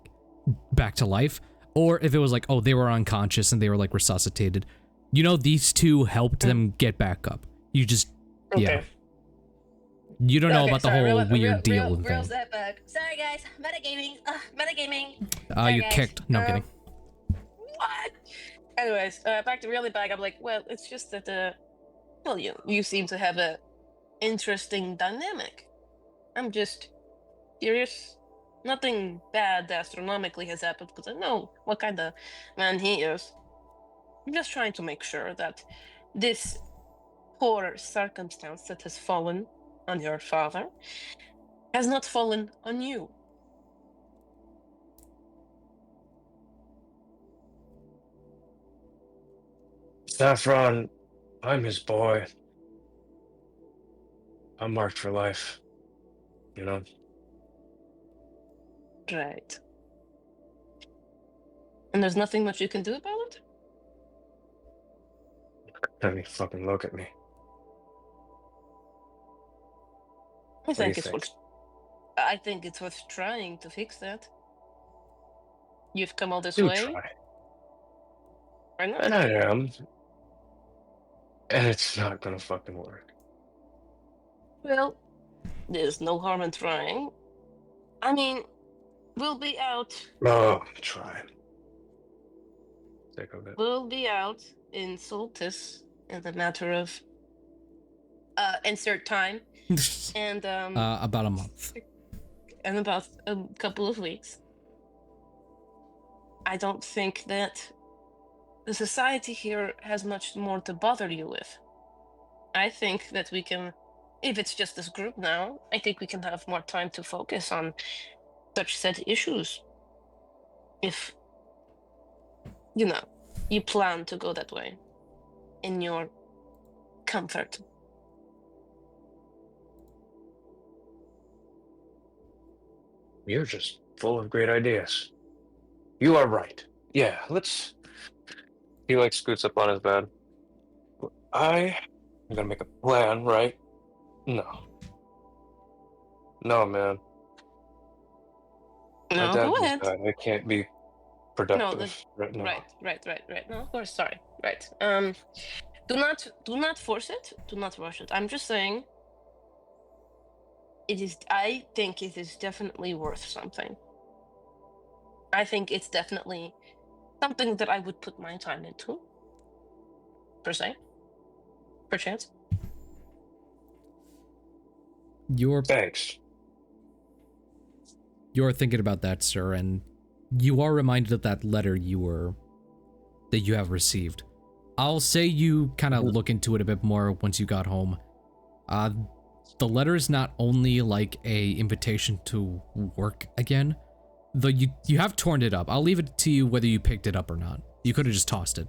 to life, or if it was like, oh, they were unconscious and they were like resuscitated. You know, these 2 helped them get back up. You just, yeah. You don't know about the whole weird deal and Reels thing. that back. Sorry guys, metagaming. Metagaming. You're kicked. No, I'm kidding. What? Anyways, back to really back. I'm like, well, it's just that well, you seem to have a interesting dynamic. I'm just curious. Nothing bad astronomically has happened because I know what kind of man he is. I'm just trying to make sure that this poor circumstance that has fallen on your father has not fallen on you. Saffron, I'm his boy. I'm marked for life. You know? Right. And there's nothing much you can do about it? Let me fucking look at me. I think do you it's worth. I think it's worth trying to fix that. You've come all this Do way. try. Why not? And I am. And it's not gonna fucking work. Well, there's no harm in trying. I mean, we'll be out. Oh, try. Think of it. We'll be out in Soltis in the matter of insert time, and About a month. in about a couple of weeks. I don't think that the society here has much more to bother you with. I think that we can, if it's just this group now, I think we can have more time to focus on such set issues. If, you plan to go that way in your comfort. You're just full of great ideas. You are right. Yeah, let's. He like scoots up on his bed. I'm gonna make a plan, right? No. No, man. No, My dad go just ahead. died. I can't be productive right now. Right. No, of course, sorry. Right. Do not force it. Do not rush it. I'm just saying. I think it is definitely worth something. I think it's definitely something that I would put my time into. Per se. Perchance. Your Thanks. you're thinking about that, sir, and you are reminded of that letter that you have received. I'll say you kind of look into it a bit more once you got home. The letter is not only like a invitation to work again, though you have torn it up. I'll leave it to you whether you picked it up or not. You could have just tossed it.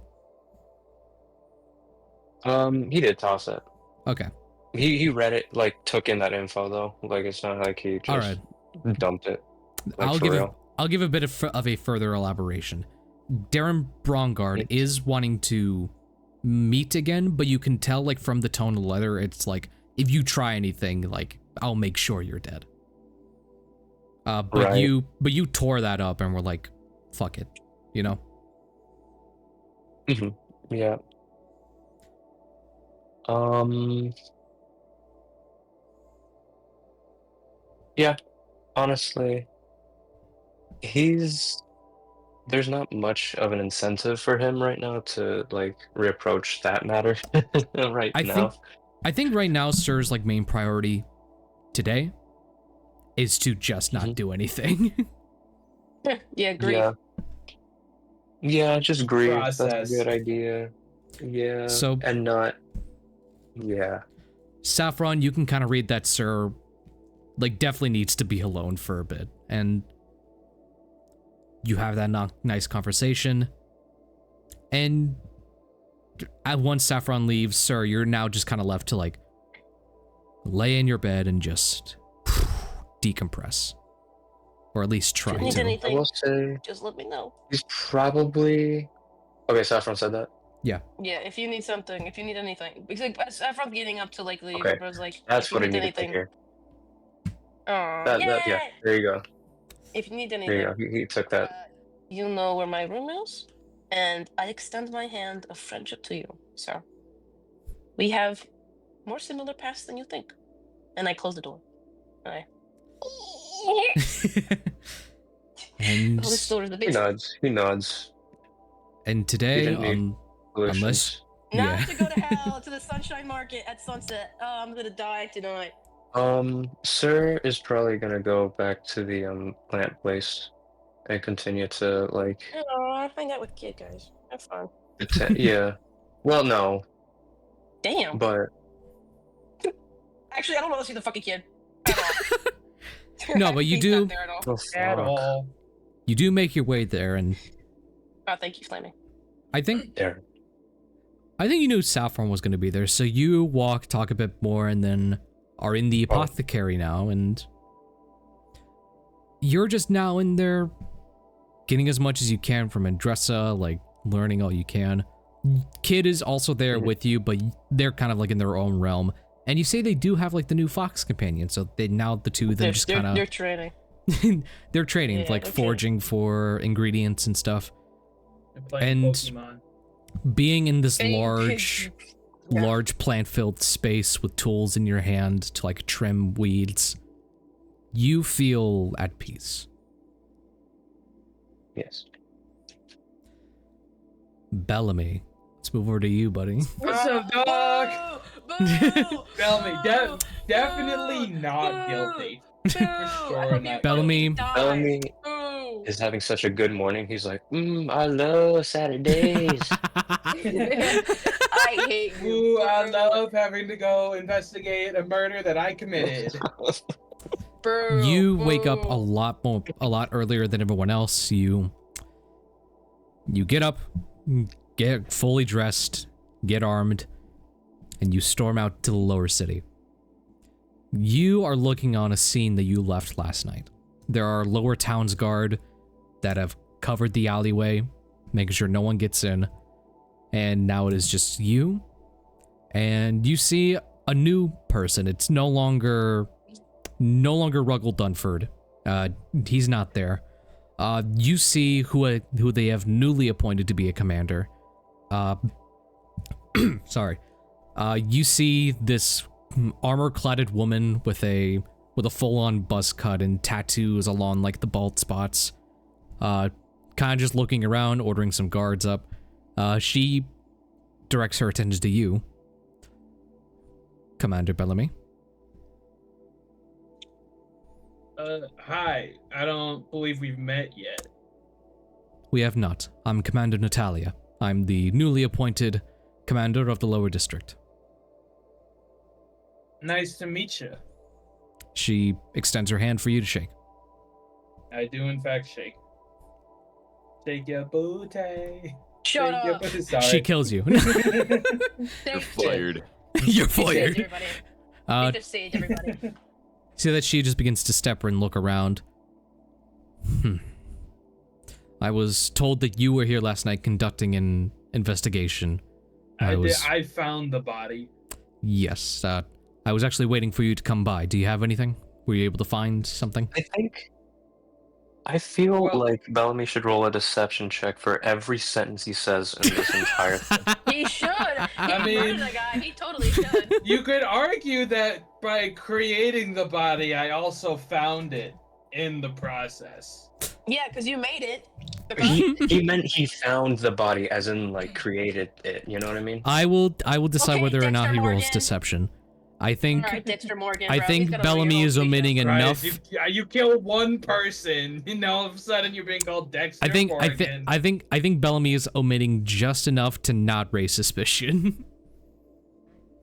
He did toss it. Okay. He read it, like, took in that info though. Like, it's not like he just dumped it. Like, I'll give a bit of a further elaboration. Darren Brongard is wanting to meet again, but you can tell, like, from the tone of the letter, it's like, if you try anything, like, I'll make sure you're dead. But you tore that up and were like, fuck it, you know? Yeah. Yeah, honestly, there's not much of an incentive for him right now to, like, reapproach that matter I think right now Sir's, like, main priority today is to just not do anything. Yeah, grief. Yeah, just grieve. That's Process. a good idea. Yeah. So- and not. Yeah. Saffron, you can kind of read that Sir, like, definitely needs to be alone for a bit, and you have that nice conversation, and once Saffron leaves, Sir, you're now just kind of left to, like, lay in your bed and just decompress, or at least try Need to. anything, I will say just let me know. he's probably. Okay, Saffron said that. Yeah. Yeah, if you need something, if you need anything. Because like, Saffron's getting up to like leave, Okay, but I was like, that's if you what I need needed to anything. hear. Aw, Yeah. There you go. If you need There anything, you go. He took that. you know where my room is, and I extend my hand of friendship to you. So we have more similar paths than you think. And I close the door. I And oh, this door is a He bit nods. He nods. and He today, didn't need unless solutions. not to go to hell to the Sunshine Market at sunset. Oh, I'm gonna die tonight. Sir is probably gonna go back to the plant place and continue to, like, Oh, hang out with kid guys. Have fun. yeah. Well, no, Damn. but Actually, I don't want to see the fucking kid. At all. No, but you He's do- not there at all. oh, At fuck. all. you do make your way there, and Oh, thank you, Flaming. I think There. you knew Saffron was going to be there, so you walk, talk a bit more, and then are in the apothecary now, and you're just now in there getting as much as you can from Andressa, like, learning all you can. Kid is also there with you, but they're kind of like in their own realm. And you say they do have, like, the new fox companion, so they now the two of them just kind They're of training. they're trading, Yeah, like they're foraging for ingredients and stuff. They're playing And Pokemon. being in this Hey, large plant-filled space with tools in your hand to, like, trim weeds, you feel at peace. Yes. Bellamy, let's move over to you, buddy. What's up, dog? Bellamy, definitely not guilty. For sure not. Bellamy, is having such a good morning. He's like, I love Saturdays. I hate you. Ooh, I love having to go investigate a murder that I committed. Boo, you wake up boo. a lot earlier than everyone else. You get up, get fully dressed, get armed, and you storm out to the lower city. You are looking on a scene that you left last night. There are lower towns guard that have covered the alleyway, making sure no one gets in. And now it is just you. And you see a new person. It's no longer Ruggles Dunford. He's not there. You see who they have newly appointed to be a commander. Sorry. You see this armor-cladded woman with a full-on buzz cut and tattoos along, like, the bald spots. Kind of just looking around, ordering some guards up. She directs her attention to you, Commander Bellamy. Hi. I don't believe we've met yet. We have not. I'm Commander Natalia. I'm the newly appointed commander of the lower district. Nice to meet you. She extends her hand for you to shake. I do, in fact, shake. Shake your booty. Shut Shake your up. booty. Sorry. She kills you. You're Thank fired. You're Sage, fired. everybody. Think of Sage, everybody. See that she just begins to step and look around. I was told that you were here last night conducting an investigation. I found the body. Yes, I was actually waiting for you to come by. Do you have anything? Were you able to find something? I feel like Bellamy should roll a deception check for every sentence he says in this entire thing. He should. I mean, the guy. He totally should. You could argue that by creating the body, I also found it in the process. Yeah, because you made it. He meant he found the body, as in like created it. You know what I mean? I will decide Okay, whether or not Dexter he rolls Morgan. deception. I think All right, Dexter Morgan. I bro. think He's got a Bellamy real is omitting speech. enough. You kill one person, and now all of a sudden you're being called Dexter Morgan. I think Bellamy is omitting just enough to not raise suspicion.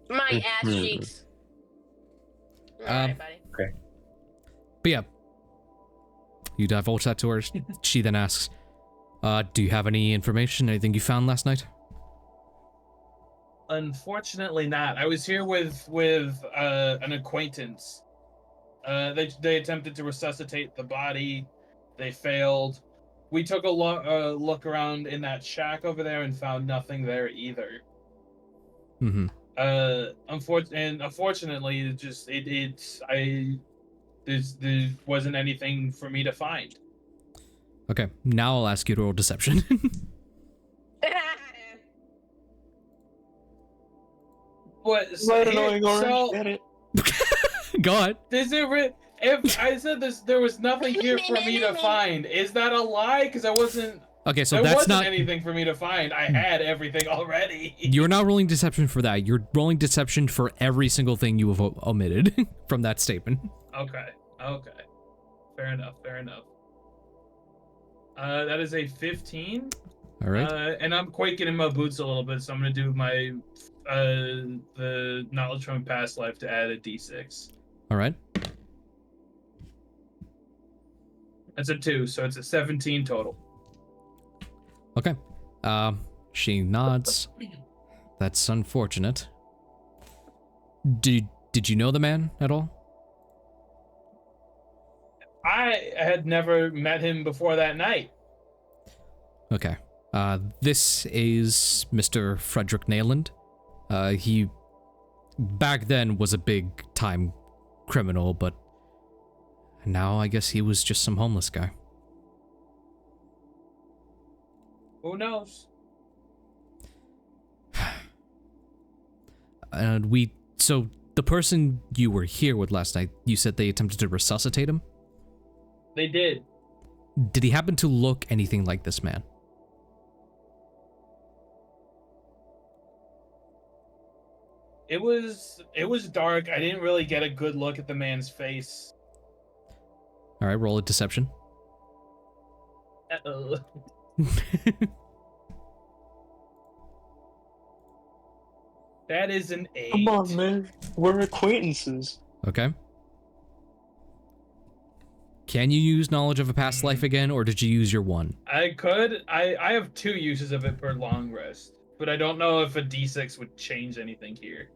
My ass cheeks. Alright, buddy. Okay. But yeah, you divulge that to her. She then asks, "Do you have any information? Anything you found last night?" Unfortunately not. I was here with an acquaintance. They attempted to resuscitate the body. They failed. We took a look around in that shack over there and found nothing there either. Mm-hmm. Unfortunately, there wasn't anything for me to find. Okay, now I'll ask you to roll deception. What? Right, annoying orange, So, get it. Go on. If I said there was nothing here for me to find, is that a lie? Because I wasn't. Okay, so there that's wasn't not. anything for me to find. I had everything already. You're not rolling deception for that. You're rolling deception for every single thing you have omitted from that statement. Okay. Fair enough. That is a 15. All right. And I'm quaking in my boots a little bit, so I'm gonna do my the knowledge from past life to add a d6. All right. That's a 2, so it's a 17 total. Okay. She nods. That's unfortunate. Did you know the man at all? I had never met him before that night. Okay. This is Mr. Frederick Neyland. He back then was a big time criminal, but now I guess he was just some homeless guy. Who knows? So the person you were here with last night, you said they attempted to resuscitate him? They did. Did he happen to look anything like this man? It was dark. I didn't really get a good look at the man's face. All right, roll a deception. Uh-oh. That is an 8. Come on, man. We're acquaintances. Okay. Can you use knowledge of a past life again, or did you use your one? I could. I have 2 uses of it per long rest, but I don't know if a d6 would change anything here.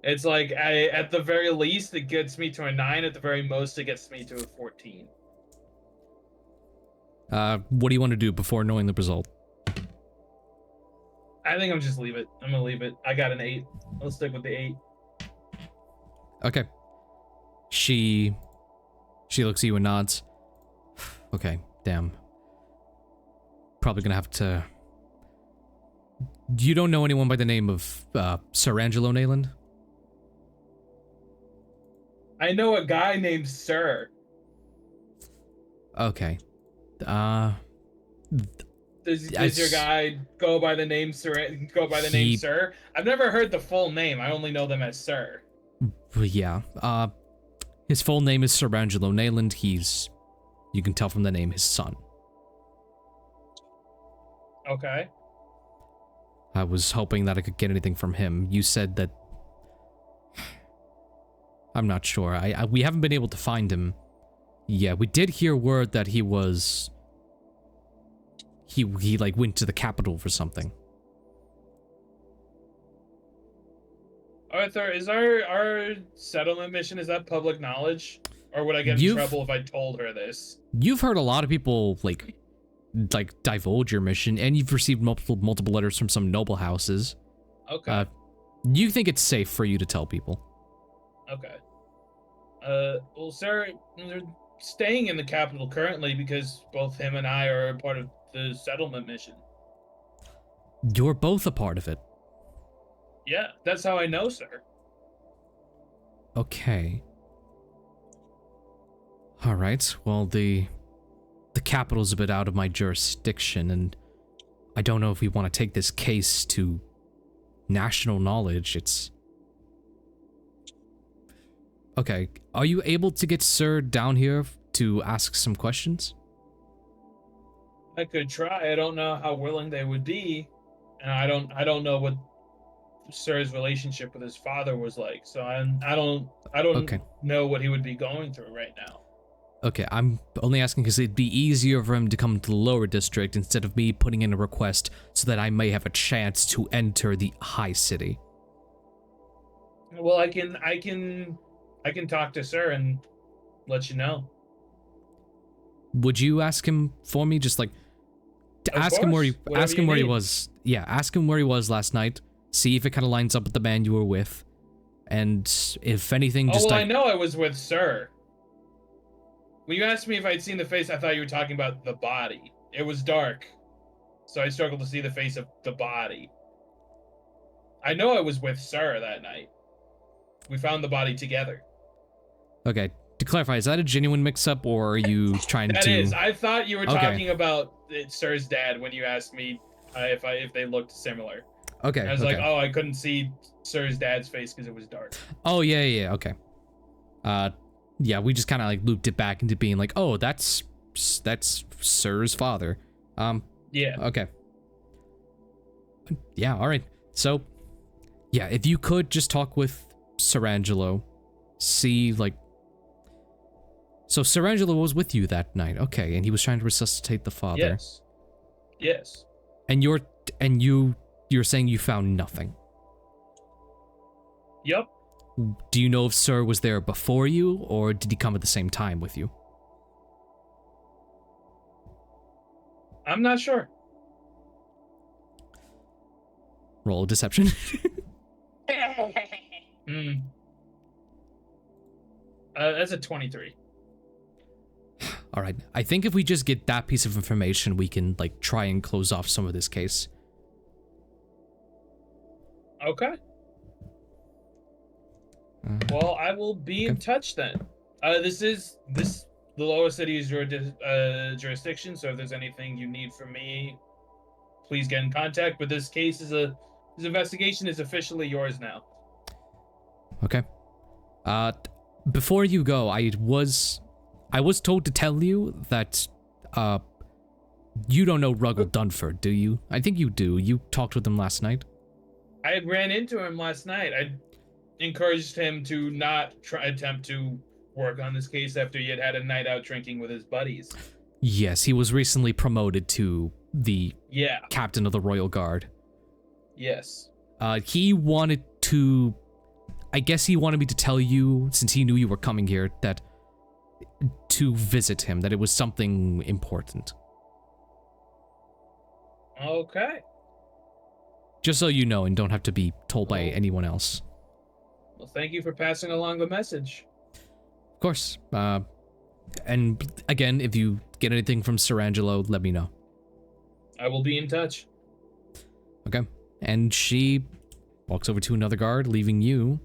It's like at the very least it gets me to a 9. At the very most it gets me to a 14. What do you want to do before knowing the result? I think I'm just leave it. I'm gonna leave it. I got an 8. I'll stick with the 8. Okay. She looks at you and nods. Okay, damn. Probably gonna have to... You don't know anyone by the name of Serangelo, Neyland? I know a guy named Sir. Okay. Does your guy go by the name Sir? Name Sir? I've never heard the full name. I only know them as Sir. But yeah, his full name is Serangelo Neyland. He's, you can tell from the name, his son. Okay. I was hoping that I could get anything from him. You said that... I'm not sure. We haven't been able to find him. Yeah, we did hear word that he was... He like went to the capital for something. Arthur, is our settlement mission, is that public knowledge? Or would I get in trouble if I told her this? You've heard a lot of people like divulge your mission, and you've received multiple letters from some noble houses. Okay. You think it's safe for you to tell people? Okay. Well, sir, they're staying in the capital currently because both him and I are a part of the settlement mission. You're both a part of it. Yeah, that's how I know, sir. Okay. All right. Well, the capital's a bit out of my jurisdiction, and I don't know if we want to take this case to national knowledge. It's... Okay. Are you able to get Sir down here to ask some questions? I could try. I don't know how willing they would be, and I don't know what Sir's relationship with his father was like. So I don't Okay. know what he would be going through right now. Okay, I'm only asking because it'd be easier for him to come to the lower district instead of me putting in a request so that I may have a chance to enter the high city. Well, I can talk to Sir and let you know. Would you ask him for me? Just like to Of ask him where he course, whatever ask him you where he need. was. Yeah, ask him where he was last night. See if it kind of lines up with the man you were with, and if anything, just Oh, well, I know I was with Sir. When you asked me if I'd seen the face, I thought you were talking about the body. It was dark, so I struggled to see the face of the body. I know I was with Sir that night. We found the body together. Okay, to clarify, is that a genuine mix-up, or are you trying That to... is. I thought you were Okay. talking about Sir's dad when you asked me if they looked similar. Okay, I was okay. like, oh, I couldn't see Sir's dad's face because it was dark. Oh, yeah, okay. Yeah, we just kind of like looped it back into being like, oh, that's Sir's father. Yeah. Okay. Yeah, all right. So, yeah, if you could just talk with Serangelo, see, like... So Serangelo was with you that night, okay, and he was trying to resuscitate the father. Yes. Yes. And you're saying you found nothing. Yep. Do you know if Sir was there before you, or did he come at the same time with you? I'm not sure. Roll deception. That's a 23. All right. I think if we just get that piece of information, we can like try and close off some of this case. Okay. Well, I will be in touch then. The lower city is your jurisdiction, so if there's anything you need from me, please get in contact. But this case this investigation is officially yours now. Okay. Before you go, I was told to tell you that you don't know Ruggles Dunford, do you? I think you do. You talked with him last night. I had ran into him last night. I encouraged him to not attempt to work on this case after he had a night out drinking with his buddies. Yes, he was recently promoted to the Yeah. captain of the Royal Guard. Yes. He wanted to... I guess he wanted me to tell you, since he knew you were coming here, that to visit him, that it was something important. Okay. Just so you know and don't have to be told by anyone else. Well, thank you for passing along the message. Of course. And again, if you get anything from Serangelo, let me know. I will be in touch. Okay. And she walks over to another guard, leaving you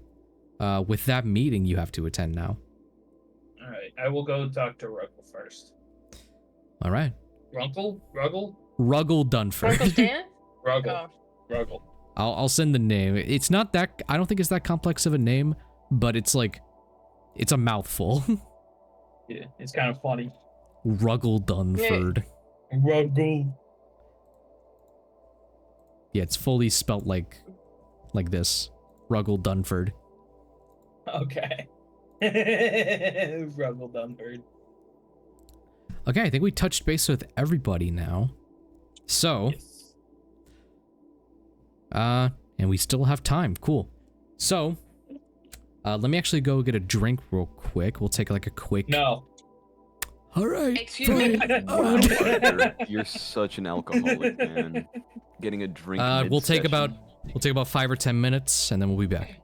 with that meeting you have to attend now. All right. I will go talk to Ruggles first. All right. Ruggle Dunford. Uncle Dan? Ruggles. Oh. Ruggles. I'll send the name. It's not that... I don't think it's that complex of a name, but it's like, it's a mouthful. Yeah, it's kind of funny. Ruggle Dunford. Ruggle. Yeah, it's fully spelt like this. Ruggle Dunford. Okay. Ruggle Dunford. Okay, I think we touched base with everybody now. So, and we still have time. Cool. So, let me actually go get a drink real quick. We'll take like a quick. No. All right. Excuse me. Wow, Arthur, you're such an alcoholic, man. Getting a drink. We'll take mid-session. about 5 or 10 minutes, and then we'll be back.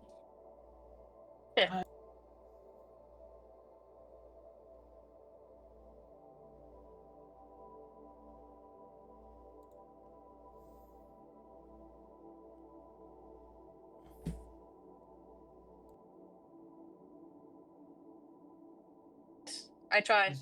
I tried.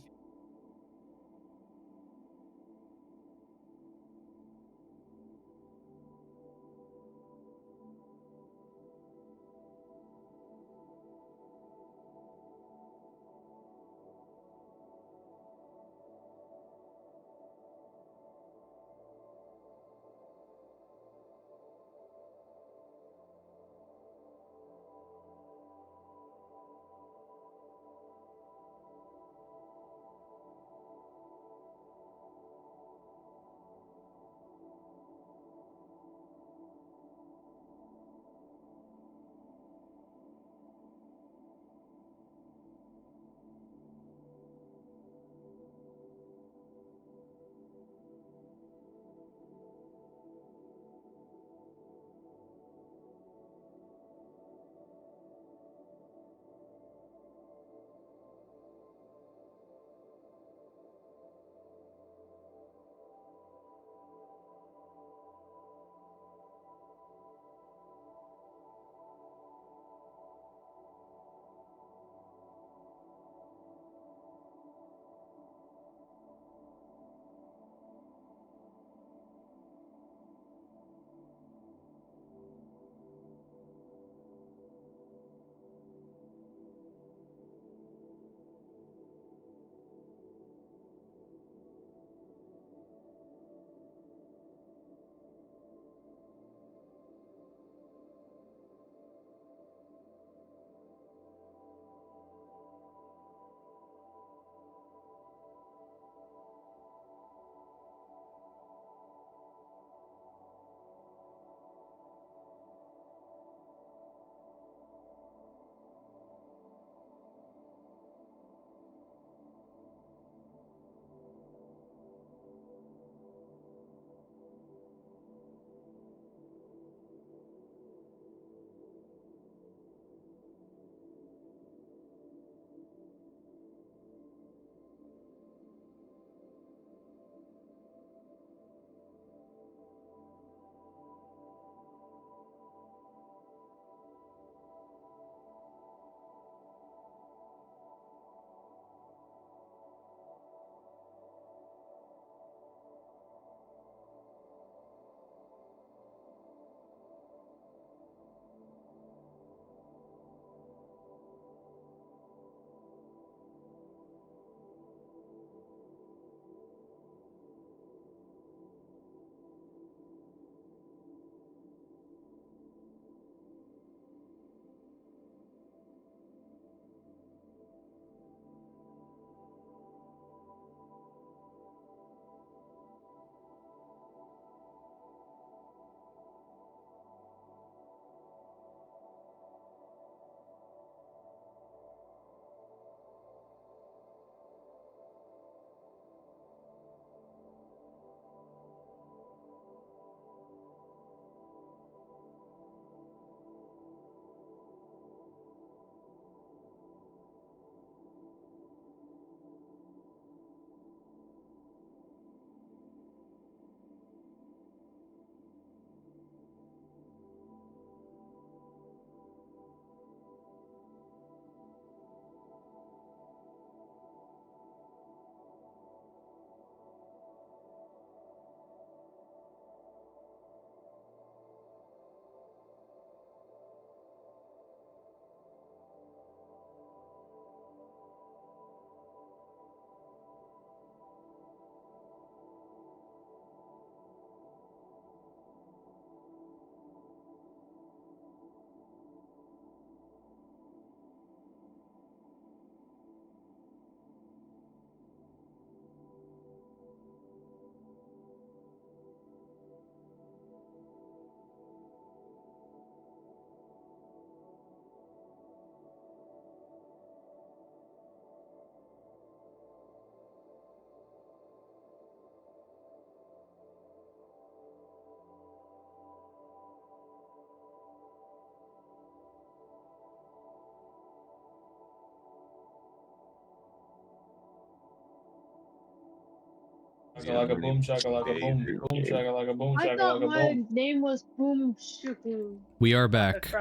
Shakalaka boom, shakalaka boom, boom, shakalaka boom, I thought shakalaka my boom. name was Boom Shuku. We are back.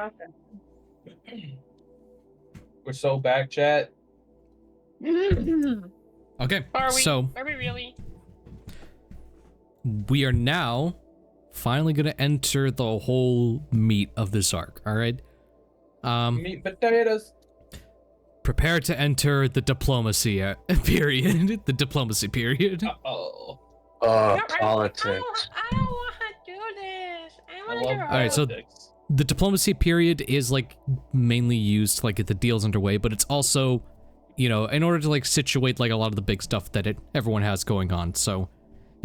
We're so back, chat. Okay, Are we? so Are we really? we are now finally going to enter the whole meat of this arc, all right? Meat potatoes. Prepare to enter the diplomacy period. The diplomacy period. Oh. Politics. I don't want to do this. I want to love go. All right, so the diplomacy period is like mainly used to like get the deals underway, but it's also, you know, in order to like situate like a lot of the big stuff that everyone has going on. So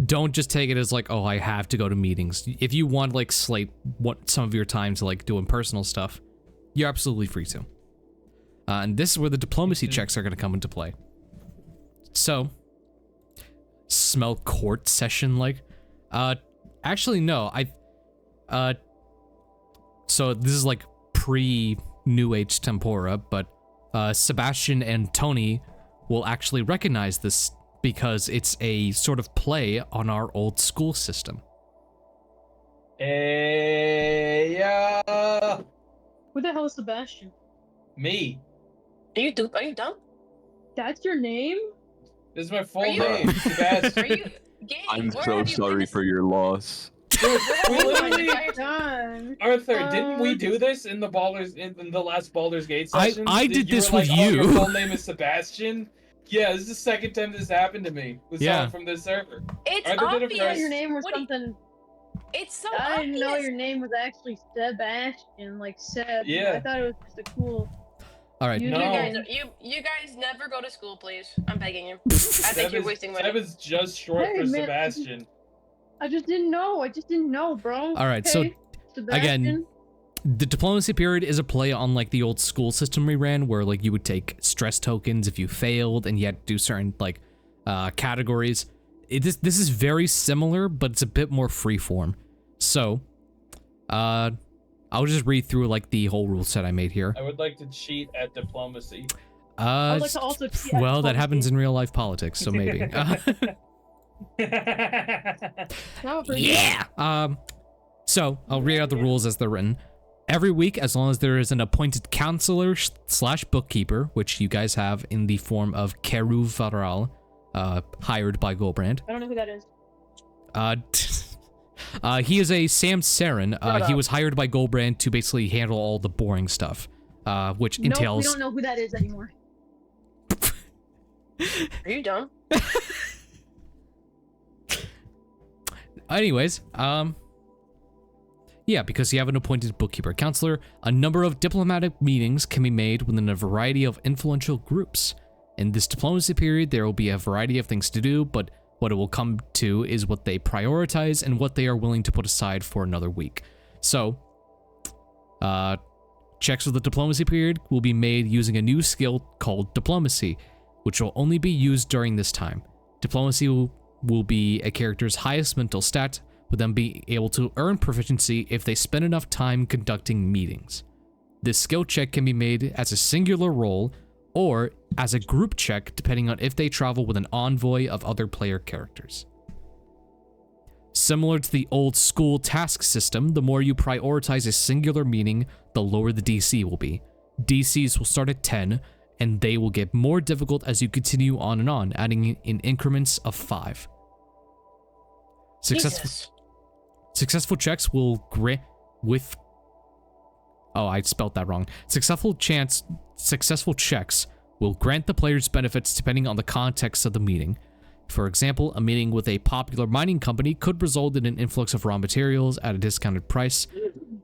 don't just take it as like, oh, I have to go to meetings. If you want to like slate some of your time to like doing personal stuff, you're absolutely free to. And this is where the diplomacy checks are going to come into play. So, smell court session like? Actually no, so this is like pre-New Age Tempora, but Sebastian and Tony will actually recognize this because it's a sort of play on our old school system. Hey, Who the hell is Sebastian? Me. Are you dumb? That's your name? This is my full you- name, Sebastian. Are you gay? I'm Where so have you sorry been? for your loss. We Oh my literally, god. Arthur, didn't we do this in the last Baldur's Gate session? I did You this were with like, oh, your you. full name is Sebastian? Yeah, this is the second time this happened to me with Yeah. someone from this server. It's Arthur did it obvious. I thought first. your name was What do you- something. It's so I didn't know obvious. your name was actually Sebastian, like Seb. Yeah. I thought it was just a cool. All right. user No. name. You guys never go to school, please. I'm begging you. I Seb think you're is, wasting money. Seb is just short Hey, for man. Sebastian. I just didn't know, bro. All right, so, Okay, Sebastian. again, the diplomacy period is a play on like the old school system we ran where like you would take stress tokens if you failed and you had to do certain like categories. This is very similar, but it's a bit more freeform. So, I'll just read through like the whole rule set I made here. I would like to cheat at diplomacy. I would like to also cheat at well, that diplomacy. happens in real life politics, so maybe. No, for Yeah. So I'll read out the rules as they're written. Every week, as long as there is an appointed counselor / bookkeeper, which you guys have in the form of Keru Varal, hired by Gulbrand. I don't know who that is. He is a Samsaran. Shut He up. was hired by Gulbrand to basically handle all the boring stuff, which Nope, we entails. don't know who that is anymore. Are you dumb? Anyways, yeah, because you have an appointed bookkeeper counselor, a number of diplomatic meetings can be made within a variety of influential groups. In this diplomacy period, there will be a variety of things to do, but what it will come to is what they prioritize and what they are willing to put aside for another week. So, checks of the diplomacy period will be made using a new skill called diplomacy, which will only be used during this time. Diplomacy will be a character's highest mental stat, with them being able to earn proficiency if they spend enough time conducting meetings. This skill check can be made as a singular roll or as a group check depending on if they travel with an envoy of other player characters. Similar to the old school task system, the more you prioritize a singular meeting, the lower the DC will be. DCs will start at 10, and they will get more difficult as you continue on and on, adding in increments of 5. Successful checks will grant with. Oh, I spelled that wrong. Successful checks will grant the players benefits depending on the context of the meeting. For example, a meeting with a popular mining company could result in an influx of raw materials at a discounted price.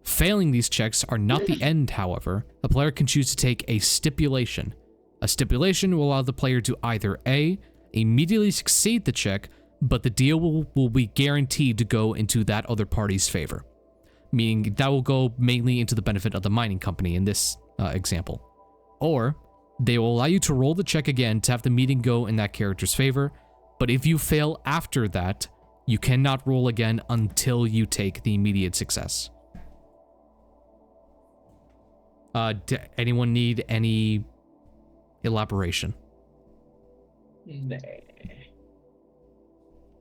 Failing these checks are not the end, however. The player can choose to take a stipulation. A stipulation will allow the player to either A, immediately succeed the check, but the deal will be guaranteed to go into that other party's favor, meaning that will go mainly into the benefit of the mining company in this example. Or, they will allow you to roll the check again to have the meeting go in that character's favor, but if you fail after that, you cannot roll again until you take the immediate success. Anyone need any elaboration? Nah.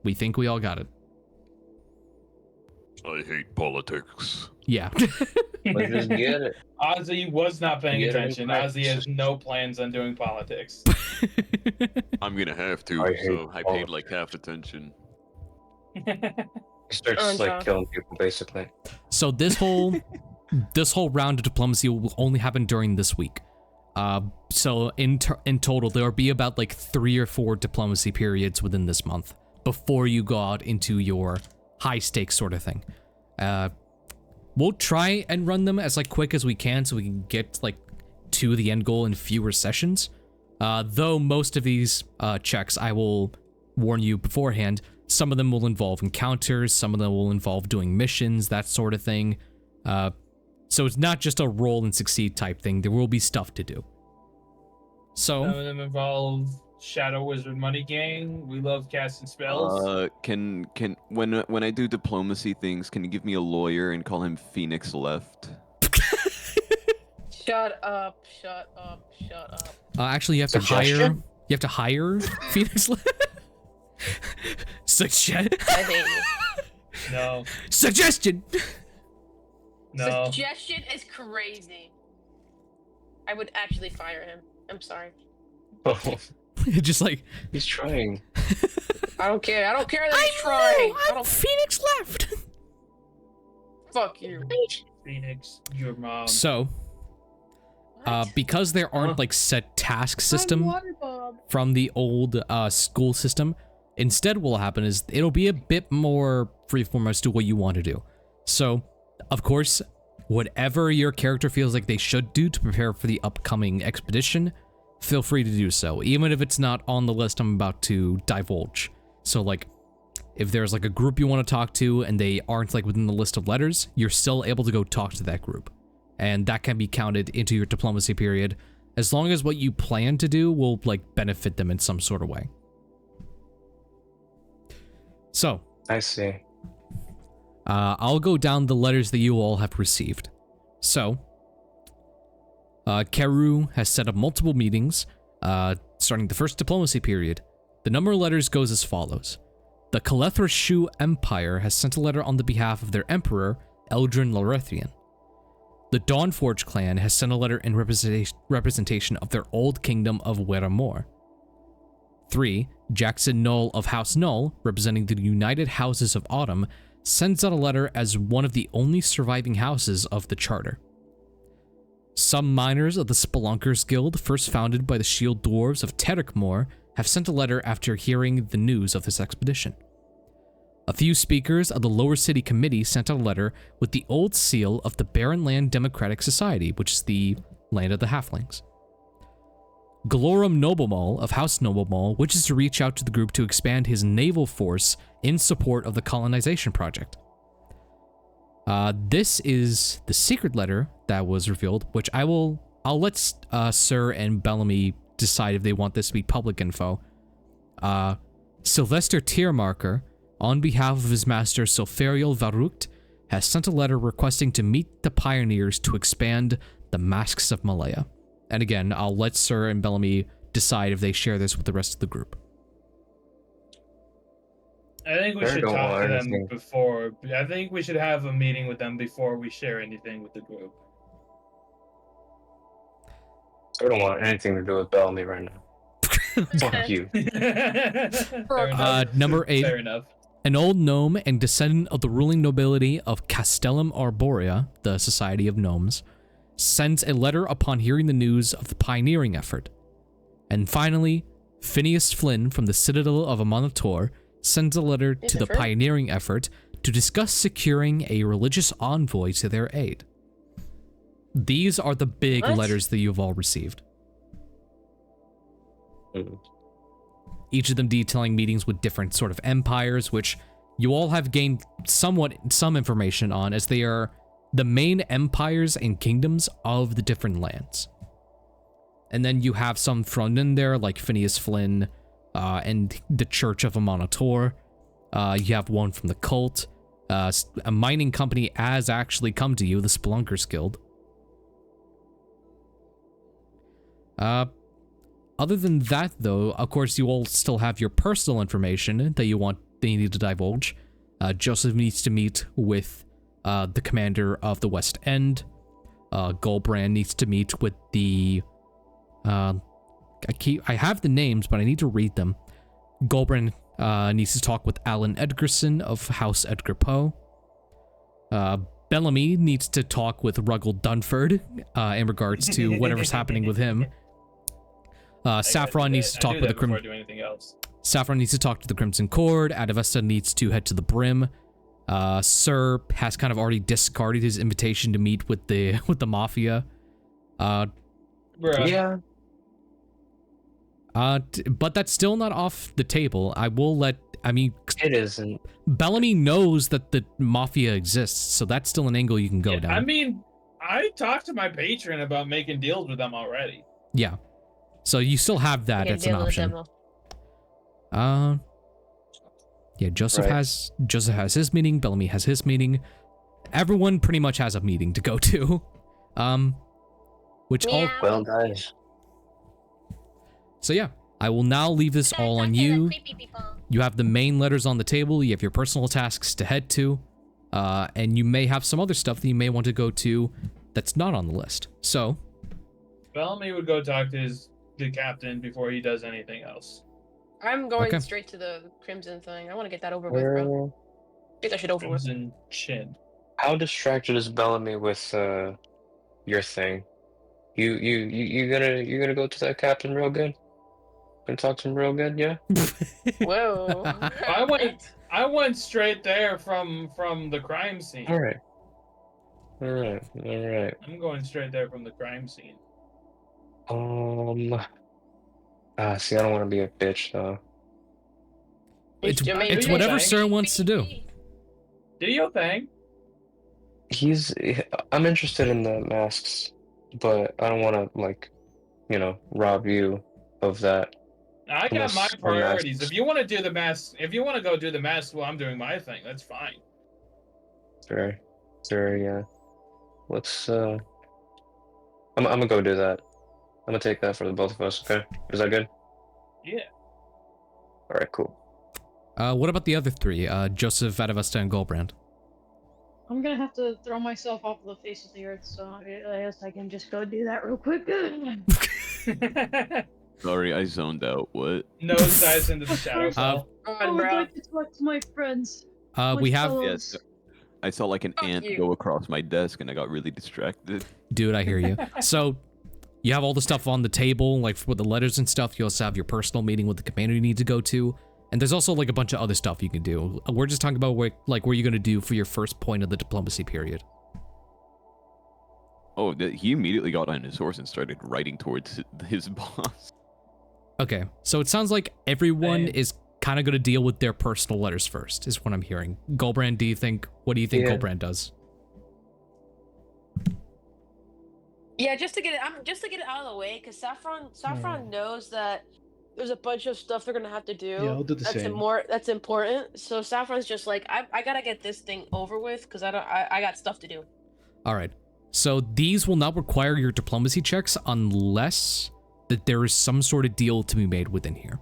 We think we all got it. I hate politics. Yeah. Let's just get it. Ozzy was not paying Get it in attention. practice. Ozzy has no plans on doing politics. I'm gonna have to, I hate so I paid like half attention. He starts like killing people, basically. So this whole round of diplomacy will only happen during this week. So in total, there will be about like 3 or 4 diplomacy periods within this month before you go out into your high stakes sort of thing. We'll try and run them as like quick as we can so we can get like to the end goal in fewer sessions. Though most of these checks, I will warn you beforehand, some of them will involve encounters, some of them will involve doing missions, that sort of thing. So it's not just a roll and succeed type thing. There will be stuff to do. So some of them involve Shadow Wizard Money Gang. We love casting spells. When I do diplomacy things, can you give me a lawyer and call him Phoenix Left? Shut up, shut up, shut up. Actually, you have to hire Phoenix. I hate you. No. Suggestion. No. Suggestion is crazy. I would actually fire him. I'm sorry. Just like he's trying. I don't care. I don't care that he's trying. I'm Phoenix Left. Fuck you. Phoenix, your mom. So, because there aren't like set task system from the old school system, instead what will happen is it'll be a bit more freeform as to what you want to do. So, of course, whatever your character feels like they should do to prepare for the upcoming expedition, feel free to do so, even if it's not on the list I'm about to divulge. So like, if there's like a group you want to talk to and they aren't like within the list of letters, you're still able to go talk to that group. And that can be counted into your diplomacy period, as long as what you plan to do will like benefit them in some sort of way. So. I see. I'll go down the letters that you all have received. So, Keru has set up multiple meetings, starting the first diplomacy period. The number of letters goes as follows. The Kalethra Empire has sent a letter on the behalf of their emperor, Eldrin Larethian. The Dawnforge clan has sent a letter in representation of their old kingdom of Weramor. 3. Jackson Null of House Null, representing the United Houses of Autumn, sends out a letter as one of the only surviving houses of the charter. Some miners of the Spelunkers Guild, first founded by the Shield Dwarves of Terrikmore, have sent a letter after hearing the news of this expedition. A few speakers of the Lower City Committee sent out a letter with the old seal of the Barren Land Democratic Society, which is the land of the halflings. Galorum Noblemal of House Noblemal wishes to reach out to the group to expand his naval force in support of the colonization project. This is the secret letter that was revealed, which I'll let Sir and Bellamy decide if they want this to be public info. Sylvester Tiermarker, on behalf of his master Silferial Varukt, has sent a letter requesting to meet the pioneers to expand the Masks of Malaya. And again, I'll let Sir and Bellamy decide if they share this with the rest of the group. I think we should talk to them before. I think we should have a meeting with them before we share anything with the group. I don't want anything to do with Bellamy right now. Fuck you. Number 8. Fair enough. An old gnome and descendant of the ruling nobility of Castellum Arborea, the Society of Gnomes, sends a letter upon hearing the news of the pioneering effort. And finally, Phineas Flynn from the Citadel of Amanator sends a letter to the pioneering effort to discuss securing a religious envoy to their aid. These are the big letters that you've all received. Each of them detailing meetings with different sort of empires, which you all have gained some information on, as they are the main empires and kingdoms of the different lands. And then you have some thrown in there, like Phineas Flynn and the Church of Amanator. You have one from the cult. A mining company has actually come to you, the Spelunkers Guild. Other than that, though, of course, you all still have your personal information that you want they need to divulge. Joseph needs to meet with the commander of the West End. Gulbrand needs to meet with the... I have the names, but I need to read them. Gulbrand needs to talk with Alan Edgerson of House Edgar Poe. Bellamy needs to talk with Ruggles Dunford in regards to whatever's happening with him. Saffron needs to talk with the Saffron needs to talk to the Crimson Cord. Adavesta needs to head to the Brim. Sir has kind of already discarded his invitation to meet with the Mafia. Yeah. But that's still not off the table. It isn't. Bellamy knows that the Mafia exists, so that's still an angle you can go down. I mean, I talked to my patron about making deals with them already. Yeah. So you still have that as an option. Yeah, Joseph has his meeting, Bellamy has his meeting. Everyone pretty much has a meeting to go to. Well, guys. So yeah, I will now leave this all on you. You have the main letters on the table, you have your personal tasks to head to, and you may have some other stuff that you may want to go to that's not on the list. So Bellamy would go talk to the captain before he does anything else. I'm going straight to the Crimson thing. I want to get that over with, bro. Get that shit over with. Crimson Chin. How distracted is Bellamy with your thing? You gonna go to that captain real good? Gonna talk to him real good, yeah? Whoa. I went straight there from the crime scene. All right. I'm going straight there from the crime scene. See, I don't want to be a bitch though. It's whatever Sir wants to do. Do your thing. I'm interested in the masks, but I don't want to rob you of that. I got my priorities. If you want to do the mask, if you want to go do the mask while I'm doing my thing, that's fine. Sure, yeah. Let's I'm gonna go do that. I'm gonna take that for the both of us, okay? Is that good? Yeah. Alright, cool. What about the other three? Joseph, Adavesta, and Gulbrand? I'm gonna have to throw myself off the face of the earth, so I guess I can just go do that real quick. Sorry, I zoned out. What? Nose dives into the shadow fell. I would like to talk to my friends. We have... Yes. I saw like an ant go across my desk and I got really distracted. Dude, I hear you. So, you have all the stuff on the table, like with the letters and stuff. You also have your personal meeting with the commander you need to go to. And there's also like a bunch of other stuff you can do. We're just talking about where you're going to do for your first point of the diplomacy period. Oh, he immediately got on his horse and started riding towards his boss. Okay, so it sounds like everyone is kind of going to deal with their personal letters first, is what I'm hearing. Gulbrand, what do you think Gulbrand does? Yeah, just to get it out of the way, because Saffron knows that there's a bunch of stuff they're gonna have to do. Yeah, I'll do the same. That's important. So Saffron's just like, I gotta get this thing over with because I got stuff to do. All right. So these will not require your diplomacy checks unless that there is some sort of deal to be made within here,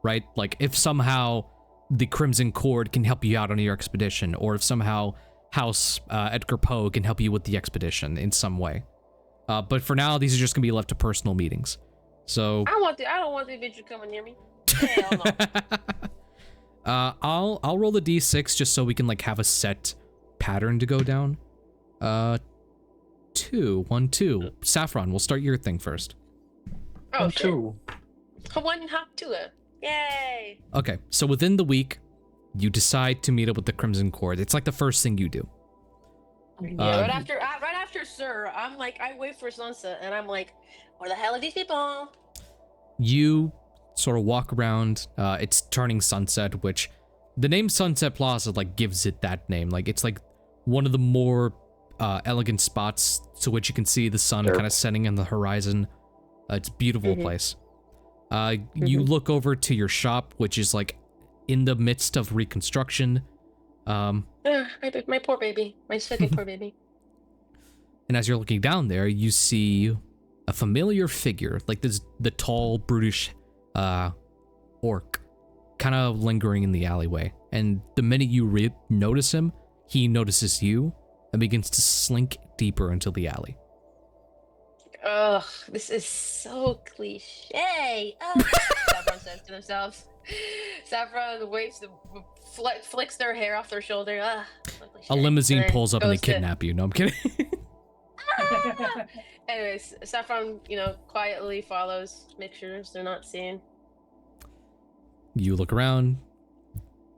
right? Like if somehow the Crimson Cord can help you out on your expedition, or if somehow House Edgar Poe can help you with the expedition in some way. But for now, these are just gonna be left to personal meetings. So I don't want the bitch coming near me. Hell no. I'll roll the d6 just so we can like have a set pattern to go down. 2, 1, 2. Saffron, we'll start your thing first. Oh, 2. 1 hop to it. Yay. Okay, so within the week, you decide to meet up with the Crimson Cord. It's like the first thing you do. Yeah, right after Sir, I'm like, I wait for sunset, and I'm like, where the hell are these people? You sort of walk around. It's turning sunset, which the name Sunset Plaza like gives it that name. Like it's like one of the more elegant spots to which you can see the sun kind of setting in the horizon. It's a beautiful place. You look over to your shop, which is like in the midst of reconstruction. My poor baby. My second poor baby. And as you're looking down there, you see a familiar figure, like the tall, brutish orc kind of lingering in the alleyway. And the minute you notice him, he notices you and begins to slink deeper into the alley. Ugh, this is so cliche. Saffron says to themselves. Saffron waves, flicks their hair off their shoulder. A limousine pulls up and they kidnap you. No, I'm kidding. Anyways, Saffron, quietly follows, make sure they're not seen. You look around,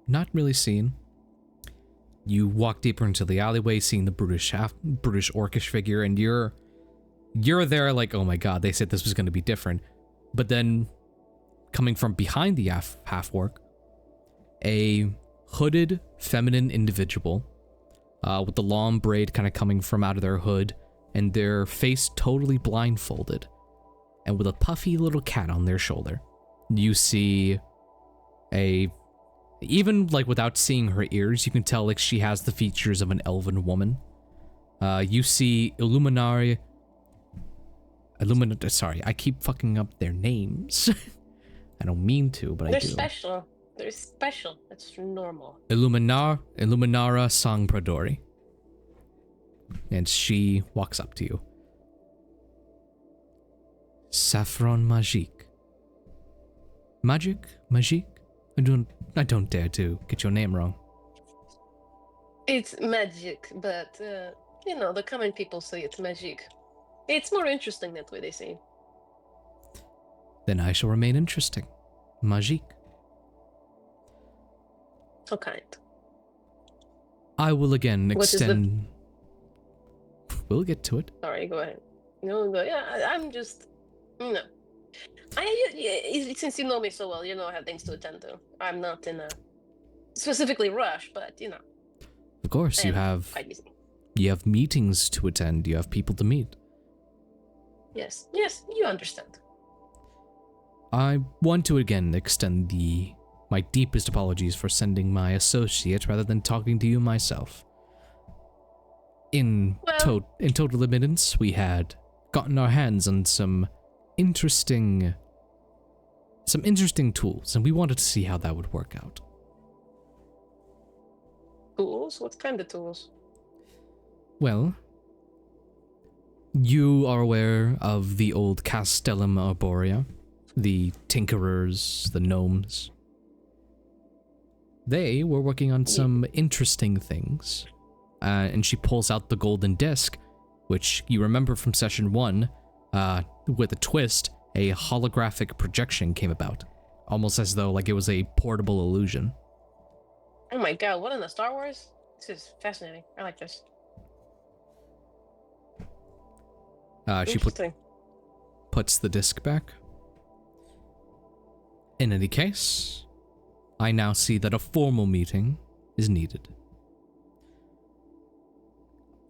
not really seen. You walk deeper into the alleyway, seeing the brutish orcish figure, and you're there like, oh my god, they said this was going to be different. But then, coming from behind the half-orc, a hooded, feminine individual with the long braid kind of coming from out of their hood, and their face totally blindfolded, and with a puffy little cat on their shoulder. You see even like without seeing her ears, you can tell like she has the features of an elven woman. You see sorry, I keep fucking up their names. I don't mean to, but I do. They're special. They're special. That's normal. Illuminara Sangpradori. And she walks up to you. Saffron Magik. Magik? I don't dare to get your name wrong. It's magic, but the common people say it's magic. It's more interesting that way, they say. Then I shall remain interesting. Magik. So kind. I will again extend... We'll get to it. Sorry, go ahead. Yeah, I'm just... Since you know me so well, I have things to attend to. I'm not in a specifically rush, but Of course, you have meetings to attend. You have people to meet. Yes, you understand. I want to again extend my deepest apologies for sending my associate rather than talking to you myself. In total admittance, we had gotten our hands on some interesting tools, and we wanted to see how that would work out. Tools? What kind of tools? Well, you are aware of the old Castellum Arborea, the tinkerers, the gnomes. They were working on some interesting things, and she pulls out the golden disc, which you remember from session 1, with a twist, a holographic projection came about, almost as though like it was a portable illusion. Oh my god, what in the Star Wars? This is fascinating. I like this. She puts the disc back. In any case, I now see that a formal meeting is needed.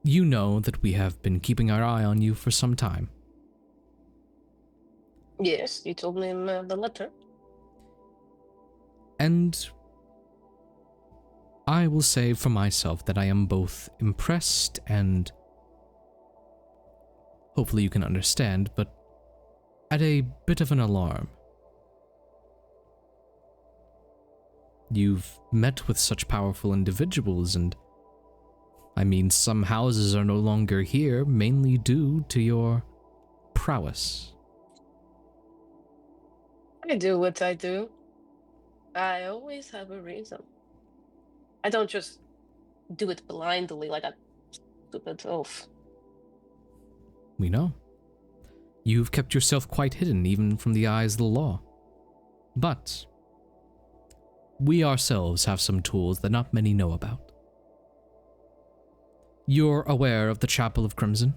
You know that we have been keeping our eye on you for some time. Yes, you told me in the letter. And I will say for myself that I am both impressed and, hopefully you can understand, but at a bit of an alarm. You've met with such powerful individuals, and I mean, some houses are no longer here, mainly due to your prowess. I do what I do. I always have a reason. I don't just do it blindly like a stupid oaf. We know. You've kept yourself quite hidden, even from the eyes of the law. But we ourselves have some tools that not many know about. You're aware of the Chapel of Crimson?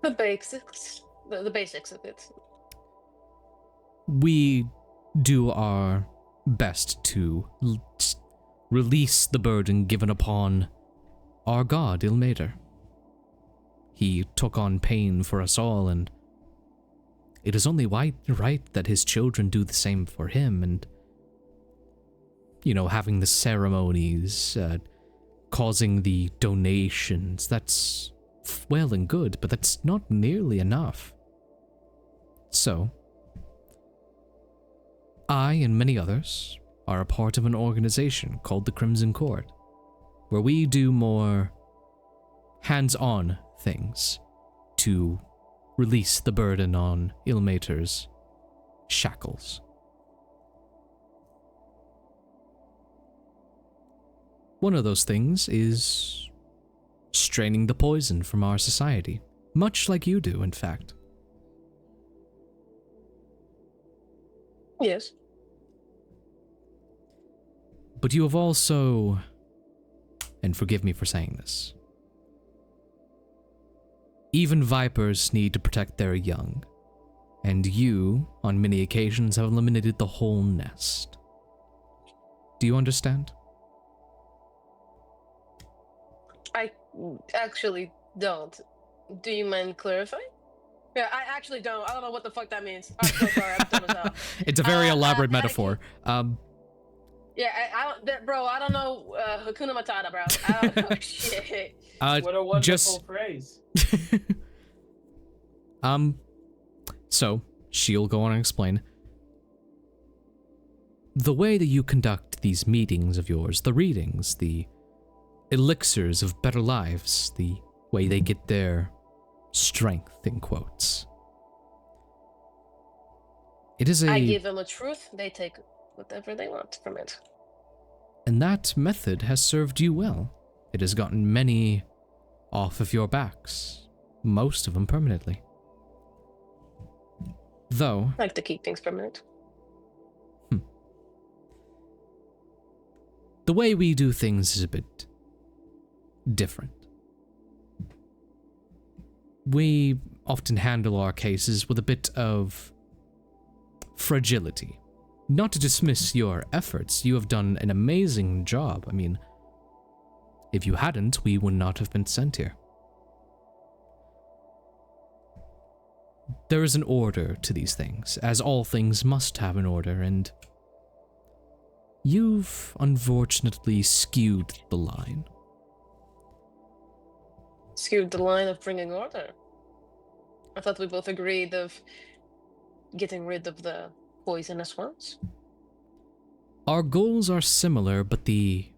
The basics. The basics of it. We do our best to release the burden given upon our god, Ilmater. He took on pain for us all, and it is only right that his children do the same for him, and, having the ceremonies, causing the donations, that's well and good, but that's not nearly enough. So, I and many others are a part of an organization called the Crimson Court, where we do more hands-on things to release the burden on Ilmater's shackles. One of those things is straining the poison from our society, much like you do, in fact. Yes. But you have also, and forgive me for saying this, even vipers need to protect their young, and you, on many occasions, have eliminated the whole nest. Do you understand? I actually don't. Do you mind clarifying? Yeah, I actually don't. I don't know what the fuck that means. I'm so sorry. I'm dumb as hell. It's a very elaborate metaphor. Yeah, I don't, bro. I don't know Hakuna Matata, bro. I don't know shit. What a wonderful just phrase. So she'll go on and explain. The way that you conduct these meetings of yours, the readings, the elixirs of better lives, the way they get their strength, in quotes. It is I give them a truth, they take whatever they want from it. And that method has served you well. It has gotten many off of your backs, most of them permanently. Though... I like to keep things permanent. The way we do things is a bit different. We often handle our cases with a bit of fragility. Not to dismiss your efforts, you have done an amazing job. I mean, if you hadn't, we would not have been sent here. There is an order to these things, as all things must have an order, and you've unfortunately skewed the line. Skewed the line of bringing order. I thought we both agreed of getting rid of the poisonous ones. Our goals are similar, but the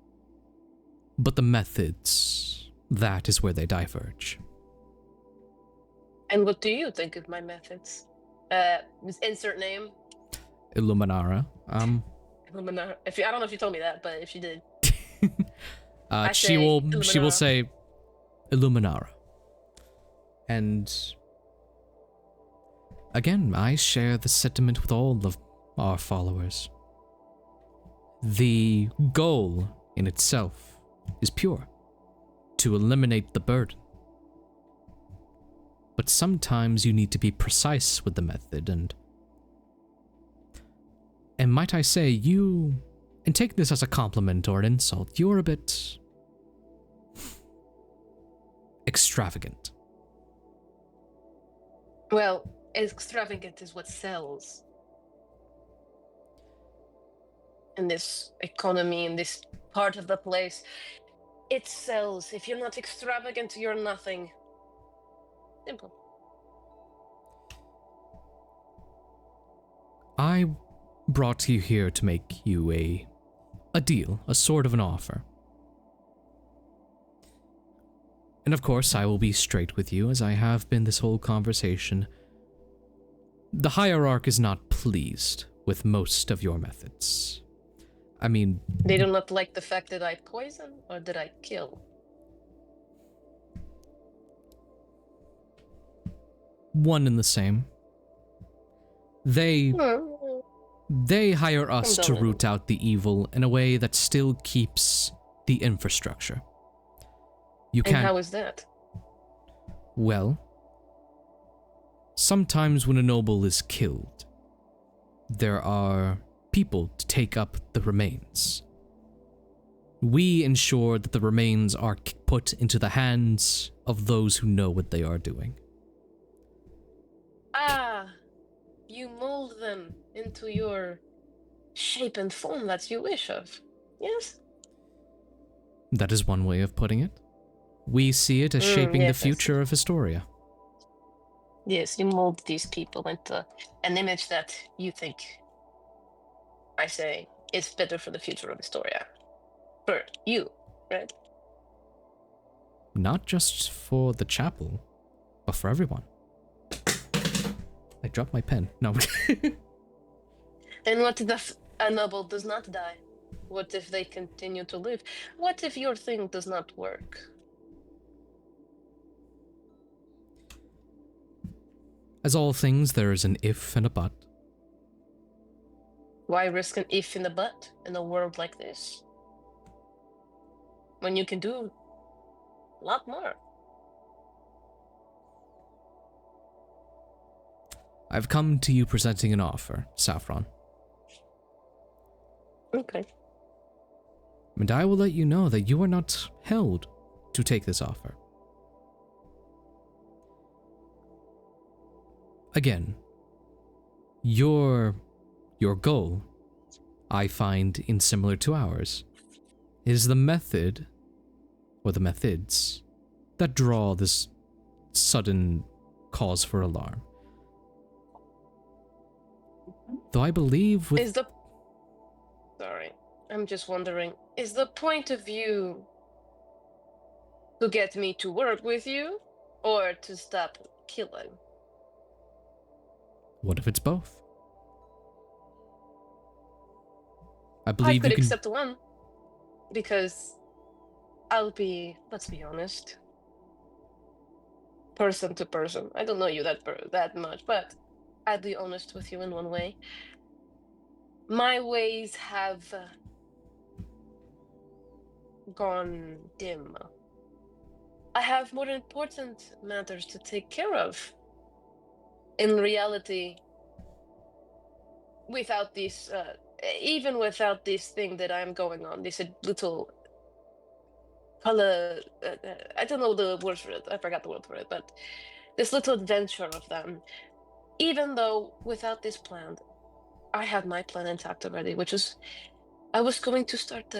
methods, that is where they diverge. And what do you think of my methods? Insert name. Illuminara. Illuminara. I don't know if you told me that, but if you did. She will say Illuminara. And again, I share the sentiment with all of our followers. The goal in itself is pure, to eliminate the burden. But sometimes you need to be precise with the method, and might I say, you, and take this as a compliment or an insult, you're a bit extravagant. Well, extravagant is what sells. In this economy, in this part of the place, it sells. If you're not extravagant, you're nothing. Simple. I brought you here to make you a deal, a sort of an offer. And of course, I will be straight with you, as I have been this whole conversation. The Hierarch is not pleased with most of your methods. I mean... They do not like the fact that I poison, or did I kill? One and the same. They hire us to root out the evil in a way that still keeps the infrastructure. You can't... And how is that? Well, sometimes when a noble is killed, there are people to take up the remains. We ensure that the remains are put into the hands of those who know what they are doing. Ah, you mold them into your shape and form that you wish of. Yes? That is one way of putting it. We see it as shaping the future of Historia. Yes, you mold these people into an image that you think I say, is better for the future of Historia. For you, right? Not just for the chapel, but for everyone. I dropped my pen. No. And what if a noble does not die? What if they continue to live? What if your thing does not work? As all things, there is an if and a but. Why risk an if in the butt in a world like this? When you can do a lot more. I've come to you presenting an offer, Saffron. Okay. And I will let you know that you are not held to take this offer. Again, your goal, I find insimilar to ours, is the method, or the methods, that draw this sudden cause for alarm. Though I believe with... Sorry, I'm just wondering, is the point of view to get me to work with you, or to stop killing? What if it's both? I believe I could you can... accept one, because let's be honest, person to person. I don't know you that much, but I'll be honest with you in one way. My ways have gone dim. I have more important matters to take care of. In reality, without this, even without this thing that I'm going on, this little color, I don't know the word for it, I forgot the word for it, but this little adventure of them, even though without this plan, I had my plan intact already, which is, I was going to start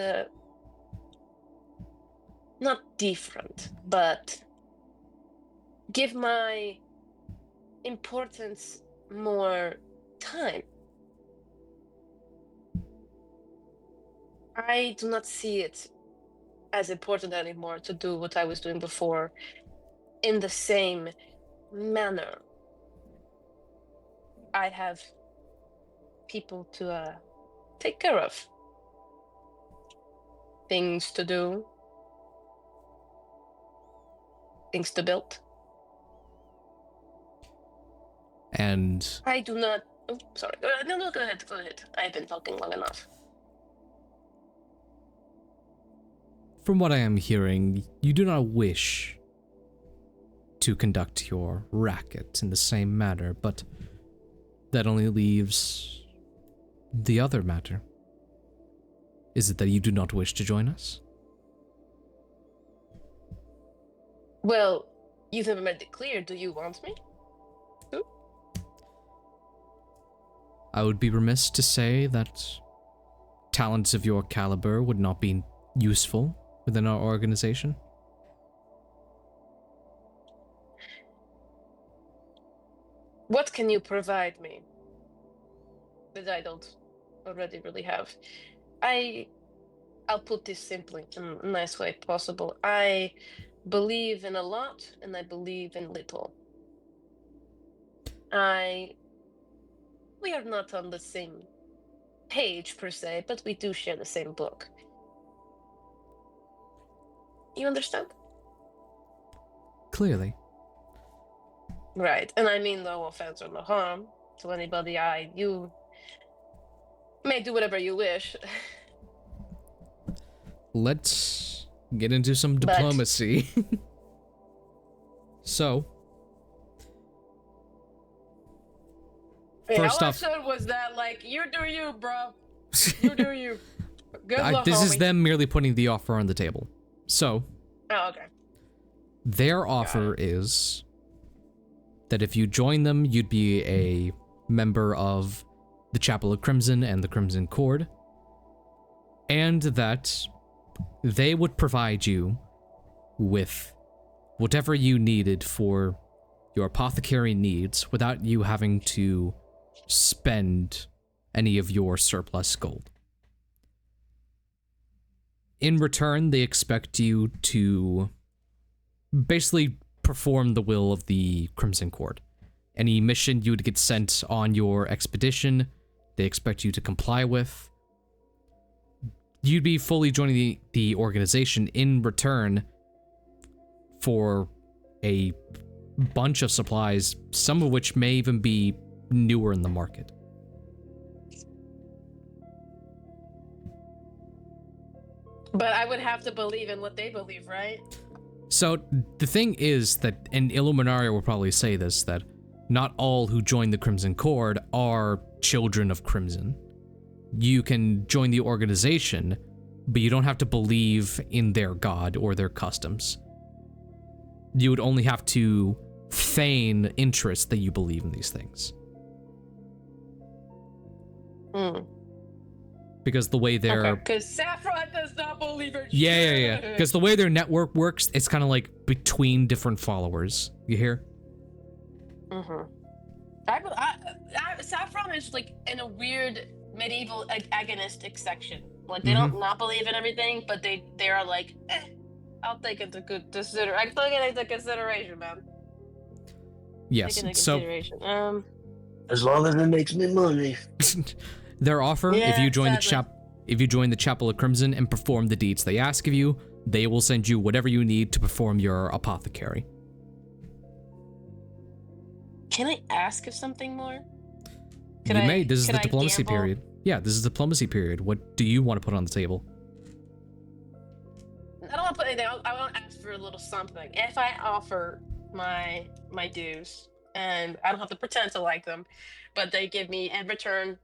not different, but give my importance more time. I do not see it as important anymore to do what I was doing before in the same manner. I have people to take care of, things to do, things to build. And I do not. Oh, sorry. No, go ahead. Go ahead. I've been talking long enough. from what I am hearing, you do not wish to conduct your racket in the same manner, but that only leaves the other matter. Is it that you do not wish to join us? Well, you've never made it clear. Do you want me? Who? I would be remiss to say that talents of your caliber would not be useful within our organization. What can you provide me that I don't already really have? I'll put this simply in a nice way possible. I believe in a lot and I believe in little. We are not on the same page per se, but we do share the same book. You understand? Clearly. Right, and I mean no offense or no harm to anybody. You may do whatever you wish. Let's get into some diplomacy. So, first all off, I said was that, like, you do you, bro. You do you. Good luck, this is homie. them merely putting the offer on the table. So, Oh, okay. their offer is that if you join them, you'd be a member of the Chapel of Crimson and the Crimson Cord, and that they would provide you with whatever you needed for your apothecary needs without you having to spend any of your surplus gold. In return, they expect you to basically perform the will of the Crimson Court. Any mission you would get sent on your expedition, they expect you to comply with. You'd be fully joining the organization in return for a bunch of supplies, some of which may even be newer in the market. But I would have to believe in what they believe, right? So the thing is that, and Illuminaria will probably say this, that not all who join the Crimson Cord are children of Crimson. You can join the organization, but you don't have to believe in their god or their customs. You would only have to feign interest that you believe in these things. Because the way they're... Because Saffron does not believe in Yeah. Because the way their network works, it's kind of like between different followers. You hear? Saffron is like in a weird medieval agonistic section. Like they don't not believe in everything, but they are like, I'll take it into consideration, man. Yes. Take it into So consideration. As long as it makes me money. their offer, Yeah, if you join sadly. if you join the Chapel of Crimson and perform the deeds they ask of you, they will send you whatever you need to perform your apothecary. Can I ask of something more? You may. This is can the I diplomacy gamble? period. Yeah, this is the diplomacy period. What do you want to put on the table? I don't want to put anything. I want to ask for a little something. If I offer my dues, and I don't have to pretend to like them, but they give me in return.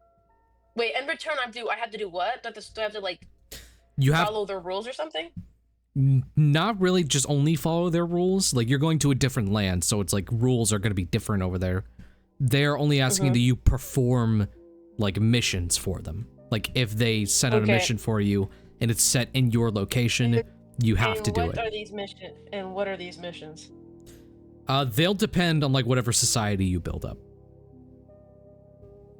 Wait, in return, I have to do what? Do I have to like follow their rules or something? Not really, just only follow their rules. Like, you're going to a different land, so it's like rules are going to be different over there. They're only asking that you perform like missions for them. Like, if they send out a mission for you and it's set in your location, you have to do it. What are these missions? And what are these missions? They'll depend on like whatever society you build up.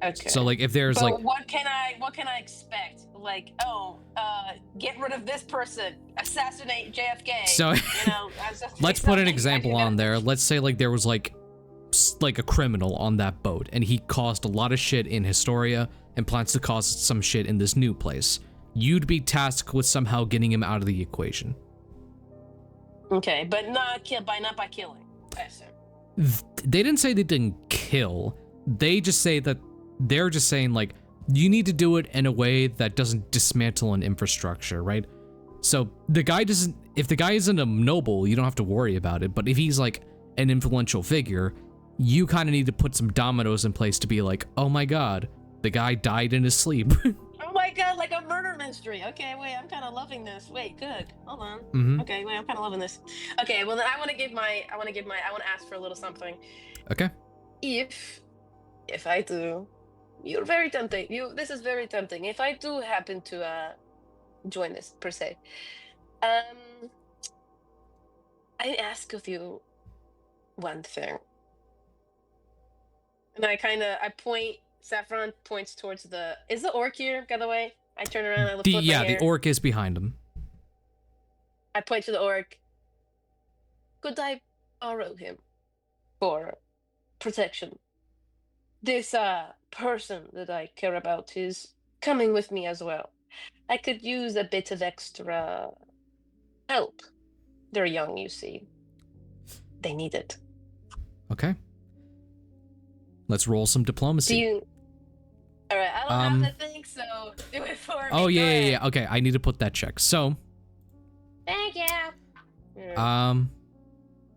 Okay. So like if there's but like what can I expect? Like, get rid of this person, assassinate JFK. So let's put an example on there. Let's say like there was like a criminal on that boat and he caused a lot of shit in Historia and plans to cause some shit in this new place. You'd be tasked with somehow getting him out of the equation. Okay, but not by killing, I assume. They didn't say they didn't kill. They just say that they're just saying like you need to do it in a way that doesn't dismantle an infrastructure, right? So the guy doesn't. If the guy isn't a noble, you don't have to worry about it. But if he's like an influential figure, you kind of need to put some dominoes in place to be like, oh my god, the guy died in his sleep. Oh my god, like a murder mystery. Okay, wait, I'm kind of loving this. Wait, good. Hold on. Okay, wait, I'm kind of loving this. Okay, well then I want to ask for a little something. Okay. If I do, you're very tempting. This is very tempting. If I do happen to join this per se, I ask of you one thing, and I point. Saffron points towards is the orc here, by the way? I turn around, I look the orc is behind him. I point to the orc. Could I borrow him for protection? This person that I care about is coming with me as well. I could use a bit of extra help. They're young, you see. They need it. Okay. Let's roll some diplomacy. Alright, I don't have to think, so do it for me. Oh yeah. Okay, I need to put that check. So. Thank you. I mean,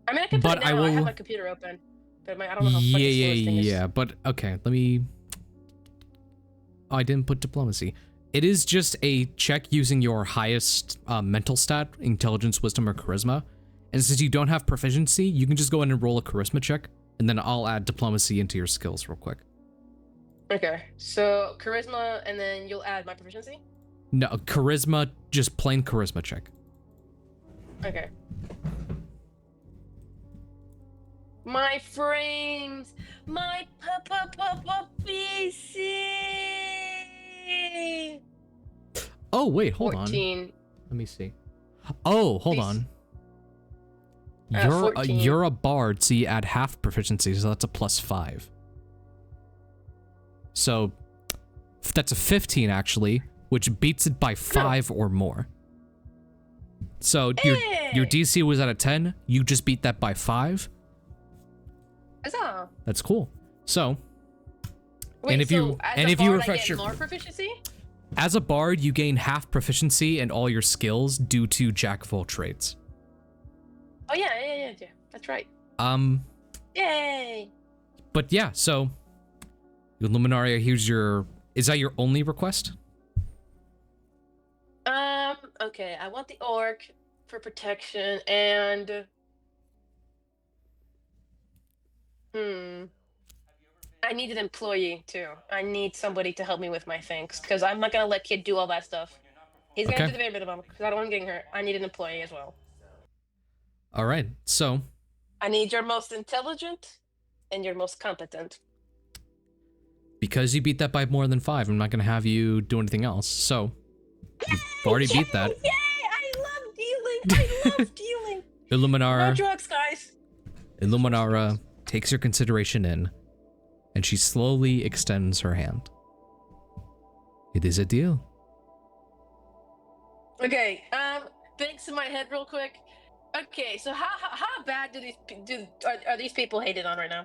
I can put it down. I have my computer open, but I don't know how fucking slow this thing is. Yeah. But okay, let me. Oh, I didn't put diplomacy. It is just a check using your highest mental stat, intelligence, wisdom, or charisma. And since you don't have proficiency, you can just go ahead and roll a charisma check, and then I'll add diplomacy into your skills real quick. Okay, so charisma, and then you'll add my proficiency? No, charisma, just plain charisma check. Okay. My frames! My PC! Oh wait, hold 14. on. Let me see. Oh, hold on. Fourteen. You're a bard, so you add half proficiency, so that's a +5. So that's a 15 actually, which beats it by 5 or more. So your DC was at a 10. You just beat that by 5. Huzzah. That's cool. So, Wait, and if so you as and a if you bard, refresh I get your more proficiency? as a bard, you gain half proficiency and all your skills due to jack of all trades. Oh yeah. That's right. Yay! But yeah, so Luminaria, here's your. Is that your only request? Okay, I want the orc for protection and I need an employee too. I need somebody to help me with my things because I'm not gonna let kid do all that stuff. He's gonna do the bare minimum because I don't want him getting hurt. I need an employee as well. All right, so I need your most intelligent and your most competent. because you beat that by more than 5, I'm not gonna have you do anything else. So you've already beat that. Yay! I love dealing. I love dealing. Illuminara. No drugs, guys. Illuminara takes your consideration in, and she slowly extends her hand. It is a deal. Okay. Thanks in my head real quick. Okay, so how bad are these people hated on right now?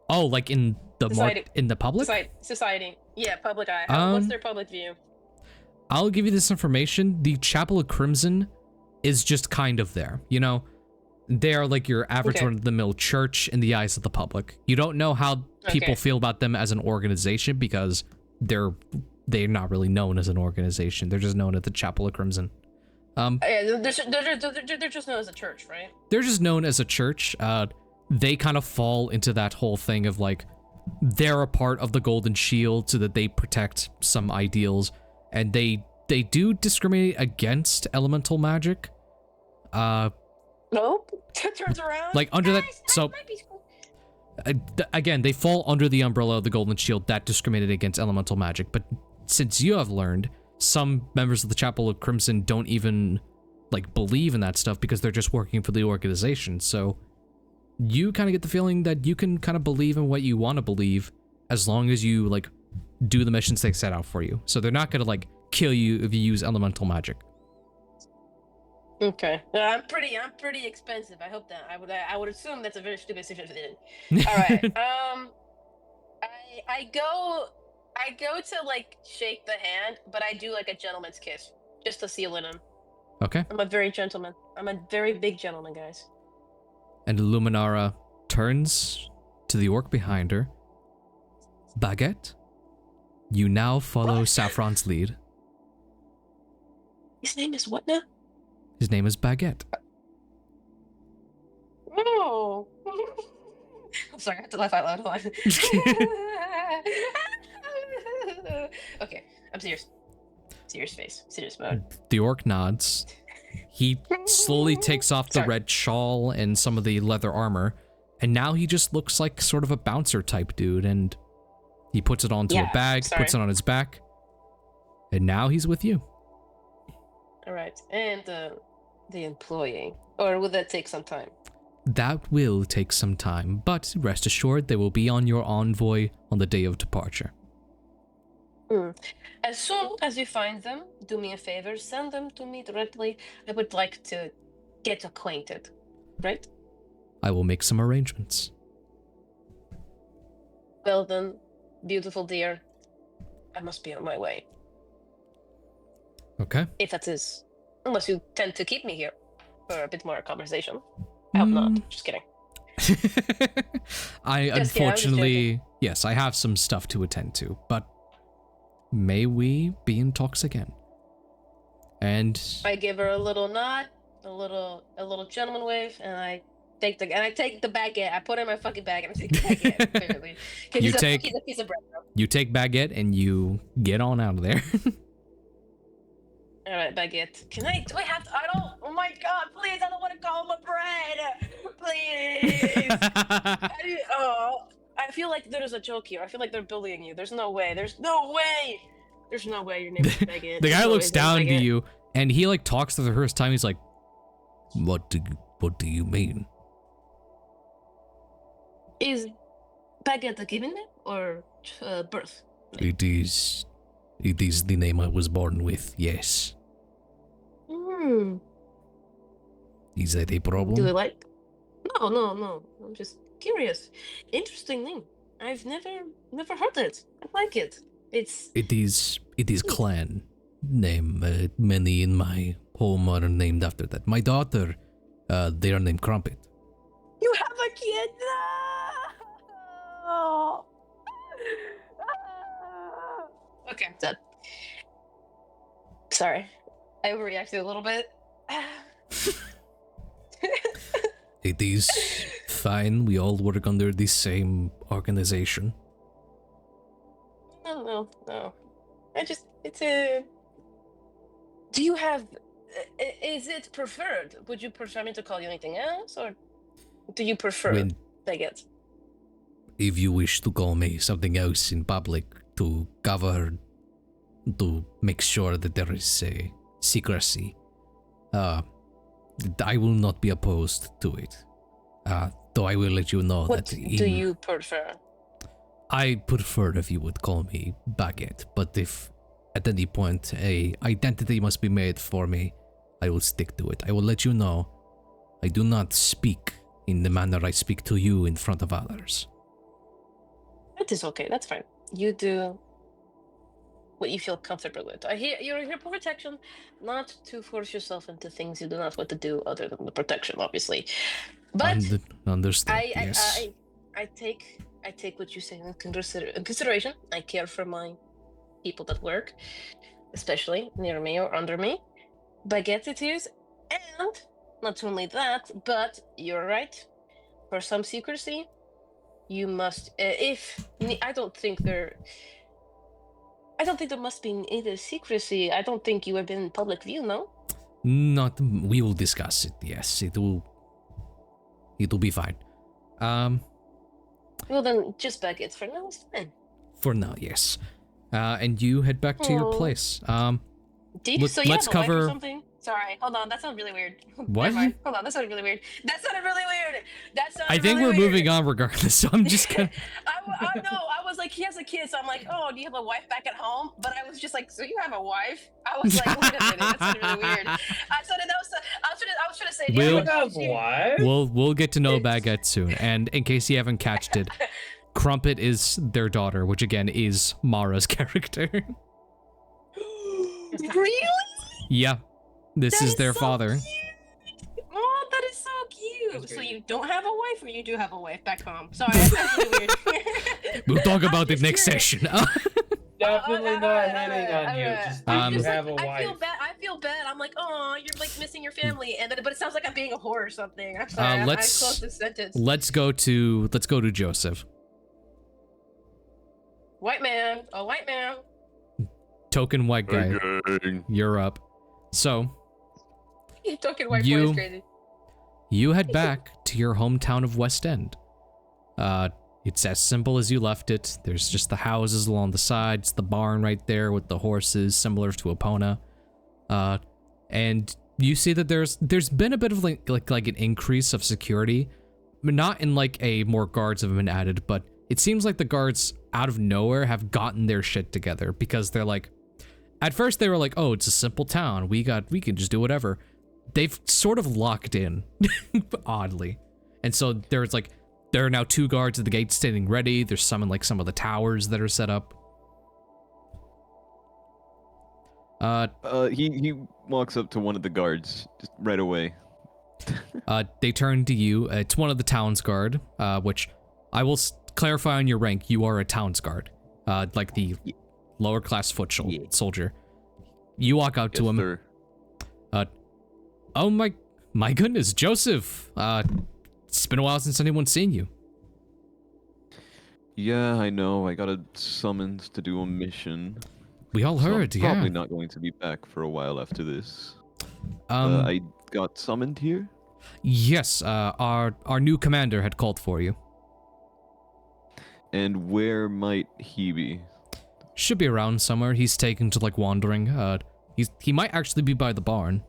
Oh, like in the in the public? Society. Yeah, public eye. What's their public view? I'll give you this information. The Chapel of Crimson is just kind of there. You know, they are like your average run-of-the-mill church in the eyes of the public. You don't know how people feel about them as an organization because they're not really known as an organization. They're just known as the Chapel of Crimson. Yeah, they're just known as a church, right? They're just known as a church. They kind of fall into that whole thing of like, they're a part of the Golden Shield so that they protect some ideals, and they do discriminate against elemental magic. Nope. Turns around. Like under that, so again, they fall under the umbrella of the Golden Shield that discriminated against elemental magic. But since you have learned, some members of the Chapel of Crimson don't even like believe in that stuff because they're just working for the organization. So you kind of get the feeling that you can kind of believe in what you want to believe as long as you like do the missions they set out for you. So they're not gonna like kill you if you use elemental magic. Okay. I'm pretty expensive. I hope that I would assume that's a very stupid decision. All right. I go to like shake the hand, but I do like a gentleman's kiss just to seal it in. Okay. I'm a very gentleman. I'm a very big gentleman, guys. And Illuminara turns to the orc behind her. Baguette, you now follow Saffron's lead. His name is what now? His name is Baguette. Oh. I'm sorry, I have to laugh out loud. Hold on. Okay, I'm serious. Serious face. Serious mode. The orc nods. He slowly takes off the red shawl and some of the leather armor, and now he just looks like sort of a bouncer type dude, and he puts it onto a bag, puts it on his back, and now he's with you. All right, and the employee, or will that take some time? That will take some time, but rest assured they will be on your envoy on the day of departure. As soon as you find them, do me a favor, send them to me directly. I would like to get acquainted, right? I will make some arrangements. Well then, beautiful dear, I must be on my way. Okay. If that is, unless you tend to keep me here for a bit more conversation. I hope not, just kidding. Unfortunately, yes, I have some stuff to attend to, but may we be in talks again. And I give her a little nod, a little gentleman wave, and I take the baguette. I put it in my fucking bag and I take the baguette. Clearly, he's a piece of bread. Bro. You take baguette and you get on out of there. All right, baguette. Do I have to? I don't. Oh my god! Please, I don't want to call him a bread. Please. I feel like there's a joke here. I feel like they're bullying you. There's no way. There's no way. There's no way your name is Baguette. The guy There's no looks way down it's to Baguette. you, and he like talks for the first time. He's like, what do you mean? Is Baguette a given name or birth? It is the name I was born with, yes. Hmm. Is that a problem? Do you like? No. I'm just curious. Interesting name. I've never heard it. I like it. It is clan name. Many in my home are named after that. My daughter, they are named Crumpet. You have a kid? No. Okay, I'm done. Sorry, I overreacted a little bit. It is fine. We all work under the same organization. No. It's a. Do you have? Is it preferred? Would you prefer me to call you anything else, or do you prefer Baguette? If you wish to call me something else in public to cover, to make sure that there is a secrecy, I will not be opposed to it. Though I will let you know What that. do you prefer? I prefer if you would call me Baguette, but if at any point a identity must be made for me, I will stick to it. I will let you know I do not speak in the manner I speak to you in front of others. That is okay. That's fine. You do what you feel comfortable with. You're here for protection, not to force yourself into things you do not want to do other than the protection, obviously. But Understood. Yes. I take what you say in consideration. I care for my people that work, especially near me or under me. Baguette it is, and not only that, but you're right. For some secrecy, you must. I don't think there must be either secrecy. I don't think you have been in public view, no? Not. We will discuss it. Yes, it will be fine. Well then, just Baguette for now. It's fine. For now, yes. And you head back to your place. So you let's have a wife cover. or something? Sorry, hold on. That sounds really weird. What? Never mind. Hold on, that sounded really weird. That sounded really weird. I think we're moving on regardless, so I'm just gonna. I know. I was like, he has a kid, so I'm like, oh, do you have a wife back at home? But I was just like, so you have a wife? I was like, wait a minute, that sounded really weird. I was trying to say, do you have a wife? We'll get to know Baguette soon. And in case you haven't catched it, Crumpet is their daughter, which again is Mara's character. Really? Yeah, this is their so father. Cute. Oh, that is so cute. So you don't have a wife, or you do have a wife back home? Sorry, that's really weird. We'll talk about it next session. Definitely not hitting on you. Just you have a wife. I feel bad. I'm like, oh, you're like missing your family, but it sounds like I'm being a whore or something. I'm sorry. I closed the sentence. Let's go to Joseph. White man, a white man. Token white guy. You're up. So. Token white boy is crazy. You head back to your hometown of West End. It's as simple as you left it. There's just the houses along the sides, the barn right there with the horses, similar to Epona. And you see that there's been a bit of like an increase of security. Not in like a more guards have been added, but it seems like the guards out of nowhere have gotten their shit together because they're like, at first they were like, oh, it's a simple town. We can just do whatever. They've sort of locked in, oddly. And so there are now 2 guards at the gate standing ready. There's some in like some of the towers that are set up. He walks up to one of the guards just right away. They turn to you. It's one of the town's guard, which I will clarify on your rank. You are a town's guard, like the lower class foot soldier. You walk out to him. Sir. Oh my goodness, Joseph. It's been a while since anyone's seen you. Yeah, I know. I got a summons to do a mission. We all heard, I'm probably not going to be back for a while after this. I got summoned here? Yes, our new commander had called for you. And where might he be? should be around somewhere. He's taken to like wandering. He might actually be by the barn.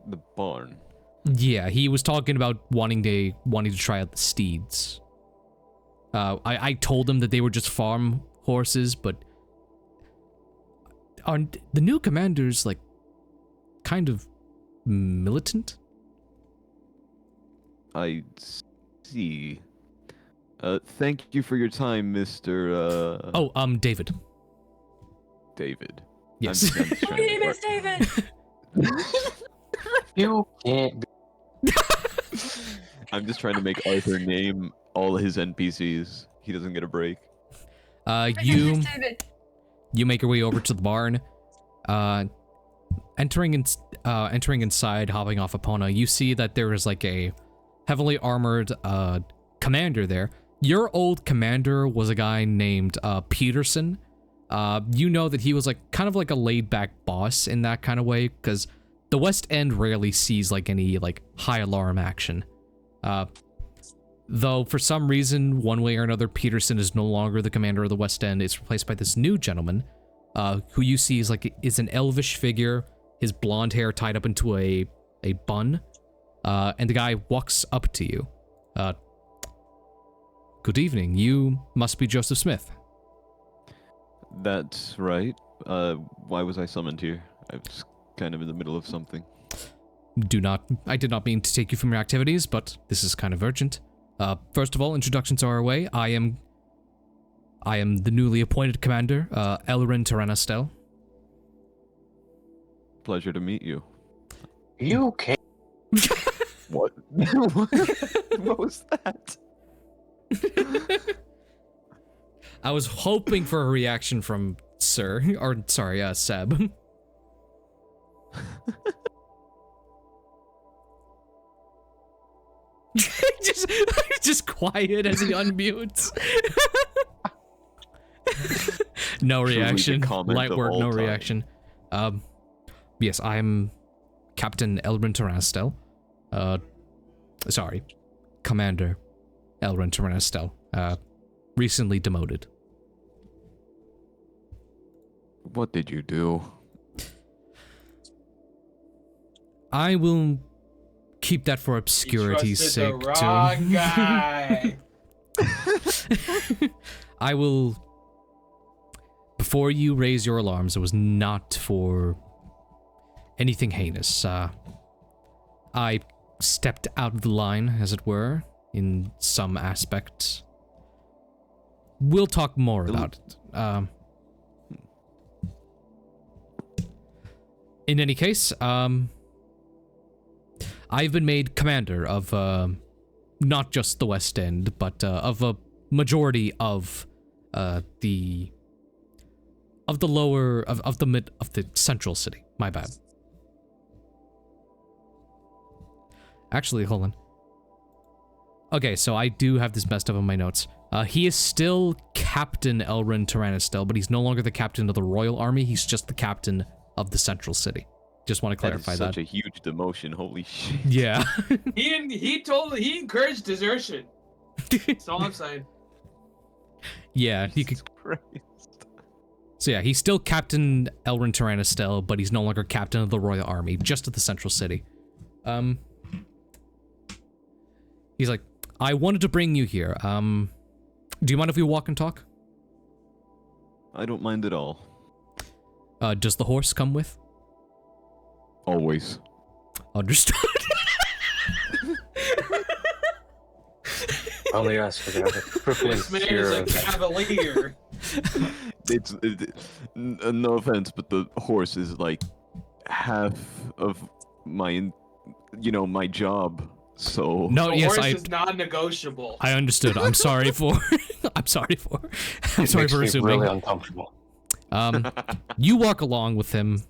The barn. Yeah, he was talking about wanting to try out the steeds. I told him that they were just farm horses, but aren't the new commanders like kind of militant? I see. Thank you for your time, Mr. David. David. Yes. My name is David. You can't. I'm just trying to make Arthur name all his NPCs. He doesn't get a break. You make your way over to the barn. Entering inside, hopping off Epona, you see that there is like a heavily armored commander there. Your old commander was a guy named Peterson. You know that he was like kind of like a laid-back boss in that kind of way, because the West End rarely sees like any like high alarm action. Though for some reason, one way or another, Peterson is no longer the commander of the West End. It's replaced by this new gentleman, who you see is an elvish figure, his blonde hair tied up into a bun, and the guy walks up to you. Good evening. You must be Joseph Smith. That's right. Why was I summoned here? I was kind of in the middle of something. I did not mean to take you from your activities, but this is kind of urgent. First of all, introductions are away. I am the newly appointed commander, Elrin Tyrannostel. Pleasure to meet you. You can't. What? What was that? I was hoping for a reaction from Seb. just quiet as he unmutes. No reaction. Light work, no reaction. Yes, I'm Captain Elrin Tyrannostel. Sorry, Commander Elrin Tyrannostel. Recently demoted. What did you do? I will keep that for obscurity's sake. The wrong guy. I will. Before you raise your alarms, it was not for anything heinous. I stepped out of the line, as it were, in some aspects. We'll talk more about it. In any case, I've been made commander of not just the West End, but of a majority of the central city. My bad. Actually, hold on. Okay, so I do have this messed up on my notes. He is still Captain Elrin Tyrannostel, but he's no longer the captain of the Royal Army. He's just the captain of the central city. Just want to clarify that. Such a huge demotion. Holy shit. Yeah. he encouraged desertion. That's all I'm saying. Yeah, he could. So yeah, he's still Captain Elrin Tyrannostel, but he's no longer captain of the Royal Army, just of the central city. He's like, I wanted to bring you here. Do you mind if we walk and talk? I don't mind at all. Does the horse come with? Always. Understood. Only us are gonna have a crippling This man fear is a of that. cavalier. No offense, but the horse is like half of my, my job. So No, The yes, horse is non-negotiable. I understood. I'm sorry for. I'm sorry for Makes me assuming. really uncomfortable. You walk along with him.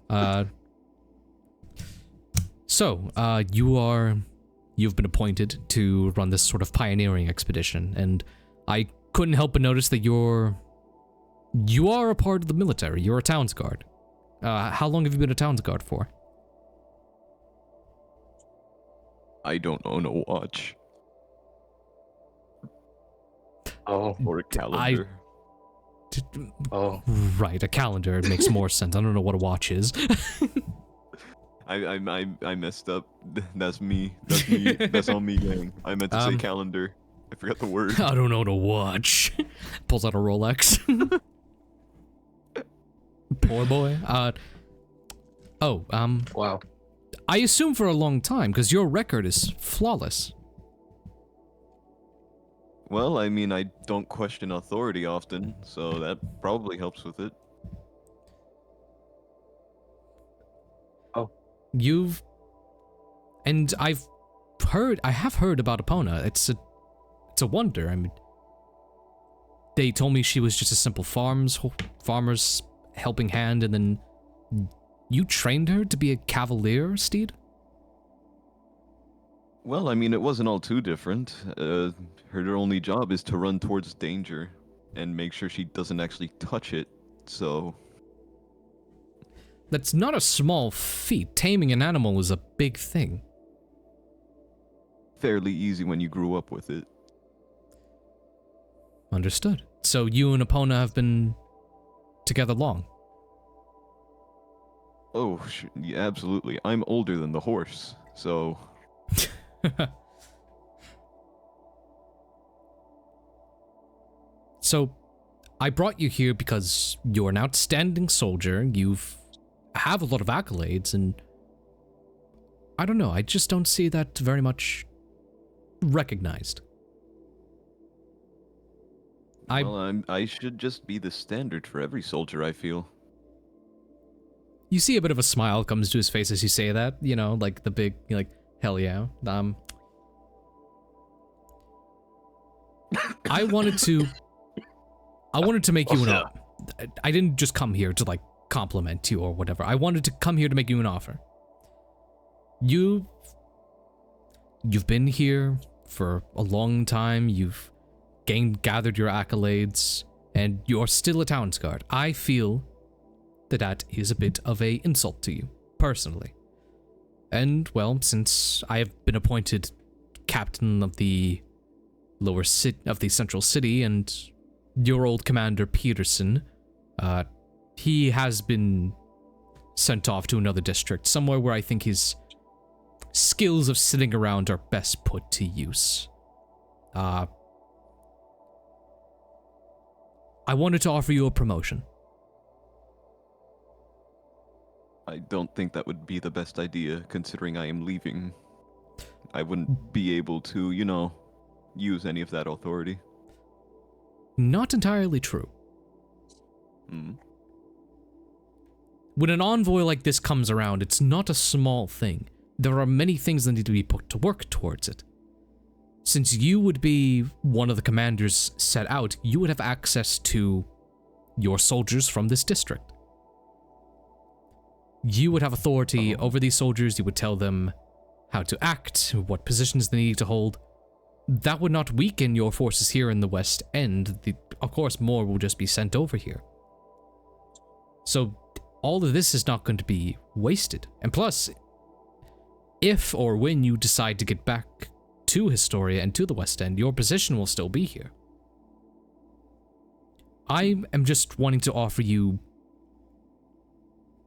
You've been appointed to run this sort of pioneering expedition, and I couldn't help but notice that you are a part of the military. You're a Towns Guard. How long have you been a Towns Guard for? I don't own a watch. Oh. Or a calendar. Oh. Right, a calendar makes more sense. I don't know what a watch is. I messed up. That's me. That's me. That's on me, gang. I meant to say calendar. I forgot the word. I don't know what a watch. Pulls out a Rolex. Poor boy. Wow. I assume for a long time, because your record is flawless. Well, I mean, I don't question authority often, so that probably helps with it. Oh. And I have heard about Epona. It's a wonder. I mean, they told me she was just a simple farmer's helping hand, and then you trained her to be a cavalier steed? Well, I mean, it wasn't all too different. Her only job is to run towards danger and make sure she doesn't actually touch it, so... That's not a small feat. Taming an animal is a big thing. Fairly easy when you grew up with it. Understood. So you and Epona have been together long? Oh, yeah, absolutely. I'm older than the horse, so... So, I brought you here because you're an outstanding soldier, have a lot of accolades, and I don't know, I just don't see that very much recognized. Well, I should just be the standard for every soldier, I feel. You see a bit of a smile comes to his face as you say that, you know, like the big, like, hell yeah. I wanted to make you an offer. I didn't just come here to, like, compliment you or whatever. I wanted to come here to make you an offer. You've been here for a long time, you've gathered your accolades, and you're still a townsguard. I feel that is a bit of a insult to you, personally. And, well, since I have been appointed captain of the central city, and your old commander Peterson, he has been sent off to another district, somewhere where I think his skills of sitting around are best put to use. I wanted to offer you a promotion. I don't think that would be the best idea, considering I am leaving. I wouldn't be able to, you know, use any of that authority. Not entirely true. When an envoy like this comes around, it's not a small thing. There are many things that need to be put to work towards it. Since you would be one of the commanders set out, you would have access to your soldiers from this district. You would have authority over these soldiers, you would tell them how to act, what positions they need to hold. That would not weaken your forces here in the West End. Of course, more will just be sent over here. So, all of this is not going to be wasted. And plus, if or when you decide to get back to Historia and to the West End, your position will still be here. I am just wanting to offer you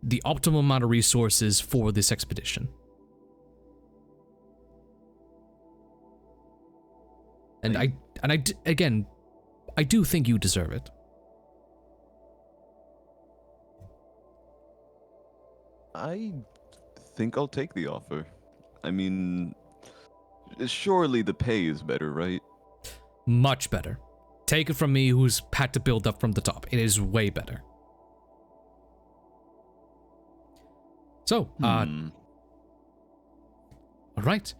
the optimal amount of resources for this expedition. And I do think you deserve it. I think I'll take the offer. I mean, surely the pay is better, right? Much better. Take it from me, who's had to build up from the top. It is way better. So, all right.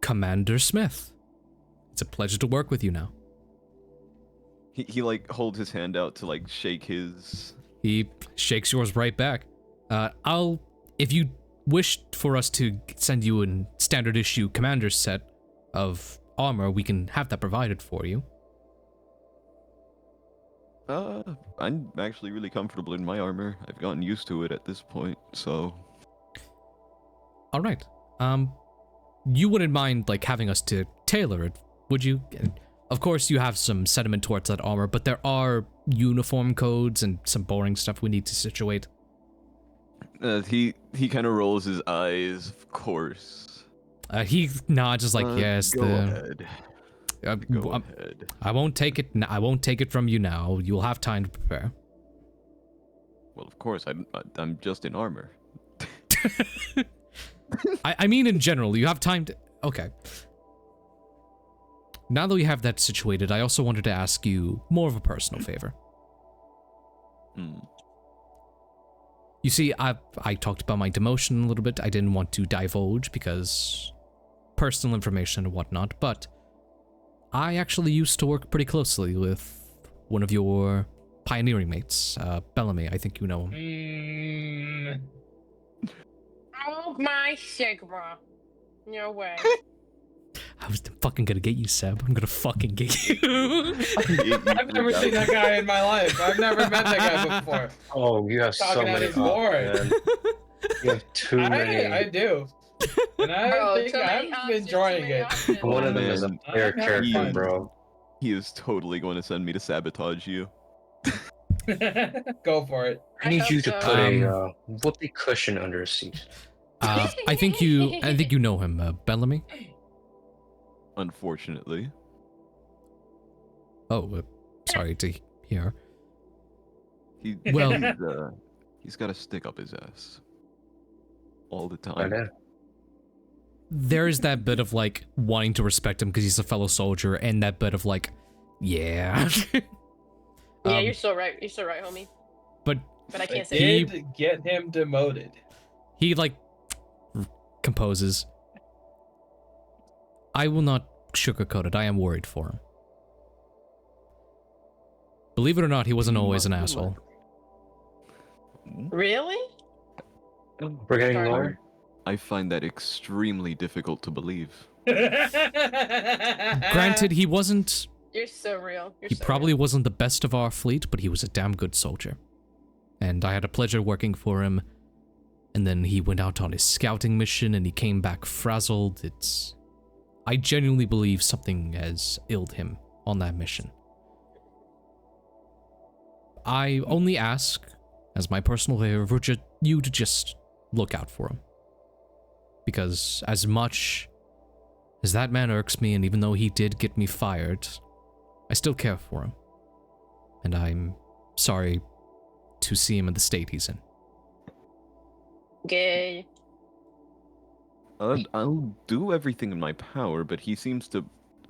Commander Smith. It's a pleasure to work with you now. He like holds his hand out to like shake his... He shakes yours right back. If you wish for us to send you a standard issue commander's set of armor, we can have that provided for you. I'm actually really comfortable in my armor. I've gotten used to it at this point, so... Alright. You wouldn't mind, like, having us to tailor it, would you? Of course, you have some sentiment towards that armor, but there are uniform codes and some boring stuff we need to situate. He kind of rolls his eyes, of course. He nods, just like, yes. Go ahead. Go ahead. I won't take it. I won't take it from you now. You'll have time to prepare. Well, of course. I'm just in armor. I mean, in general, you have time to. Okay. Now that we have that situated, I also wanted to ask you more of a personal favor. You see, I talked about my demotion a little bit. I didn't want to divulge because personal information and whatnot, but I actually used to work pretty closely with one of your pioneering mates, Bellamy. I think you know him. Oh my Sigma. No way. I was fucking gonna get you, Seb. I'm gonna fucking get you. I've never seen that guy in my life. I've never met that guy before. Oh, you have so many. Man. You have too many. I do. And I think I'm enjoying it. One of them is a player character, bro. He is totally going to send me to sabotage you. Go for it. I need you to put a whoopee cushion under his seat. I think you know him, Bellamy. Unfortunately. Oh, sorry to hear. He's got a stick up his ass all the time. There is that bit of like wanting to respect him because he's a fellow soldier, and that bit of like, yeah. Yeah, you're so right. You're so right, homie. But I can't say did get him demoted. He like composes. I will not sugarcoat it. I am worried for him. Believe it or not, he wasn't always an asshole. Really? We're getting lower. I find that extremely difficult to believe. Granted, he wasn't. You're so real. He probably wasn't the best of our fleet, but he was a damn good soldier. And I had a pleasure working for him. And then he went out on his scouting mission and he came back frazzled. I genuinely believe something has illed him on that mission. I only ask, as my personal favor, for you to just look out for him. Because as much as that man irks me, and even though he did get me fired, I still care for him. And I'm sorry to see him in the state he's in. Gay. I'll do everything in my power, but he seems to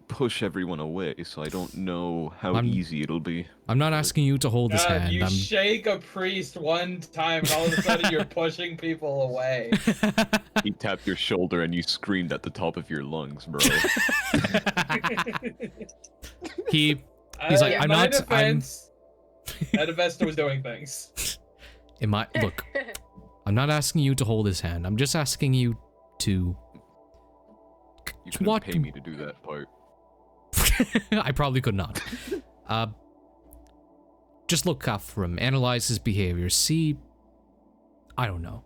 push everyone away, so I don't know how easy it'll be. I'm not asking you to hold his hand. You shake a priest one time, and all of a sudden you're pushing people away. He tapped your shoulder and you screamed at the top of your lungs, bro. He's like, in I'm my not. Defense, Adavesta was doing things. Look, I'm not asking you to hold his hand. I'm just asking you to. You couldn't pay me to do that part. I probably could not. Just look out for him, analyze his behavior, see. I don't know.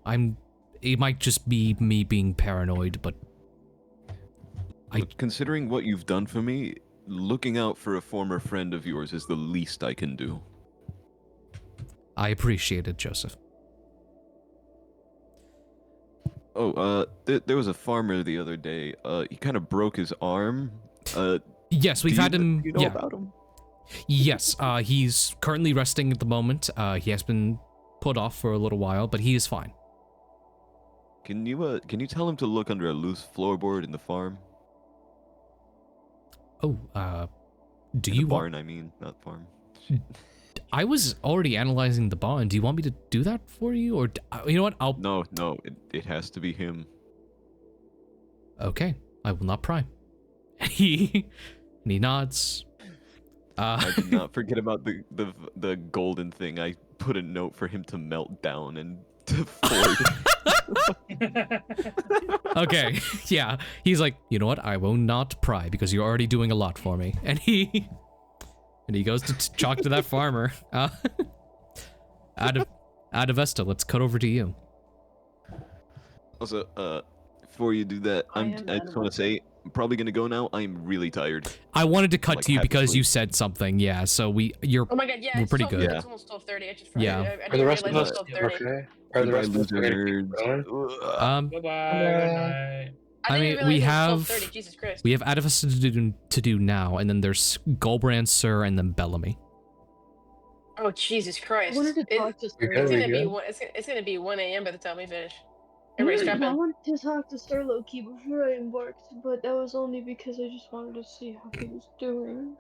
It might just be me being paranoid, but. Considering what you've done for me, looking out for a former friend of yours is the least I can do. I appreciate it, Joseph. Oh, there was a farmer the other day. He kind of broke his arm. Yes, we've had him. Do you know about him? Yes, he's currently resting at the moment. He has been put off for a little while, but he is fine. Can you tell him to look under a loose floorboard in the farm? Oh, do in you the barn? I mean, not farm. I was already analyzing the barn. Do you want me to do that for you, or you know what? I'll. No, it has to be him. Okay, I will not pry. He nods. I did not forget about the golden thing. I put a note for him to melt down and to forward. Okay, yeah. He's like, you know what? I will not pry because you're already doing a lot for me. And he goes to talk to that farmer. Adavesta, let's cut over to you. Also, before you do that, I just want to say I'm probably gonna go now. I'm really tired. I wanted to cut Like, to you half because you asleep. said something. Yeah, so you're Oh my god, yeah, we're it's pretty 12, good. Yeah. it's almost 12:30. I just Yeah. I Are didn't the rest realize of it us was 12:30. okay? Are the Goodbye, rest of us ready to keep losers. going? Bye bye. Bye. Good night. I didn't mean, realize we it was have 12:30. Jesus Christ. we have Adavesta to do now, and then there's Gulbrand, Sir, and then Bellamy. Oh Jesus Christ! I wanted to talk to We Sir. good? It's We gonna be good? it's gonna be 1 a.m. by the time we finish. Everybody strap I in. wanted to talk to Sir Loki before I embarked, but that was only because I just wanted to see how he was doing.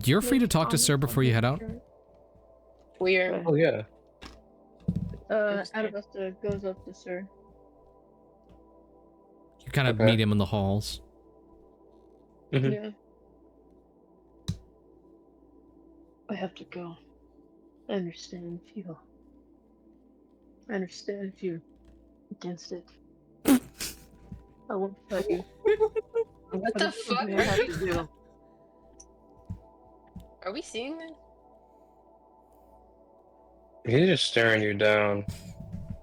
You're free to talk to Sir before you head out. Weird. Oh yeah. Adavesta goes up to Sir. You kind of Okay. meet him in the halls. Mhm. Yeah. I have to go. I understand if you're against it. I won't fight you. What But the it's fuck? something I have to do. Are we seeing this? He's just staring you down.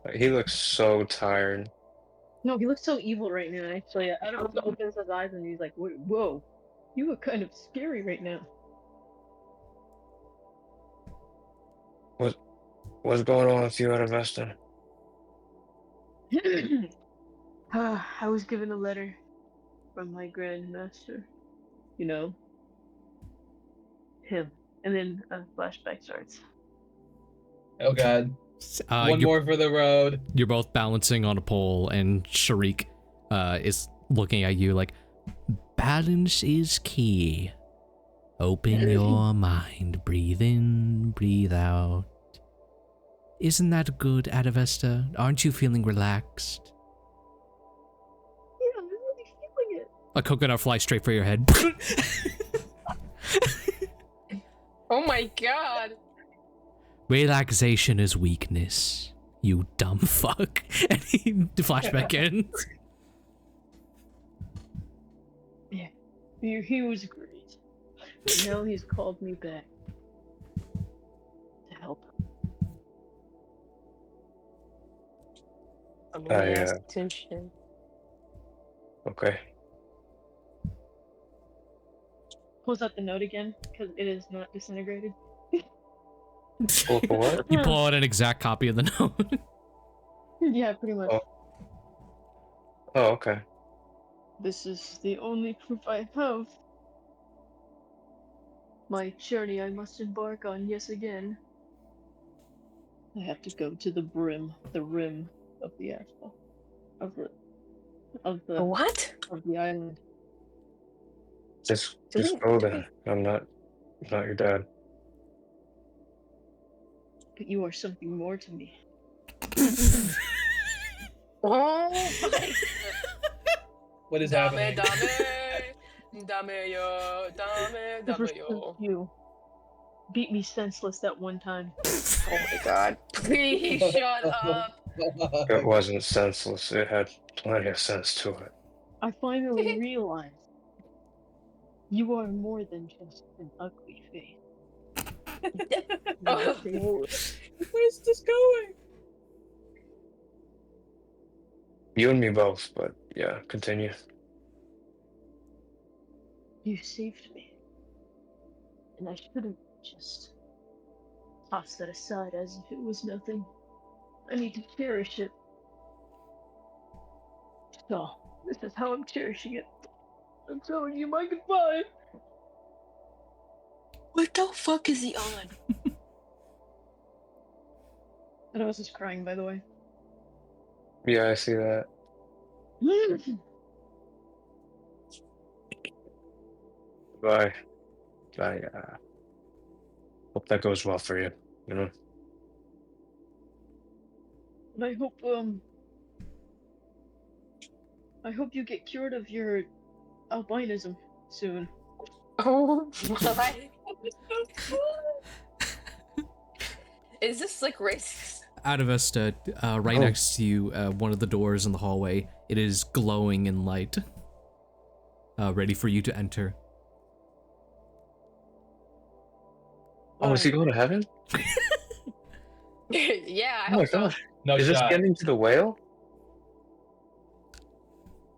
Like, he looks so tired. No, he looks so evil right now, actually. Adavesta opens his eyes and he's like, whoa, you look kind of scary right now. What's going on with you, Adavesta? I was given a letter from my grandmaster. You know, him. And then a flashback starts. Oh god. One You're- more for the road. You're both balancing on a pole, and Sharik is looking at you like, balance is key. Open your mind, breathe in, breathe out. Isn't that good, Adavesta? Aren't you feeling relaxed? Yeah, I'm really feeling it. A coconut flies straight for your head. Oh my god! Relaxation is weakness, you dumb fuck. And the flashback ends. Yeah, he was great. And now he's called me back to help him. I'm gonna ask attention. Okay. Pulls out the note again, because it is not disintegrated. For what? You pull out an exact copy of the note. Yeah, pretty much. Oh, okay. This is the only proof I have. My journey I must embark on, yes again. I have to go to the rim of the asphalt. Of the what? Of the island. Just go then. I'm not your dad. But you are something more to me. Oh my! What is Dame, happening? dame yo, dame Ever yo. since you beat me senseless that one time. Oh my god! Please shut up. It wasn't senseless. It had plenty of sense to it. I finally realized you are more than just an ugly face. Oh. Where's this going? You and me both, but yeah, continue. You saved me. And I shouldn't just toss that aside as if it was nothing. I need to cherish it. So, this is how I'm cherishing it. I'm telling you my goodbye. What the fuck is he on? And I was just crying, by the way. Yeah, I see that. Bye. I hope that goes well for you. You know. And I hope you get cured of your albinism soon. Oh my! Is this like racist? Adavesta, right next to you, one of the doors in the hallway, it is glowing in light. Ready for you to enter. Oh, is he going to heaven? Yeah, I Oh my hope so. gosh. No Is shot. this getting to the whale?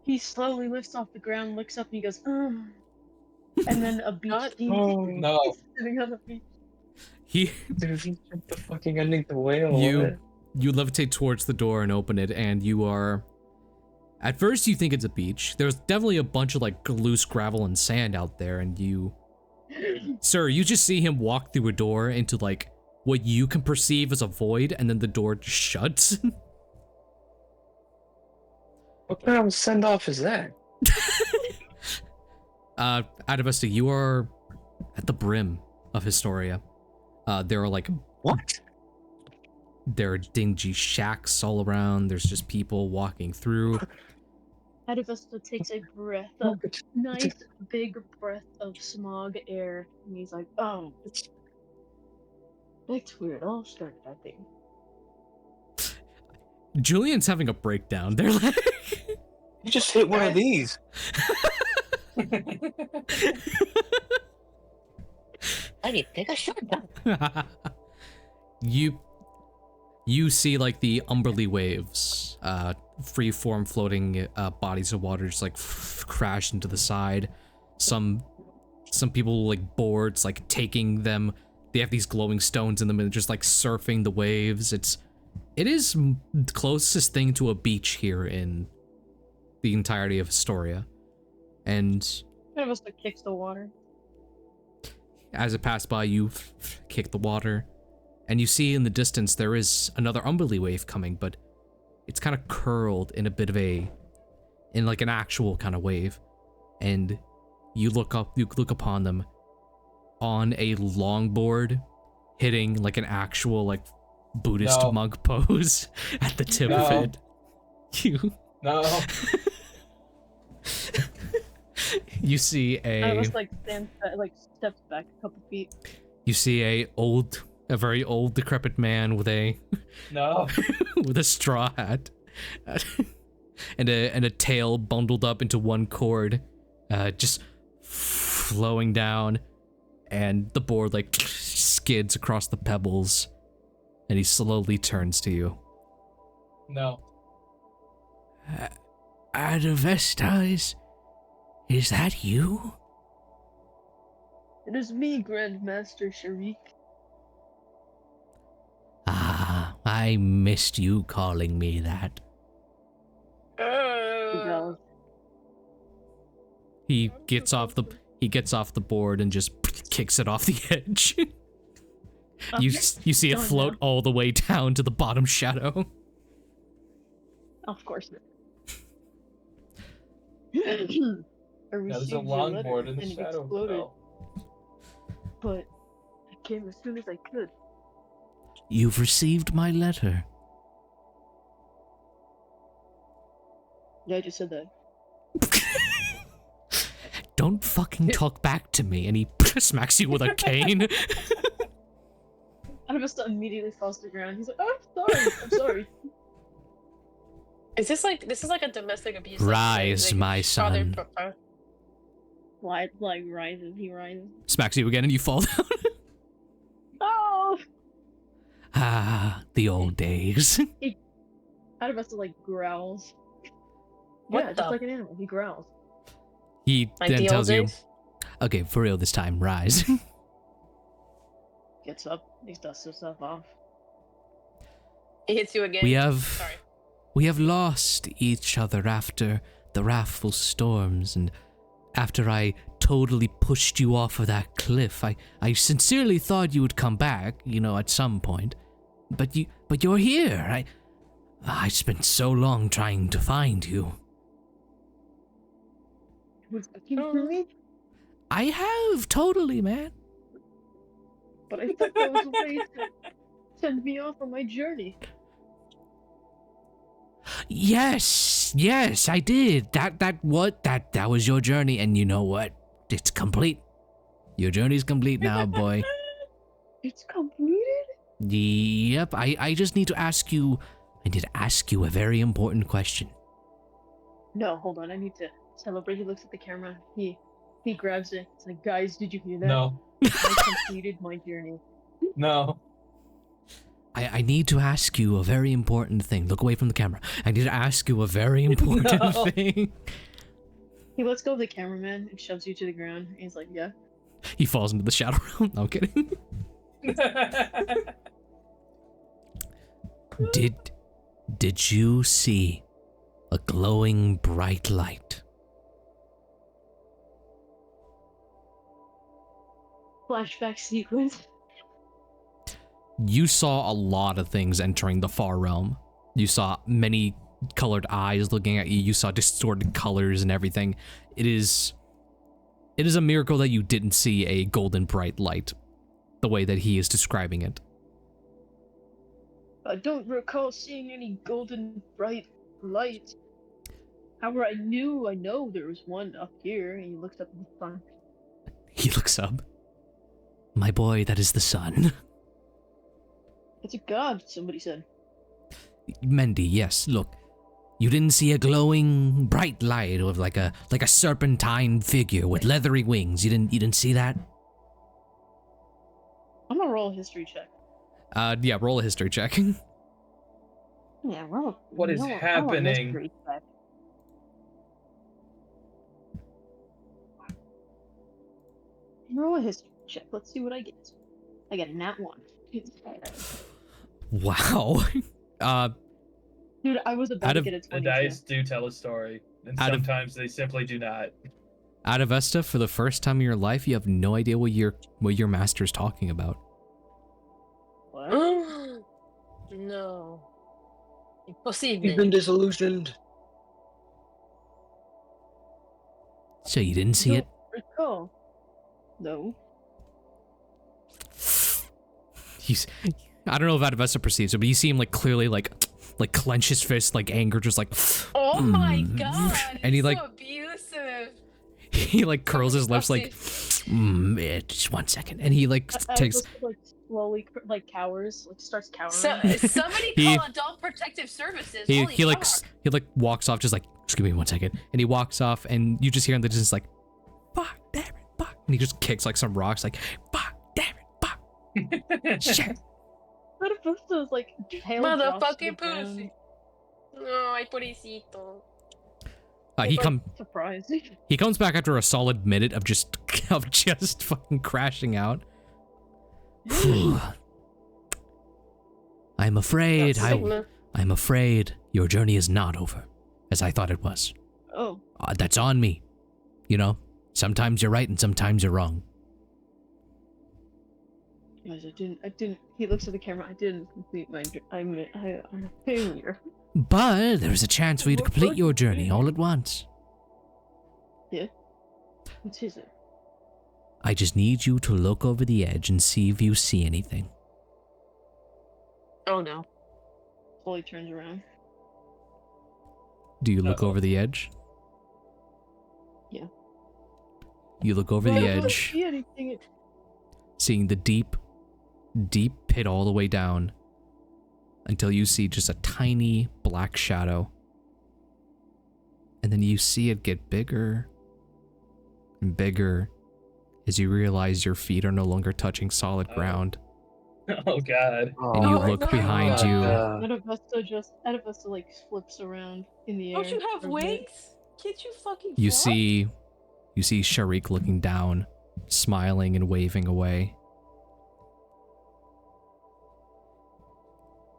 He slowly lifts off the ground, looks up, and he goes, "Ugh." And then a beach team No. is sitting on the beach. He Dude, he took the fucking ending the whale. you levitate towards the door and open it, and you are. At first, you think it's a beach. There's definitely a bunch of like loose gravel and sand out there, and you, sir, you just see him walk through a door into like what you can perceive as a void, and then the door just shuts. What kind of send off is that? Adavesta, you are at the brim of Historia. There are like what? There are dingy shacks all around. There's just people walking through. Adavesta takes a breath of nice big breath of smog air, and he's like, "Oh, that's where it all started, I think." Julian's having a breakdown. They're like, you just hit one of these. I need to take a shortcut. You see like the Umberly waves, free-form floating bodies of water just like crash into the side. Some people like boards like taking them. They have these glowing stones in them and just like surfing the waves. It is the closest thing to a beach here in the entirety of Historia. And Adavesta kicks the water. as it passed by, you kick the water. And you see in the distance there is another Umberly wave coming, but it's kind of curled in a bit of in like an actual kind of wave. And you look upon them on a longboard, hitting like an actual like Buddhist monk pose at the tip of it. You see I was like steps back a couple feet. You see a very old decrepit man with with a straw hat and a tail bundled up into one cord, just flowing down, and the board like skids across the pebbles, and he slowly turns to you. No. Adavesta, is that you? It is me, Grandmaster Sharik. Ah, I missed you calling me that. He gets off the board and just kicks it off the edge. You see it float all the way down to the bottom shadow. Of course. There's a longboard in the shadow. Exploded, but I came as soon as I could. You've received my letter. Yeah, I just said that. Don't fucking talk back to me. And he smacks you with a cane. Adavesta immediately falls to the ground. He's like, "Oh, I'm sorry. Is this like a domestic abuse? Rise, my son. Like rises, he rises. Smacks you again and you fall down. Oh! Ah, the old days. Adavesta like growls. What Yeah, the? just like an animal, he growls. He Like then the tells old you, days? okay, for real this time, rise. Gets up, he dusts himself off. He hits you again. We have lost each other after the wrathful storms, and after I totally pushed you off of that cliff. I sincerely thought you would come back, at some point. But you're here. I spent so long trying to find you. Was looking for me? I have, totally, man. But I thought that was a way to send me off on my journey. Yes, I did. That was your journey, and you know what? It's complete. Your journey's complete now, boy. It's completed? Yep, I just need to ask you a very important question. No, hold on, I need to celebrate. He looks at the camera, he grabs it. It's like, guys, did you hear that? No. I completed my journey. No. I need to ask you a very important thing. Look away from the camera. I need to ask you a very important thing. He lets go of the cameraman and shoves you to the ground. And he's like, yeah. He falls into the shadow realm. No, I'm kidding. Did you see a glowing bright light? Flashback sequence. You saw a lot of things entering the far realm. You saw many colored eyes looking at you. You saw distorted colors and everything. It is a miracle that you didn't see a golden bright light the way that he is describing it. I don't recall seeing any golden bright light. However, I know there was one up here. And he looks up at the sun. He looks up. My boy, that is the sun. It's a god, somebody said. Mendy, yes, look. You didn't see a glowing bright light of like a serpentine figure with leathery wings. You didn't see that? I'm gonna roll a history check. Yeah, roll a history check. Yeah, roll. What is happening? History check. Roll a history check. Let's see what I get. I get a nat 1. Wow. Dude, I was about to get a 22. The dice do tell a story, and sometimes they simply do not. Adavesta, for the first time in your life, you have no idea what your master's talking about. What? No. Impossible. You've been disillusioned. So you didn't see it? Recall. No. I don't know if Adavesta perceives it, but you see him like clearly like clench his fist, like anger, just like. Oh my god! And he so like abusive. he like curls his lips like, just 1 second, and he like takes. Like slowly like cowers, like starts cowering. Somebody call Adult Protective Services. He like walks off, just like, just give me 1 second, and he walks off, and you just hear him that just like, fuck, damn it, fuck, and he just kicks like some rocks, like, fuck, damn it, fuck, shit. Adavesta is like motherfucking pussy. No, ay pobrecito. He comes back after a solid minute of just fucking crashing out. I'm afraid your journey is not over, as I thought it was. Oh. That's on me. You know, sometimes you're right and sometimes you're wrong. Guys, I didn't. He looks at the camera. I didn't complete my. I'm a failure. But there's a chance for you to complete your journey all at once. Yeah. What is it? I just need you to look over the edge and see if you see anything. Oh no. Slowly turns around. Do you look over the edge? Yeah. You look over the edge, See anything. seeing the deep pit all the way down, until you see just a tiny black shadow. And then you see it get bigger and bigger as you realize your feet are no longer touching solid ground. Oh god. And you look behind you. Adavesta like flips around in the air. Don't you have wings? Can't you fucking You fly? see Sharik looking down, smiling and waving away.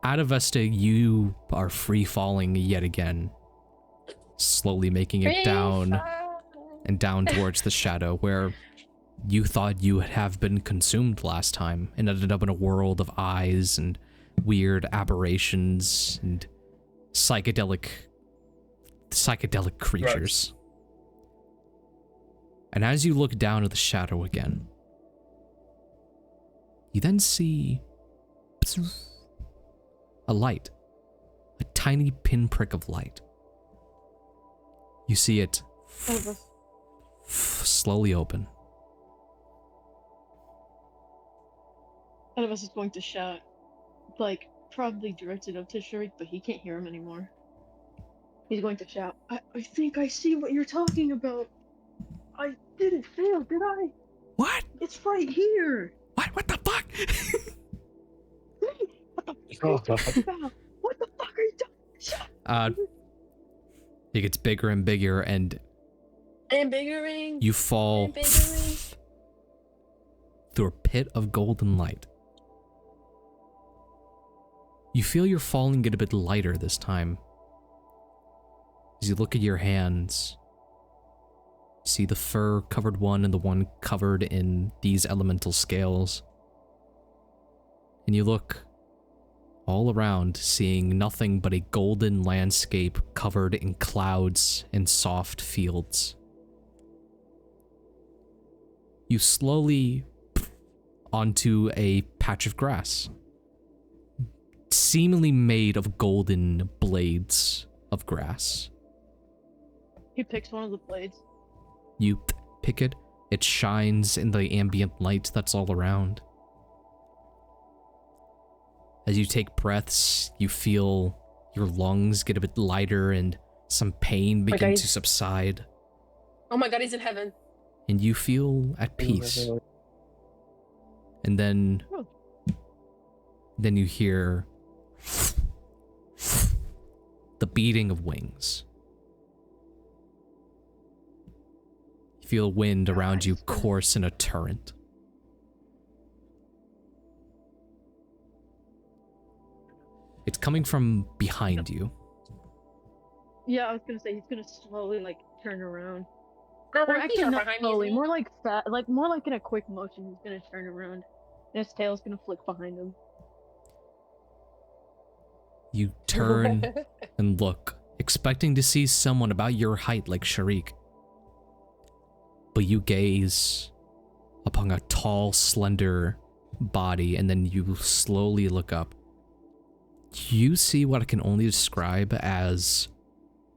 Adavesta, you are free falling yet again, slowly making it down and down towards the shadow where you thought you would have been consumed last time and ended up in a world of eyes and weird aberrations and psychedelic creatures. And as you look down at the shadow again, you then see a light, a tiny pinprick of light. You see it slowly open. Adavesta is going to shout, like probably directed up to Sharik, but he can't hear him anymore. He's going to shout, I think I see what you're talking about. I didn't fail, did I? What? It's right here. What the fuck? What the fuck are you doing? What the fuck are you doing? Shut up. It gets bigger and bigger, and Invigorating. you fall Invigorating. through a pit of golden light. You feel your falling get a bit lighter this time. As you look at your hands, you see the fur-covered one and the one covered in these elemental scales. And you look all around, seeing nothing but a golden landscape covered in clouds and soft fields. You slowly onto a patch of grass, seemingly made of golden blades of grass. He picks one of the blades. You pick it, it shines in the ambient light that's all around. As you take breaths, you feel your lungs get a bit lighter and some pain begin to subside. Oh my god, he's in heaven. And you feel at peace. And then you hear the beating of wings. You feel wind around you course in a torrent. It's coming from behind you. Yeah, I was gonna say he's gonna slowly like turn around. Or Or actually not slowly, more like more like in a quick motion. He's gonna turn around, and his tail's gonna flick behind him. You turn and look, expecting to see someone about your height like Sharik. But you gaze upon a tall, slender body, and then you slowly look up. You see what I can only describe as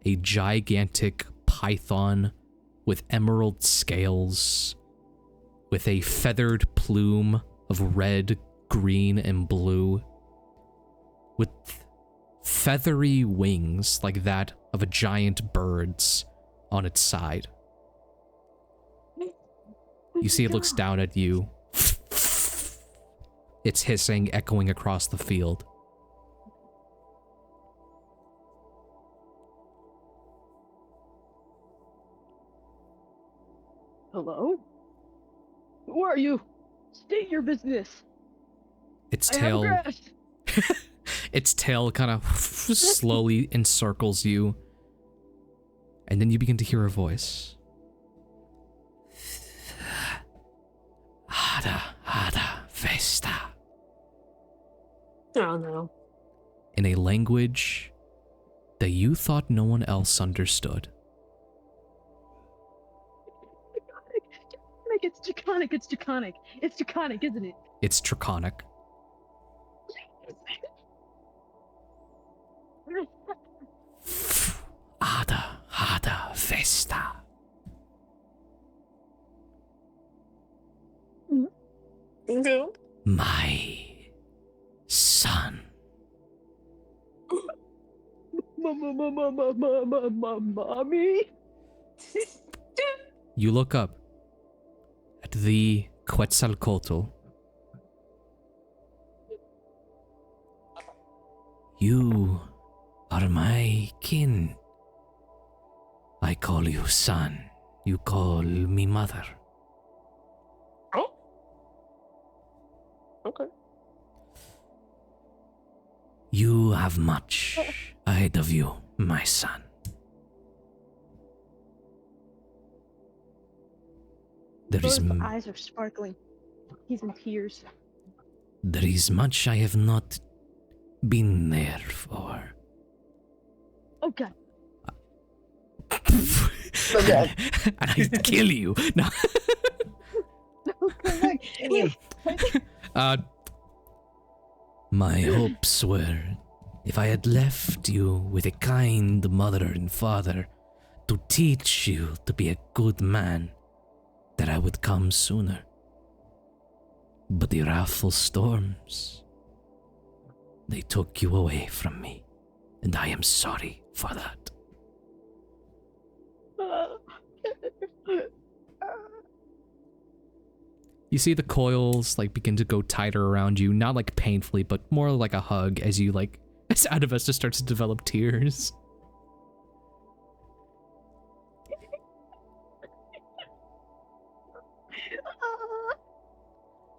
a gigantic python with emerald scales, with a feathered plume of red, green, and blue, with feathery wings like that of a giant bird's on its side. You see it looks down at you. It's hissing, echoing across the field. Hello? Who are you? State your business. Its I have tail, grass. its tail kind of slowly encircles you, and then you begin to hear a voice. Adavesta. Oh no. In a language that you thought no one else understood. It's Draconic, it's Draconic. It's Draconic, isn't it? It's Draconic. Adavesta. My son. Mommy? You look up at the Quetzalcoatl. You are my kin. I call you son. You call me mother. Oh. Okay. You have much ahead of you, my son. His eyes are sparkling. He's in tears. There is much I have not been there for. Oh god. And I kill you. No. My hopes were, if I had left you with a kind mother and father to teach you to be a good man, that I would come sooner. But the wrathful storms, they took you away from me, and I am sorry for that. You see the coils like begin to go tighter around you, not like painfully, but more like a hug as you like as Adavesta starts to develop tears.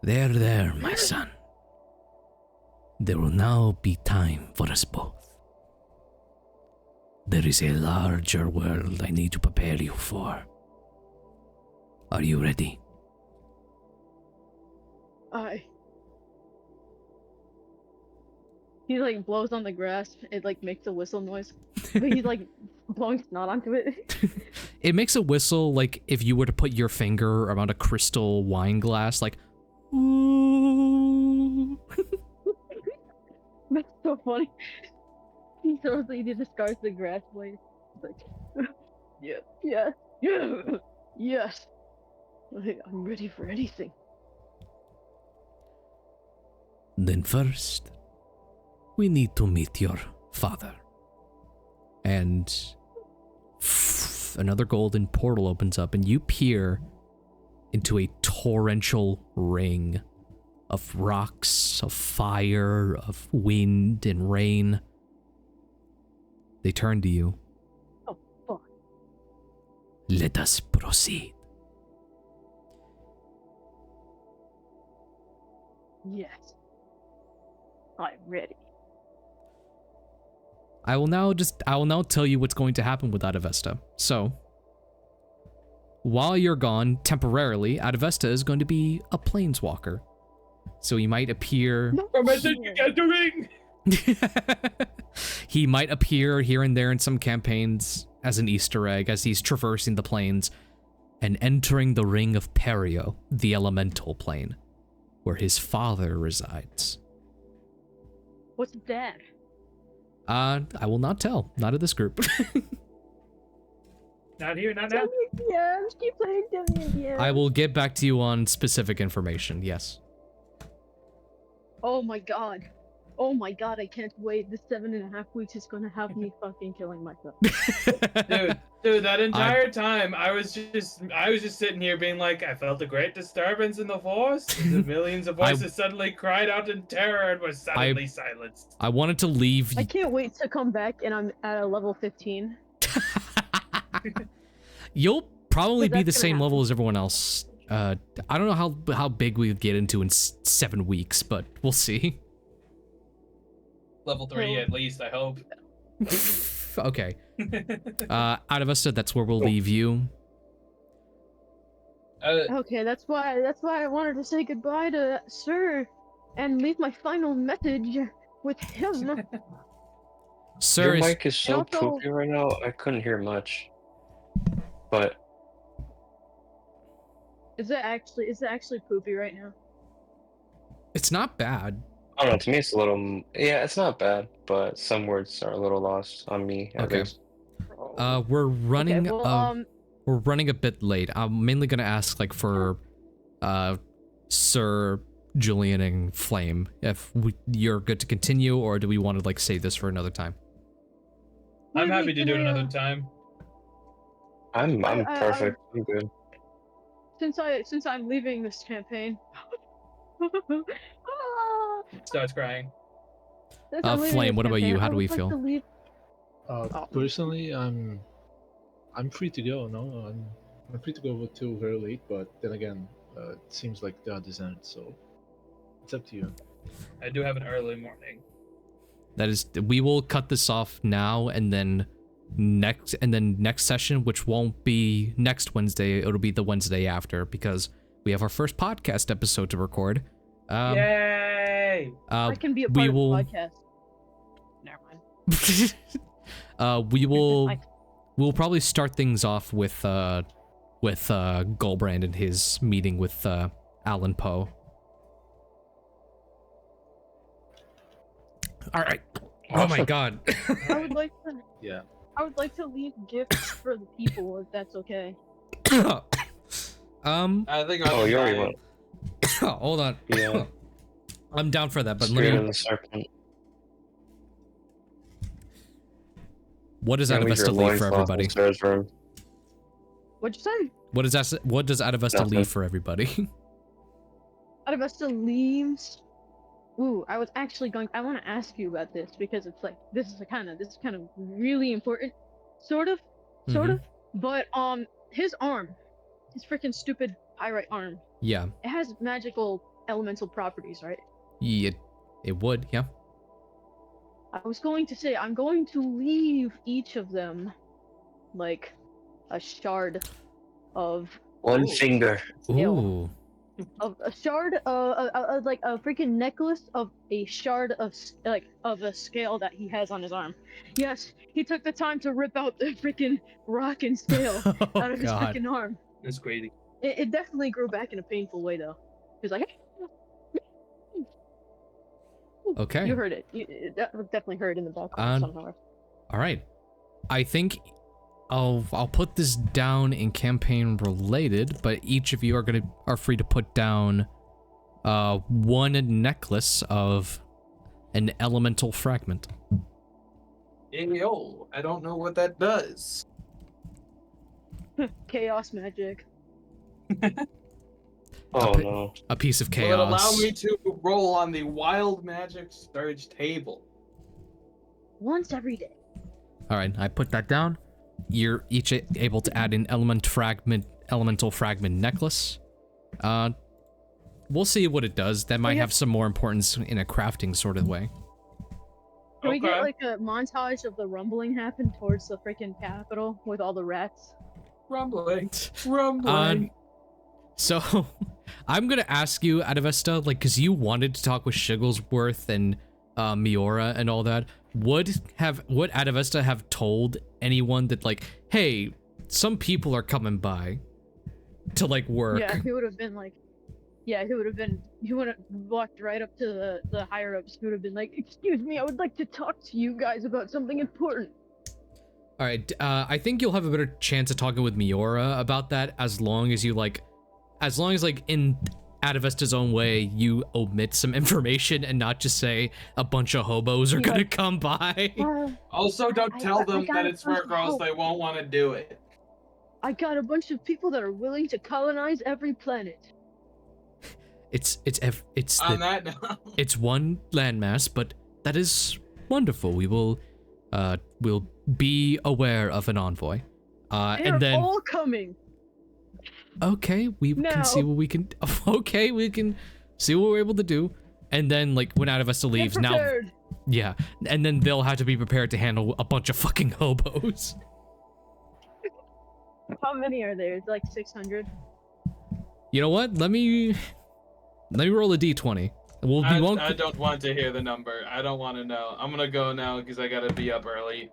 There, my son. There will now be time for us both. There is a larger world I need to prepare you for. Are you ready? He like blows on the grass. It like makes a whistle noise. But he's like blowing snot onto it. It makes a whistle like if you were to put your finger around a crystal wine glass, like. Ooh. That's so funny. He totally discards the grass blade. Like, yes. I'm ready for anything. Then first, we need to meet your father. And another golden portal opens up and you peer into a torrential ring of rocks, of fire, of wind and rain. They turn to you. Oh, fuck. Let us proceed. Yes. I'm ready. I will now tell you what's going to happen with Adavesta. So, while you're gone temporarily, Adavesta is going to be a planeswalker. So he might appear. He might appear here and there in some campaigns as an Easter egg as he's traversing the plains and entering the Ring of Perio, the elemental plane, where his father resides. What's that? I will not tell. Not of this group. Not here, not now. Yeah, just keep playing WDM. I will get back to you on specific information, yes. Oh my god, I can't wait. This 7.5 weeks is gonna have me fucking killing myself. Dude, that entire time I was just sitting here being like, I felt a great disturbance in the force. The millions of voices suddenly cried out in terror and were suddenly silenced. I wanted to leave. I can't wait to come back and I'm at a level 15. You'll probably But be the that's gonna same happen. level as everyone else. I don't know how big we would get into in 7 weeks, but we'll see. Level 3 at least, I hope. Okay. Adavesta, that's where we'll leave you. Okay, that's why I wanted to say goodbye to Sir and leave my final message with him. Sir, your mic is so and also- poopy right now, I couldn't hear much. But Is it actually poopy right now? it's not bad. I don't know, to me it's a little, yeah, it's not bad, but some words are a little lost on me, at Okay. least. We're running Okay, well, we're running a bit late. I'm mainly gonna ask like for Sir Julian and Flame if you're good to continue, or do we want to like save this for another time? I'm happy to do it another time. I'm perfect. I'm good. Since I'm leaving this campaign. Starts crying. Since I'm leaving Flame, this what about campaign, you? How I do we would like feel? to leave- Personally, I'm free to go. No, I'm free to go till very late. But then again, it seems like the others aren't. So it's up to you. I do have an early morning. That is, we will cut this off now, and then next session, which won't be next Wednesday, it'll be the Wednesday after, because we have our first podcast episode to record. Yay! I can be a part of the podcast. Never mind. We'll probably start things off with Gulbrand and his meeting with Alan Poe. All right. Oh my god. I would like to. Yeah. I would like to leave gifts for the people, if that's okay. I think Oh, you already went. Hold on. Yeah. I'm down for that, but Spirit let of me. the Serpent. What does Can't leave Adavesta your leave for loincloth in everybody? Sarah's room. What'd you say? What does Adavesta Nothing. leave for everybody? Adavesta leaves. Ooh, I want to ask you about this because it's like this is kind of really important, sort of, But his arm, his freaking stupid pyrite arm. Yeah. It has magical elemental properties, right? Yeah, it would. Yeah. I was going to say I'm going to leave each of them like a shard of One finger. Ooh. of a shard like a freaking necklace of a shard of of a scale that he has on his arm. Yes, he took the time to rip out the freaking rock and scale out of his God. freaking arm. That's crazy. It definitely grew back in a painful way though. He was like, Okay. you heard it. You definitely heard in the background somewhere. All right. I think I'll put this down in campaign related, but each of you are free to put down one necklace of an elemental fragment. Yo, I don't know what that does. Chaos magic. Oh no. A piece of chaos. Will it allow me to roll on the wild magic storage table? Once every day. All right, I put that down. You're each able to add an elemental fragment necklace. We'll see what it does. That might have some more importance in a crafting sort of way. Can we get like a montage of the rumbling happen towards the freaking capital with all the rats? Rumbling. So, I'm gonna ask you, Adavesta, like, cause you wanted to talk with Shigglesworth and Miora and all that. Would Adavesta have told anyone that, like, hey, some people are coming by to like work? Yeah, he would have been like, he would have walked right up to the higher ups. He would have been like, excuse me, I would like to talk to you guys about something important. All right, I think you'll have a better chance of talking with Miora about that as long as in Adavesta's own way, you omit some information and not just say a bunch of hobos are gonna come by. Also, don't tell them that it's work or else they won't want to do it. I got a bunch of people that are willing to colonize every planet. It's one landmass, but that is wonderful. We'll be aware of an envoy. And then all coming. Okay, we can see what we can. Okay, we can see what we're able to do. And then, like, when Adavesta leaves, now, yeah, and then they'll have to be prepared to handle a bunch of fucking hobos. How many are there? It's like 600. You know what? Let me roll a d20. I don't want to hear the number. I don't want to know. I'm gonna go now because I gotta be up early.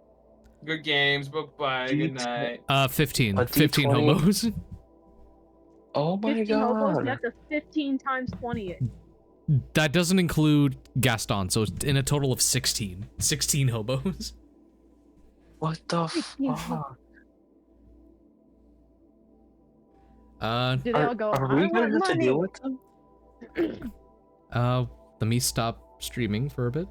Good games. Bye. Good night. 15 hobos. Oh my 15 hobos, you god. have to 15 times 20 it. That doesn't include Gaston, so it's in a total of 16 hobos. What the fuck? Do they all go, Are we gonna have to deal with them? Let me stop streaming for a bit.